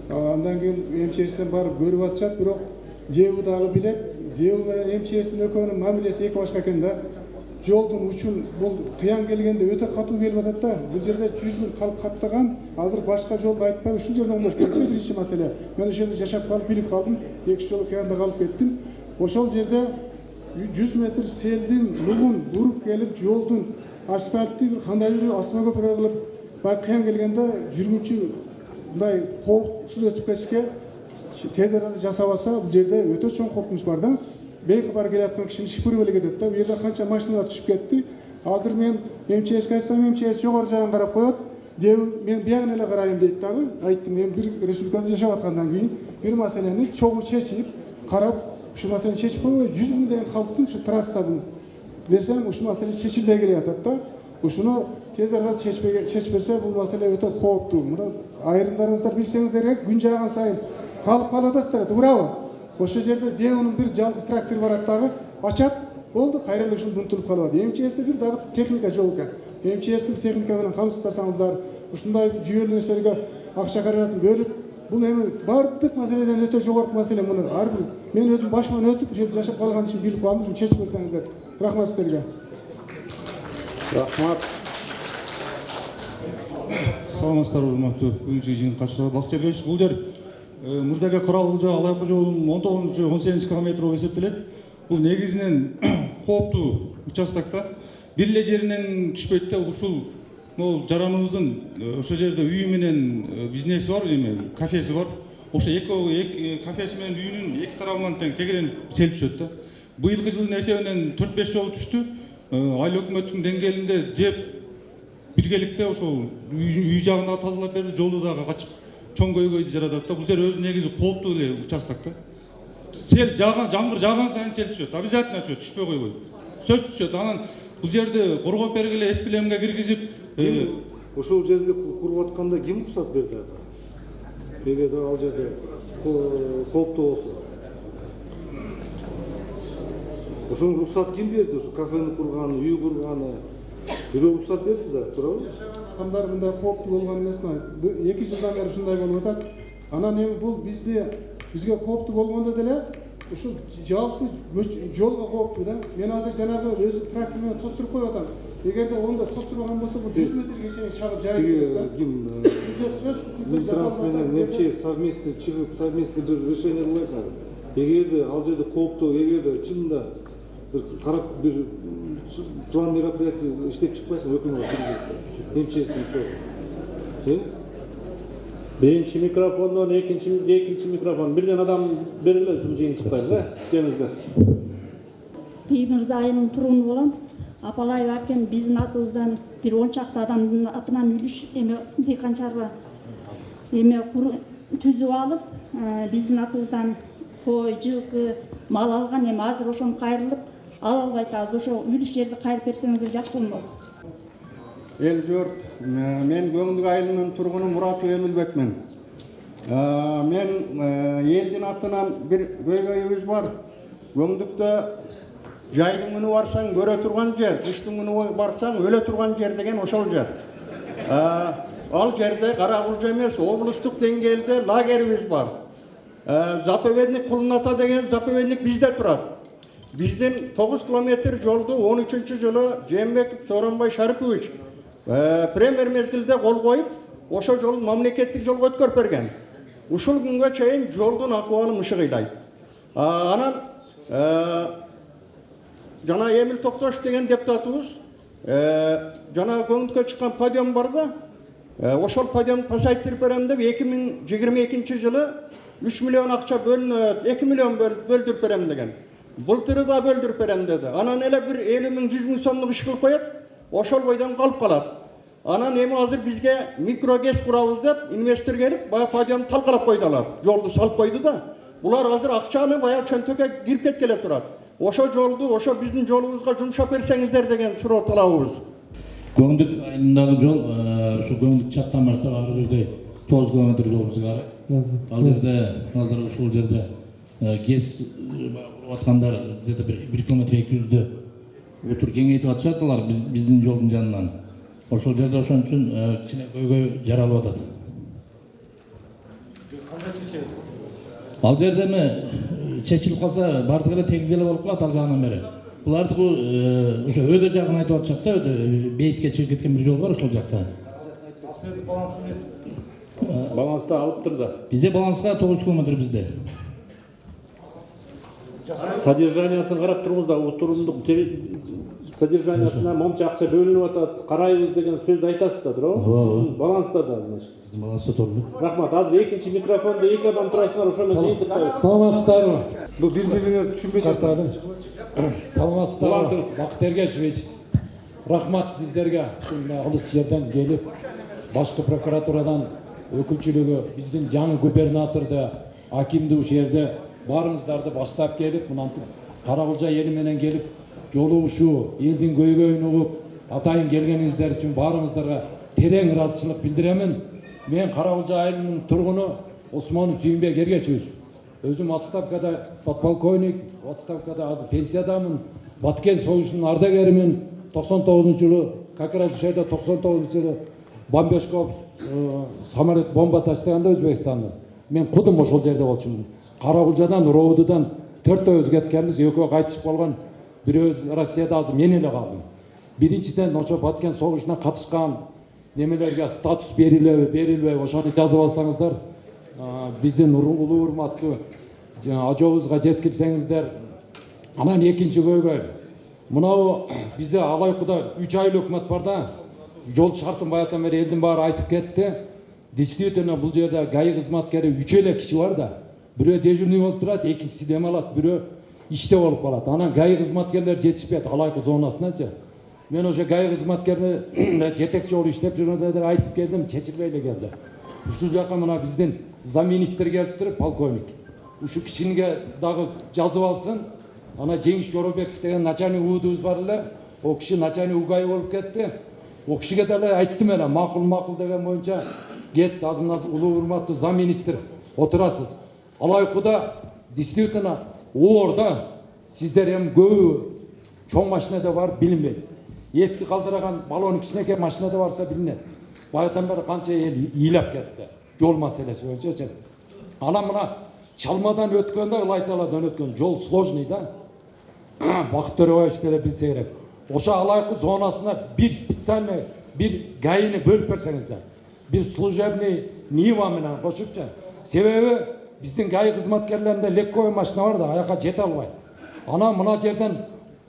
Андан кийин МЧСтен барып көрүп атышат, бирок ЖЭУ дагы билет. ЖЭУ менен МЧСтин экөөнүн мамилеси эки башка экен да. Жолдун учун бул кыян келгенде өтө катуу келип атат да. Бул жерде 100 миң калып каттаган. Азыр башка жолду айтпай ушул жерден оңдош керек. Биринчи маселе. Мен ошол жерде жашап калып билип калдым. Эки жолу кыянда калып кеттим. Ошол жерде 100 метр селдин нугун буруп келип жолдун асфальтты кандайдыр асма көпүрө кылып баягы кыян келгенде жүргүнчү мындай коопсуз өтүп кетишке тез арада жасабаса бул жерде өтө чоң коркунуч бар да. Бейкыбар келаткан кишини шипырып эле кетет да. Бу жерде канча машиналар түшүп кетти. Азыр мен МЧСке айтсам, МЧС жогору жагын карап коет. Мен биягын эле карайм дейт дагы. Айттым, мен бир республикада жашап аткандан кийин бир маселени чогуу чечип, карап, ушу маселени чечип койбой 100 миңдеген калктын ушу трассадан берсем, ушу маселе чечилбей келе жатат да. Ушуну тез арада чечип берсе, бул маселе өтө кооптуу. Мына айрымдарыңыздар билсеңиздер керек, күн жааган сайын калып калып атасыздар, туурабы? Ошол жерде Деунун бир жалгыз трактор барат дагы, ачат, болду, кайра эле ушул унутулуп калат. МЧСте бир дагы техника жок экен. МЧСтин техника менен камсыздасаңыздар, ушундай жүйөлүү нерселерге акча каражатын бөлүп, бул эми бардык маселеден өтө жогорку маселе муну. Ар бир мен өзүм башыман өтүп, ушул жерде жашап калган үчүн билип калдым, ушуну чечип берсеңиздер. Рахмат силерге. Рахмат. Саламатсыздарбы, урматтуу бүгүнкү жыйын катчылары. Бакыт Эргешевич, бул жер Мырзаке Карагулжа Алайкы жолунун 19-18 километр болуп эсептелет. Бул негизинен кооптуу участокта. Бир эле жеринен түшпөйт да, ушул Могу жараныбыздын ошол жерде үйү менен бизнеси бар, эме кафеси бар. Ошо эки кафеси менен үйүнүн эки тарабынан тең тегерен сел түшөт да. Быйылкы жылдын эсебинен 4-5 жолу түштү. Айыл өкмөттүн деңгээлинде жеп биргеликте ошол үй жагын дагы тазалап берди, жолду дагы качып чоң көйгөйдү жаратат да. Бул жер өзү негизи кооптуу эле участок да. Сел жааган, жамгыр жааган сайын сел түшөт, обязательно түшөт, түшпөй койбойт. Сөз түшөт. Анан бул жерди коргоп бергиле, СПЛМге киргизип, ошол жерди куруп атканда ким уруксат берди ага? Эгер ал жерде кооптуу болсо. Ошол уруксат ким берди? Ошо кафени курганы, үй курганы. Бирөө уруксат берди да, туурабы? Адамдар мындай кооптуу болгон эмесин айт. 2 жылдан бери ушундай болуп атат. Анан эми бул бизге кооптуу болгондо деле ушул жалпы жолго кооптуу да. Мен азыр жанагы өзү трактор менен тостуруп коюп атам. Эгерде онда тостурбаган болсо бул 100 метрге чейин шагы жайып ким Минтранс менен немче совместно чыгып, совместно бир решение кылбайсыңар. Эгерде ал жерде кооптуу, эгерде чынында bir карап бир план мероприятий иштеп чыкпайсың өкмөт немчесин чоң. Birinci mikrofondan ikinci mikrofon. Birden adam belirler şunu жыйынтыктайды да. Деңиздер. Биймырза айылынын тургуну болом. Апалай акен биздин атыбыздан бир 10 чакты адамдын атынан үлүш эме дыйкан чарба эме түзүп алып, биздин атыбыздан кой, жылкы, мал алган, эми азыр ошону кайрылып ала албай атабыз. Ошо үлүш жерди кайрып берсеңиздер жакшы болмок. Эл журт, мен Көңдүк айылынын тургуну Мурат Өмүлбекмин. Мен элдин атынан бир көйгөйүбүз бар. Көңдүктө жайдын күнү барсаң көрө турган жер, кыштын күнү барсаң өлө турган жер деген ошол жер. Ал жерде Каракулжа эмес, облустук деңгээлде лагерибиз бар. Заповедник Кулната деген заповедник бизде турат. Биздин 9 километр жолду 13-жылы Жээнбеков Сооронбай Шарипович премьер мезгилде кол коюп, ошол жол мамлекеттик жолго өткөрүп берген. Ушул күнгө чейин жолдун акыбалы мышыгыйлайт. Анан жана Эмил Токтош деген депутатыбыз жана Көңдүккө чыккан подиум бар да. Ошол подиумду пасайттырып берем деп 2022-жылы 3 миллион акча бөлүнөт, 2 миллион бөлдүрүп берем деген. Былтыры да бөлдүрүп берем деди. Анан эле бир 50 миң 100 миң сомдук иш кылып коет. Ошол бойдон калып калат. Анан эми азыр бизге микрогес курабыз деп инвестор келип, бая подиумду талкалап койдулар. Жолду салып койду да. Булар азыр акчаны бая чөнтөккө кирип кеткеле турат. Ошо жолду, ошо биздин жолубузга жумшап берсеңиздер деген суроо талабыбыз. Көңдүк айылындагы жол, ушу Көңдүк чаттан баштап ары жерде 9 километр жолубуз бар. Ал жерде азыр ушул жерде ГЭС аткандар где-то 1 километр 200-дө отур кеңейтип атышат алар биздин жолдун жанынан. Ошол жерде ошон үчүн кичине көйгөй жаралып атат. Ал жерде эми чечилип калса бардыгы эле тегиз эле болуп калат ал жагынан бери. Булардыкы ошо өдө жагын айтып атышат да, өдө бейитке чыгып кеткен бир жол бар ошол жакта. Баланста алып тур да. Бизде баланска 9 километр бизде. Содержаниясын карап турмуз да, отурумдук содержаниясына момча акча бөлүнүп атат, карайбыз деген сөздү айтасыз да, туурабы? Баланста да, значит. Баланста турду. Рахмат. Азыр экинчи микрофондо 2 адам турасыңар, ошо менен жыйынтыктайбыз. Саламатсыздарбы? Бул бири-бирине түшүнбөй жатат. Саламатсыздарбы? Бакыт Эргешевич. Рахмат сиздерге. Алыс жерден келип, башкы прокуратурадан өкүлчүлүгү, биздин жаңы губернаторду, акимди ушул жерде барыңыздарды баштап келип, мынантип Каракулжа эли менен келип, жолугушуу, элдин көйгөйүн угуп, атайын келгениңиздер үчүн баарыңыздарга терең ыраазычылык билдиремин. Мен Каракулжа айылынын тургуну Осмонов Сүйүнбек Эргечевич. Өзүм отставкада подполковник, отставкада азыр пенсиядамын. Баткен союшунун ардагеримин. 99-жылы, как раз ошол жерде 99-жылы Бомбешков самолет бомба таштаганда Өзбекстанда. Мен кудум ошол жерде болчумун. Каракулжадан, Роодудан 4-өбүз кеткенбиз, 2-өө кайтышып калган. Бирөөбүз Россияда азыр мен эле калдым. Биринчиден ошо Баткен согушуна катышкан немелерге статус берилбей, ошону жазып алсаңыздар, биздин улуу урматтуу ажообузга жеткирсеңиздер. Анан экинчи көйгөй. Мынау бизде алайкуда 3 айыл өкмөт бар да. жол шартын баягыдан бери элдин баары айтып кетти. Действительно бул жерде ГАИ кызматкери 3 эле киши бар да. Бирөө дежурный болуп турат, экинчиси дем алат, бирөө иште болуп калат. Анан ГАИ кызматкерлер жетишпейт Алайкы зонасыначы. Мен ошо ГАИ кызматкерine жетекчи болуп иштеп жүргөндө айтып келдим, чечилбей эле келди. Ушул жака мына биздин замминистр келиптир, полковник. Ушу кишиге дагы жазып алсын. Ана Жеңиш Жоробеков деген начальник уудубуз бар эле. О киши начальник УГАИ болуп кетти. О кишиге деле айттым эле, макул деген боюнча кетти. Азыр улуу урматтуу замминистр отурасыз. Алайкыда действительно оорда сиздер эми көбү чоң машинада бар билинбейт. Эски калтыраган баллон кичинекей машинада барса билинет. Баягыдан бери канча эл ыйлап кетти. Жол маселеси боюнча. Анан мына Чалмадан өткөндө, Ылайталадан өткөн жол сложный да. Бакыт Төрөбаевич деле билсе керек. Ошо Алайкы зонасына бир специальный бир ГАИни бөлүп берсеңиздер. Бир служебный Нива менен кошупчу. Себеби биздин ГАИ кызматкерлеринде легковой машина бар да, аяка жете албайт. Анан мына жерден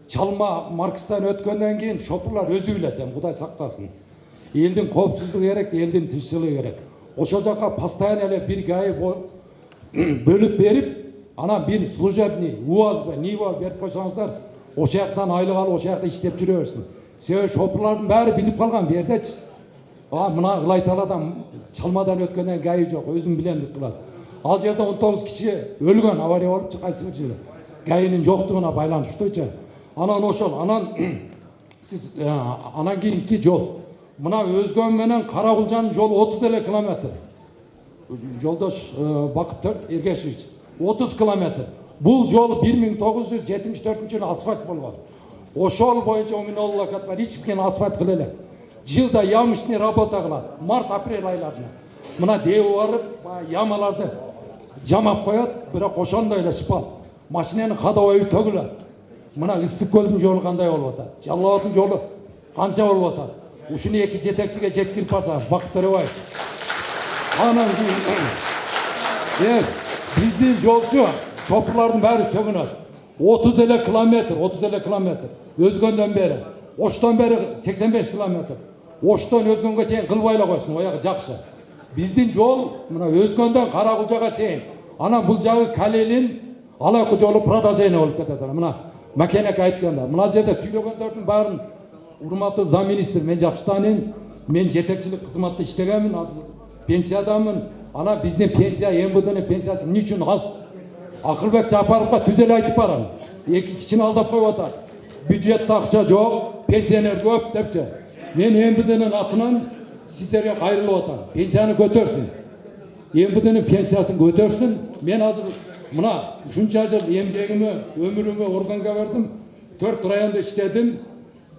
Чалма Маркстан өткөндөн кийин шопурлар өзү билет, Кудай сактасын. Элдин коопсуздугу керек, элдин тынччылыгы керек. Ошол жака постоянно эле бир ГАИ бөлүп берип, анан бир служебный УАЗ, Нива берип койсоңуздар, ошол жактан айлык алып, ошол жакта иштеп жүрө берсин. Себеби шопурлардын баары билип калган бу жердечи. Мына Ылайталадан Чалмадан өткөндөн ГАИ жок, өзүм билем деп кылат. Ал жерде 19 киши өлгөн, авария болуп, кайсы бир жерде. ГАИнин жоктугуна байланыштуучу. Анан ошол, сиз анан кийинки жол. Мына Өзгөн менен Каракулжан жол 30 эле километр. Жолдош Бакыт Эргешевич 30 километр. Бул жол 1974-жылы асфальт болгон. Ошол боюнча Уминоллакат бар, эч ким асфальт кыла элек. Жылда ямышный работа кылат. Март-апрель айларында. Мына дебі барып, ямаларды жамап коет, бирок ошондой эле спал. Машинанын ходовойу төгүлөт. Мына Ысык көлдүн жолу кандай болуп атат? Жалал Абадтын жолу канча болуп атат? Ушуну эки жетекчиге жеткирип барса, Бакыт Төрөбаев. Анан биздин жолчу чопурлардын баары сөгүнөт. 30 эле километр. Өзгөндөн бери. Оштон бери 85 километр. Оштон Өзгөнгө чейин кылбай эле койсун, оягы жакшы. Биздин жол мына Өзгөндөн Каракулжага чейин. Анан бул жагы Калелин Алайкы жолу продолжение болуп кетет. Мына Макенек айтканда, мына жерде сүйлөгөндөрдүн баарын урматтуу замминистр мен жакшы тааныйм. Мен жетекчилик кызматта иштегенмин, азыр пенсиядамын. Ана биздин пенсия, МВДнын пенсиясы эмне үчүн аз? Акылбек Жапаровго түз эле айтып барам. Эки кишини алдап коюп атат. Бюджетте акча жок, пенсионер көп депчи. Мен МВДнын атынан сиздерге кайрылып атам. Пенсияны көтөрсүн. МВДнын пенсиясын көтөрсүн. Мен азыр мына ушунча жыл эмгегими, өмүрүмө органга бердим. 4 районда иштедим.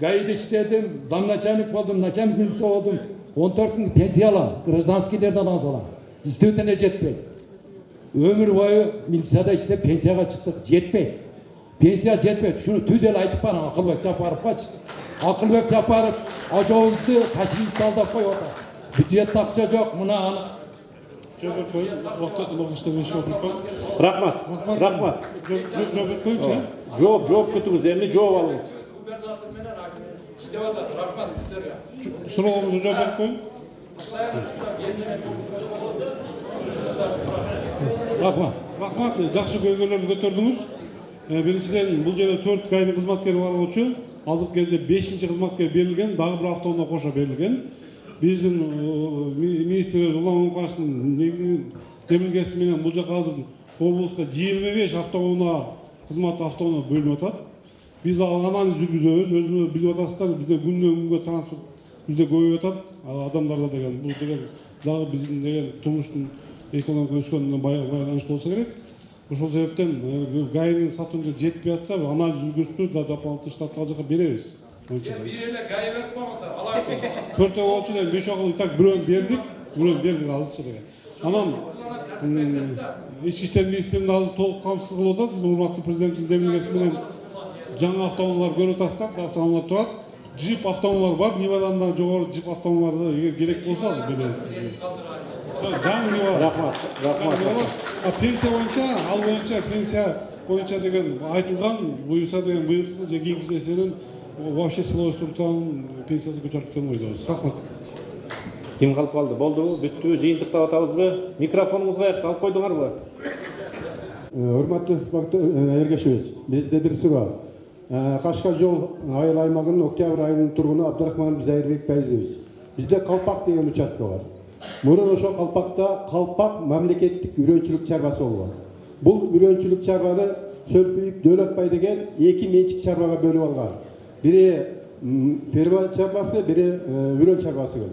ГАИде иштедим, замначальник болдум, начальник милиция болдум. 14 мың пенсия алам, гражданскийлерден аз алам. Иштөөтүнө жетпейт. Өмүр бою милицияда иштеп пенсияга чыктык, жетпейт. Пенсия жетпейт. Шуну түз эле айтып барам Акылбек Жапаровгачы. Акылбек Жапаров ажообузду ташкент алдап коюп атат. Бюджетте акча жок, мына аны Рахмат. Жооп күтүңүз, эмне жооп алыңыз. Суроолорубузду жооп берип коюң. Рахмат, жакшы көйгөйлөрдү көтөрдүңүз. Биринчиден бул жерде 4 ГАИнин кызматкери бар болчу. Азыркы кезде 5-чи кызматкер берилген, дагы бир автоунаа кошо берилген. Биздин министр Улан Оңкаштын негизги демилгеси менен бул жака азыр облуста 25 автоунаа кызматтуу автоунаа бөлүнүп атат. Биз анализ жүргүзөбүз, өзүңөр билип атасыздар, бизде күндөн күнгө транспорт бизде көбөйүп атат. Адамдарда деген бул деген дагы биздин деген турмуштун экономика өскөнүнөн байланыштуу болсо керек. Ошол себептен ГАИнин сотрудниктери жетпей атса, анализ жүргүзүп дополнительный штатка жака беребиз. Бир эле ГАИ берип коюңуздар, Алайкы. 4 болчу да 5 акыл так бирөөнү бердик азырча деген. Анан ички иштер министрлигинин азыр толук камсыз кылып атат. Биздин урматтуу президентибиздин демилгеси менен жаңы автоунаалар көрүп атасыздар, автоунаалар турат. Джип автоунаалар бар, Нивадан да жогору джип автоунааларды эгер керек болсо беребиз. Жаңы Нива. Рахмат. Пенсия боюнча, пенсия боюнча деген айтылган, буюрса деген буюрса, же кийинки сессиядан вообще сыйластыртан пенсиясы көтөрүлгөн ойдобуз. Рахмат. Ким калып калды? Болдубу? Бүттүбү? Жыйынтыктап атабызбы? Микрофонуңузга алып койдуңарбы? Урматтуу Эргешевич, бизде бир суроо. Кашкар жол айыл аймагынын октябрь айынын тургуну Абдрахманов Зайырбек Байзевич. Бизде Калпак деген участка бар. Мурун ошо Калпакта Калпак мамлекеттик үрөнчүлүк чарбасы болгон. Бул үрөнчүлүк чарбаны Сөлпүйүк Дөөлөтбай деген эки менчик чарбага бөлүп алган. Бири ферма чарбасы, бири үрөн чарбасы.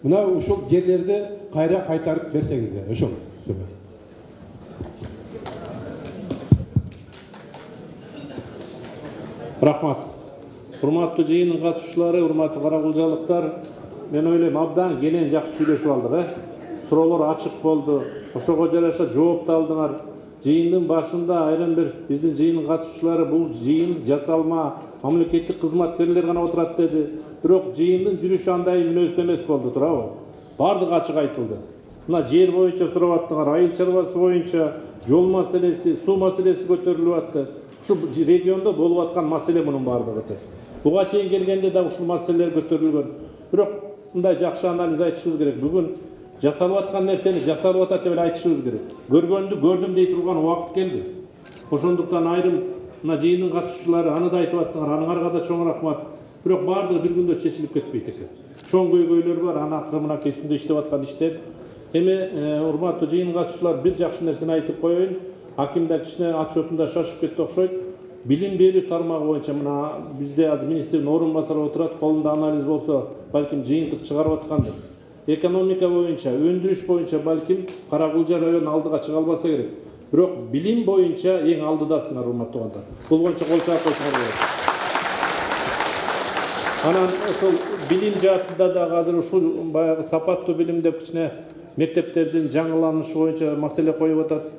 Мына ушул жерлерди кайра кайтарып берсеңиздер. Ошол. Рахмат. Урматтуу жыйындын катышуучулары, урматтуу каракулжалыктар, мен ойлойм абдан кенен жакшы сүйлөшүп алдык, Суроолор ачык болду. Ошого жараша жооп да алдыңар. Жыйындын башында айрым бир биздин жыйындын катышуучулары бул жыйын жасалма мамлекеттик кызматкерлер гана отурат деди. Бирок жыйындын жүрүшү андай мүнөздүү эмес болду, туурабы? Бардыгы ачык айтылды. Мына жер боюнча сурап аттыңар, айыл чарбасы боюнча жол маселеси, суу маселеси көтөрүлүп атты. Ушу региондо болуп аткан маселе мунун бардыгы. Буга чейин келгенде да ушул маселелер көтөрүлгөн. Бирок мындай жакшы анализ айтышыбыз керек. Бүгүн жасалып аткан нерсени жасалып атат деп айтышыбыз керек. Көргөндү көрдүм дей турган убакыт келди. Ошондуктан айрым мына жыйындын катышуучулары аны да айтып аттыңар, аныңарга да чоң рахмат. Бирок бардыгы бир күндө чечилип кетпейт экен. Чоң көйгөйлөр бар, анакы мынакей үстүндө иштеп аткан иштер. Эми урматтуу жыйын катышуучулар бир жакшы нерсени айтып коеюн. Аким да кичине отчетунда шашып кетти окшойт. Билим берүү тармагы боюнча мына бизде азыр министрдин орун басары отурат, колунда анализ болсо, балким жыйынтык чыгарып аткандыр. Экономика боюнча, өндүрүш боюнча балким Каракулжа району алдыга чыга албаса керек. Бирок билим боюнча эң алдыдасыңар, урматтуу анда. Бул боюнча кол чаап койсоңор болот. Анан ошол билим жаатында да азыр ушул баягы сапаттуу билим деп кичине мектептердин жаңыланышы боюнча маселе коюп атат.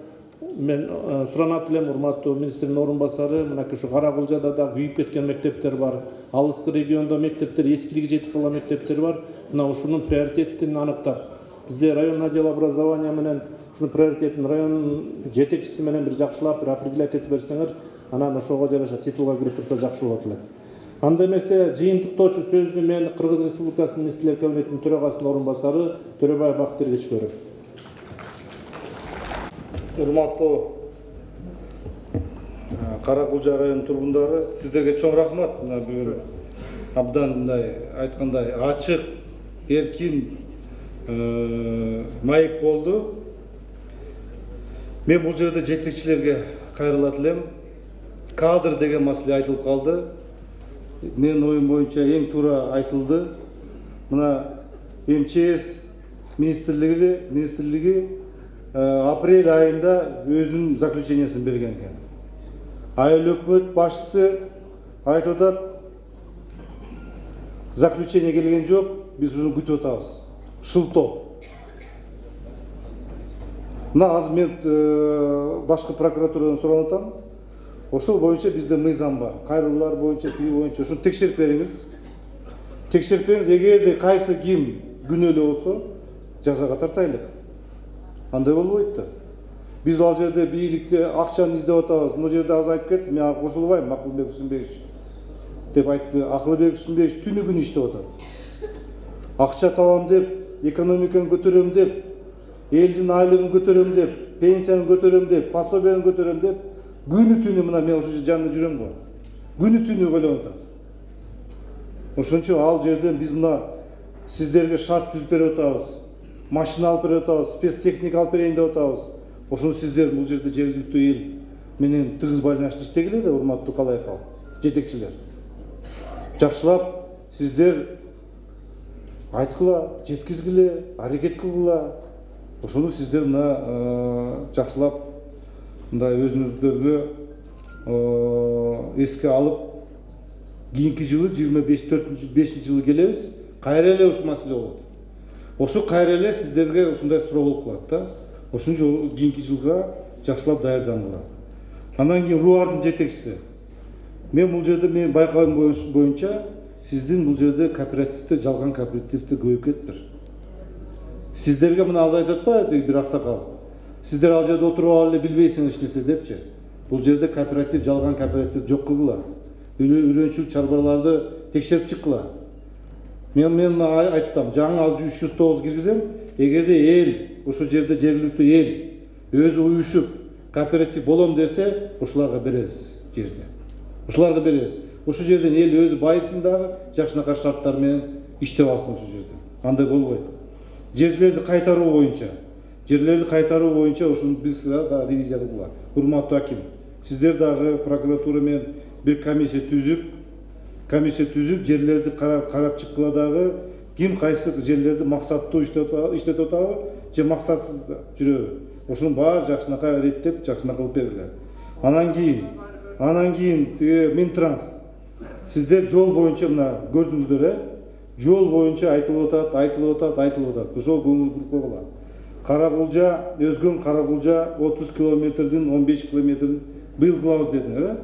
Мен суранат элем, урматтуу министрдин орун басары, мынакей ушу Каракулжада да күйүп кеткен мектептер бар. Алыскы региондо мектептер, эскилиги жетип калган мектептер бар. Мына ушунун приоритетин аныктап, бизде район отдел образования менен ушунун приоритетин район жетекчиси менен бир жакшылап бир определять этип берсеңер, анан ошого жараша титулга кирип турса жакшы болот элек. Анда эмесе жыйынтыктоочу сөздү мен Кыргыз Республикасынын министрлер кабинетинин төрагасынын орун басары Төрөбаев Бактыйыр берем. Урматтуу Каракулжа районунун тургундары, сиздерге чоң рахмат. Мына бүгүн абдан мындай айткандай ачык, эркин маек болду. Мен бул жерде жетекчилерге кайрылат элем. Кадр деген маселе айтылып калды. Менин оюм боюнча эң туура айтылды. Мына МЧС министрлиги апрель айында өзүнүн заключениясын берген экен. Айыл өкмөт башчысы айтып атат, заключение келген жок, биз ушуну күтүп атабыз. Шылтоо. Мына азыр мен башкы прокуратурадан сурап атам. Ошол боюнча бизде мыйзам бар. Кайрылуулар боюнча, тиги боюнча ушуну текшерип бериңиз. Текшерип эгерде кайсы ким күнөөлүү болсо, жазага тартайлык. Андай болбойт да. Биз ал жерде бийликте акчаны издеп атабыз. Бул жерде аз айтып кетти, мен ага кошулбайм, Акылбек Үсүнбекович деп айтты. Акылбек Үсүнбекович түнү күнү иштеп атат. Акча табам деп, экономиканы көтөрөм деп, элдин айлыгын көтөрөм деп, пенсияны көтөрөм деп, пособияны көтөрөм деп, күнү түнү мына мен ошо жанында жүрөм го. Күнү түнү ойлонуп атат. Ошон үчүн ал жерден биз мына сиздерге шарт түзүп берип атабыз. Машина алып берип атабыз, спецтехника алып берейин деп атабыз. Ошону сиздер бул жерде жергиликтүү эл менен тыгыз байланышта иштегиле да, урматтуу калайкал, жетекчилер. Жакшылап сиздер айткыла, жеткизгиле, аракет кылгыла. Ошону сиздер мына жакшылап мындай өзүңүздөргө эске алып, кийинки жылы 25-4-5 жылы келебиз, кайра эле ушул маселе болот. Ошо кайра эле сиздерге ушундай суроо болуп калат да. Ошону кийинки жылга жакшылап даярдангыла. Андан кийин Руардын жетекчиси. Мен бул жерде мен байкаган боюнча сиздин бул жерде кооперативде жалган кооперативде көбөйүп кетиптир. Сиздерге мына аз айтып атпайбы бир аксакал? Сиздер ал жерде отуруп алып эле билбейсиңер эч нерсе депчи. Бул жерде кооператив, жалган кооператив жок кылгыла. үйрөнчүлүк чарбаларды текшерип чыккыла. Мен айттым, жаңы аз 309 киргизем, эгерде эл, ошол жерде жергиликтүү эл өзү уюшуп кооператив болом десе, ушуларга беребиз жерди. Ушуларга беребиз. Ушул жерден эл өзү байысын дагы, жакшынакай шарттар менен иштеп алсын ушул жерде. Андай болбойт. Жерлерди кайтаруу боюнча ушуну биз да ревизия кылгыла. Урматтуу аким, сиздер дагы прокуратура менен бир комиссия түзүп жерлерди карап чыккыла дагы, ким кайсы жерлерди максаттуу иштетип атабы же максатсыз жүрөбү. Ошонун баары жакшынакай реттеп, жакшынакай кылып берилет. Анан кийин тиги Минтранс. Сиздер жол боюнча мына көрдүңүздөр, жол боюнча айтылып атат. Ошол көңүл буруп койгула. Каракулжа, Өзгөн Каракулжа 30 километрдин 15 километрин быйыл кылабыз дедиңер,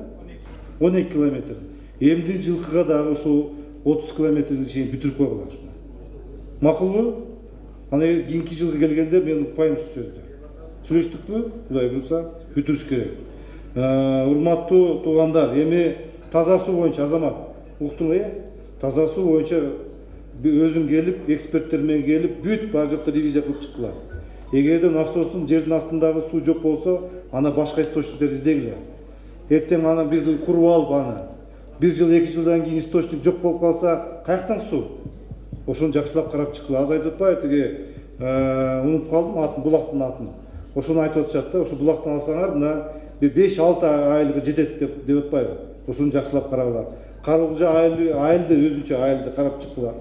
12 километр. Эмди жылкыга дагы ушул 30 километрдин ишин бүтүрүп койгула. Макулбу? Аны кийинки жылга келгенде мен укпайм ушул сөздү. Сүйлөштүкпү? Кудай буйрса бүтүрүш керек. Урматтуу туугандар, эми таза суу боюнча Азамат, уктуңар, таза суу боюнча өзүң келип, эксперттер менен келип, бүт бар жокто ревизия кылып чыккыла. Эгерде насостун жердин астындагы суу жок болсо, ана башка источниктер издегиле. Эртең аны биз куруп алып аны. 1 жыл, 2 жылдан кийин источник жок болуп калса, каяктан суу? Ошону жакшылап карап чыккыла. Аз айтып атпайбы, тиги унутуп калдым атын, булактын атын. Ошону айтып атышат да, ошо булактан алсаңар, мына 5-6 айлыгы жетет деп атпайбы? Ошону жакшылап карагыла. Каракулжа айылды өзүнчө айылды карап чыккыла.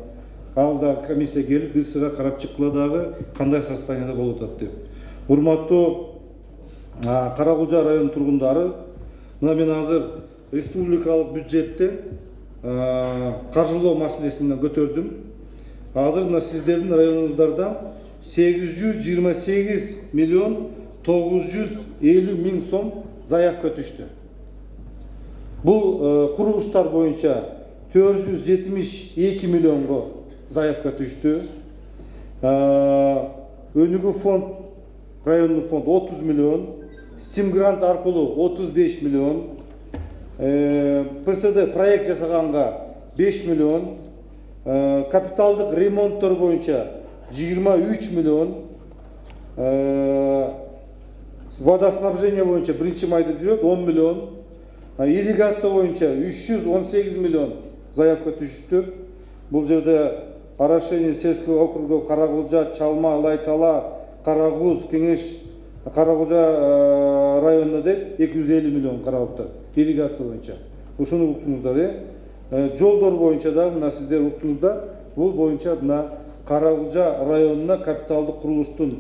Ал да комиссия келип, бир сыра карап чыккыла дагы кандай состояниеде болуп атат деп. Урматтуу Каракулжа районунун тургундары, мына мен азыр республикалык бюджеттен каржылоо маселесин көтөрдүм. Азыр мына сиздердин районуңуздардан 828 миллион 950 миң сом заявка түштү. Бул курулуштар боюнча 472 миллионго заявка түштү. Өнүгүү фонд, райондук фонд 30 миллион, Steam грант аркылуу 35 миллион, ПСД проект жасаганга 5 миллион, капиталдык ремонттор боюнча 23 миллион, водоснабжение боюнча 1-майда жүрөт 10 миллион, ирригация боюнча 318 миллион заявка түшүптүр. Бул жерде Арашени сельский округу, Каракулжа, Чалма, Лайтала, Карагуз, Кеңеш, Каракулжа районуна деп 250 миллион каралыптыр. Ирригация боюнча. Ушуну уктуңуздар, жолдор боюнча да мына сиздер уктуңуздар, бул боюнча мына Каракулжа районуна капиталдык курулуштун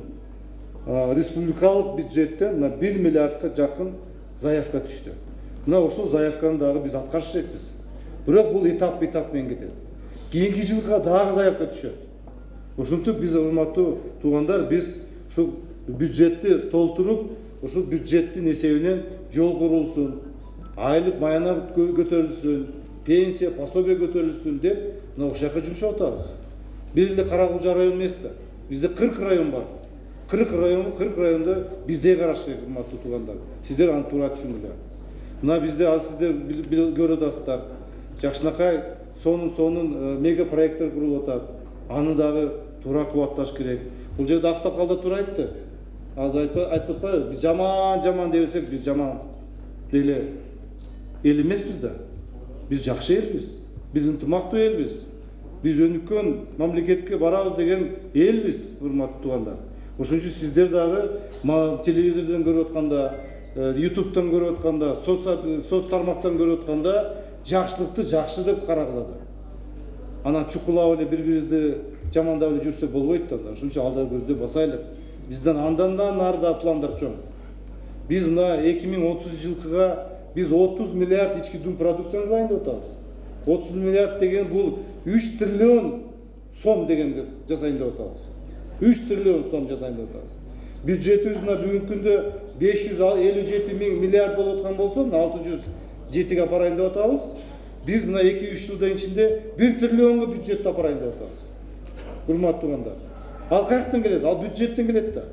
республикалык бюджеттен мына 1 миллиардка жакын заявка түштү. Мына ушул заявканы дагы биз аткарыш керекпиз. Бирок бул этап менен кетет. Кийинки жылга дагы заявка түшөт. Ошентип биз урматтуу туугандар, биз ушул бюджетти толтуруп, ушул бюджеттин эсебинен жол курулсун, айлык маяна көтөрүлсүн, пенсия, пособие көтөрүлсүн деп мына ошол жака жумшап атабыз. Бир эле Каракулжа район эмес да. Бизде 40 район бар. 40 районду бирдей караш керек, урматтуу туугандар. Сиздер аны туура түшүнгүлөр. Мына бизде аз сиздер көрүп атасыздар. Жакшынакай сонун мега проекттер курулуп атат. Аны дагы туура кубатташ керек. Бул жерде Аксакал да туура айтты. Az айтып атпайбы? Биз жаман дебесек, биз жаман деле эл эмеспиз да. Биз жакшы элбиз. Биз ынтымактуу элбиз. Биз өнүккөн мамлекетке барабыз деген элбиз, урматтуу туугандар. Ошон үчүн сиздер дагы телевизордон көрүп атканда, YouTube'дан көрүп атканда, соц тармактан көрүп атканда жакшылыкты жакшы деп карагыла. Анан чукулап эле бири-бирибизди жамандап эле жүрсө болбойт да. Ошон үчүн алда көздө басайлык. Бизден андан нарыда пландар чоң. Биз мына 2030 жылкыга биз 30 миллиард ички дум продукцияны дайындап атабыз. 30 миллиард деген бул 3 триллион сом дегенди жасайын деп атабыз. 3 триллион сом жасайын деп атабыз. Бюджетибиз мына бүгүнкү күндө 557 миң миллиард болуп аткан болсо, 607ге апарайын деп атабыз. Биз мына 2-3 жылдын ичинде 1 триллионго бюджет апарайын деп атабыз. Урматтуу туугандар. Ал каяктан келет? Ал бюджеттен келет да.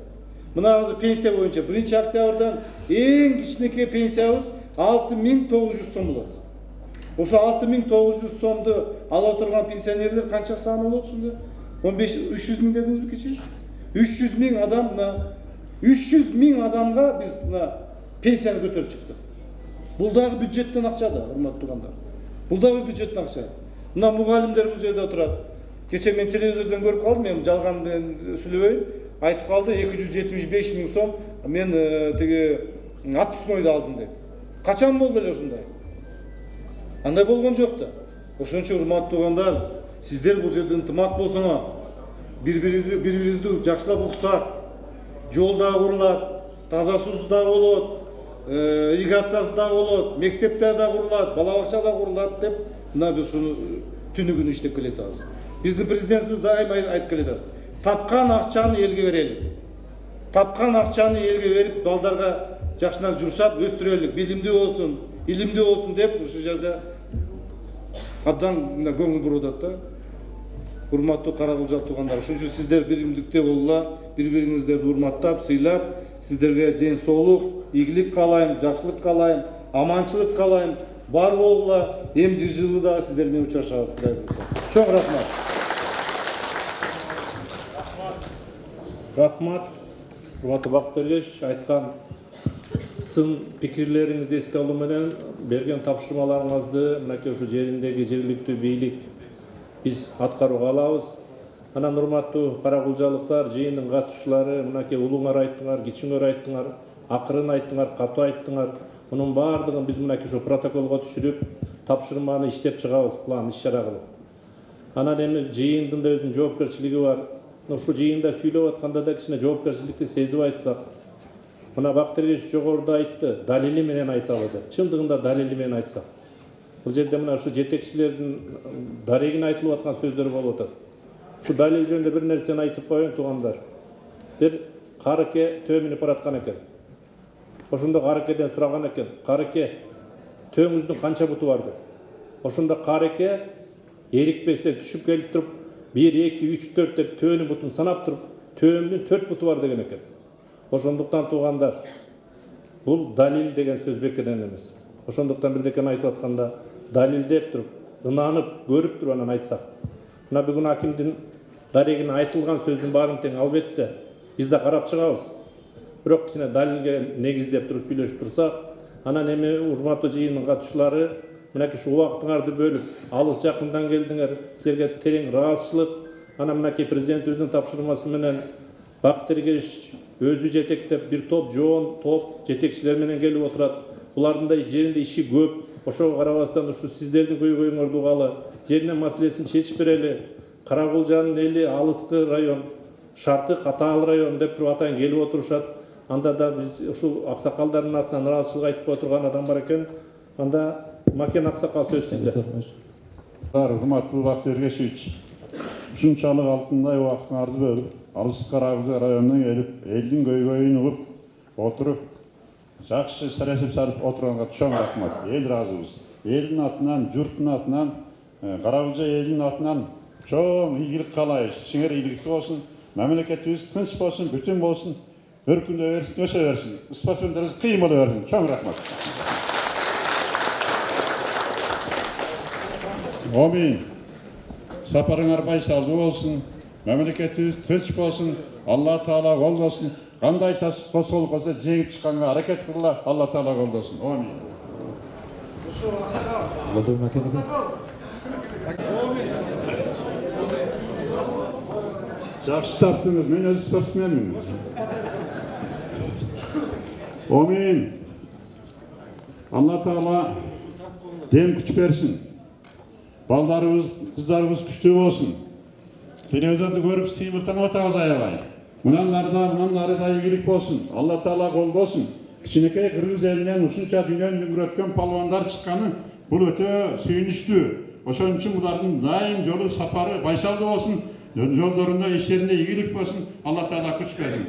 Мына азыр пенсия боюнча 1-октябрдан эң кичинекей пенсиябыз 6900 сом болот. Ошо 6.900 сомду ала отурган пенсионерлер канча саны болот ушунда? 300 миң дедиңизби кече? 300 миң адам, 300 миң адамга биз пенсияны көтөрүп чыктык. Бул дагы бюджеттен акча да, урматтуу туугандар. Бул дагы бюджеттен акча. Мына мугалимдер бул жерде отурат. Кече мен телевизордон көрүп калдым, мен жалган менен сүйлөбөйүн. Айтып калды 275 миң сом мен тиги отпускойду алдым деп. Качан болду эле ушундай? Андай болгон жок да. Ошон үчүн урматтуу туугандар, сиздер бул жерде ынтымак болсоңор, бири-бирибизди жакшылап уксак, жол да курулат, таза суусу да болот, ирригациясы да болот, мектептер да курулат, бала бакча да курулат деп, мына биз ушуну түнү күнү иштеп келатабыз. Биздин президентибиз дайыма айтып келет. Тапкан акчаны элге берели. Тапкан акчаны элге берип, балдарга жакшынак жумшап өстүрөлүк, билимдүү болсун, илимдүү болсун деп ушул жерде абдан көңүл буруп атат да. Урматтуу Каракулжа туугандар, ошон үчүн сиздер биримдикте болула, бири-бириңиздерди урматтап, сыйлап, сиздерге ден соолук, ийгилик каалайм, жакшылык каалайм, аманчылык каалайм. Бар болула, эмди жылы да сиздер менен учурашабыз, Кудай буйрса. Чоң рахмат. Рахмат. Урматтуу Бактырбек айткан сын пикирлериңизди эске алуу менен берген тапшырмаларыңызды мынакей ушу жериндеги жергиликтүү бийлик биз аткарууга алабыз. Анан урматтуу каракулжалыктар, жыйындын катышуулары, мынакей улуңар айттыңар, кичиңер айттыңар, акырын айттыңар, катуу айттыңар. Мунун баардыгын биз мынакей ушу протоколго түшүрүп, тапшырманы иштеп чыгабыз, план иш-чара кылып. Анан эми жыйындын да өзүнүн жоопкерчилиги бар. Ушу жыйында сүйлөп атканда да кичине жоопкерчиликти сезип айтсак. Мына Бактырбек жогоруда айтты, далили менен айталы деп. Чындыгында далили менен айтсак. Бул жерде мына ушу жетекчилердин дарегин айтылып аткан сөздөр болуп атат. Şu dalil жөнүндө bir нерсени айтып коеюн туугандар. Bir карыке төмүнүп бараткан экен. Ошондо карыкеден сураган экен. Карыке, төңүздүн канча буту бар деп. Ошондо карыке эрикпесе түшүп келип туруп 1, 2, 3, 4 деп төөнүн бутун санап туруп, төөнүн 4 буту бар деген экен. Ошондуктан туугандар, бул далил деген сөз бекерден эмес. Ошондуктан бирдекени айтып атканда далилдеп туруп, ынанып, көрүп туруп анан айтсак. Мына бүгүн акимдин дарегине айтылган сөздүн баарын тең албетте биз да карап чыгабыз. Бирок кичине далилге негиздеп туруп сүйлөшүп турсак, анан эми урматтуу жыйындын катышуулары, мынакей ушу убактыңарды бөлүп, алыс жакындан келдиңер, силерге терең ыраазычылык. Анан мынакей президентибиздин тапшырмасы менен Бактырбек өзү жетектеп бир топ жоон топ жетекчилер менен келип отурат. Булардын да жеринде иши көп. Ошого карабастан ушу сиздердин көйгөйүңөрдү угалы, жеринен маселесин чечип берели. Каракулжанын эли алыскы район, шарты катаал район деп туруп атайын келип отурушат. Анда да биз ушул аксакалдардын атынан ыраазычылык айтып отурган адам бар экен. Анда Макен аксакал сөз сизде. Урматтуу Бактырбек, ушунчалык алтындай убактыңарды бөлүп, алыс Каракулжа районунан келип, элдин көйгөйүн угуп, отуруп, жакшы сирешип салып отурганга чоң рахмат. Эл ыраазыбыз. Элдин атынан, журттун атынан, Каракулжа элдин атынан чоң ийгилик каалайбыз. Сиңер ийгиликтүү болсун, мамлекетибиз тынч болсун, бүтүн болсун, өркүндө берсин, өсө берсин. Спортсмендерибиз кыйын боло берсин. Чоң рахмат. Амин. Сапарыңар байсалдуу болсун, мамлекетибиз тынч болсун, Алла Таала колдосун. Кандай косол болсо жеңип чыкканга аракет кылгыла, Алла Таала колдосун. Амин. Жакшы тарттыңыз, мен өзү спортсменмин. Амин. Алла Таала дем күч берсин. Балдарыбыз, кыздарыбыз күчтүү болсун. Телевизорду көрүп сыймыртанып атабыз аябай. Мунан нары да ийгилик болсун. Алла Таала колдосун. Кичинекей кыргыз элинен ушунча дүйнөнү дүңгүрөткөн палвандар чыкканы бул өтө сүйүнүчтүү. Ошон үчүн булардын дайым жолу сапары байсалдуу болсун. Жолдорунда иштеринде ийгилик болсун. Алла Таала күч берсин.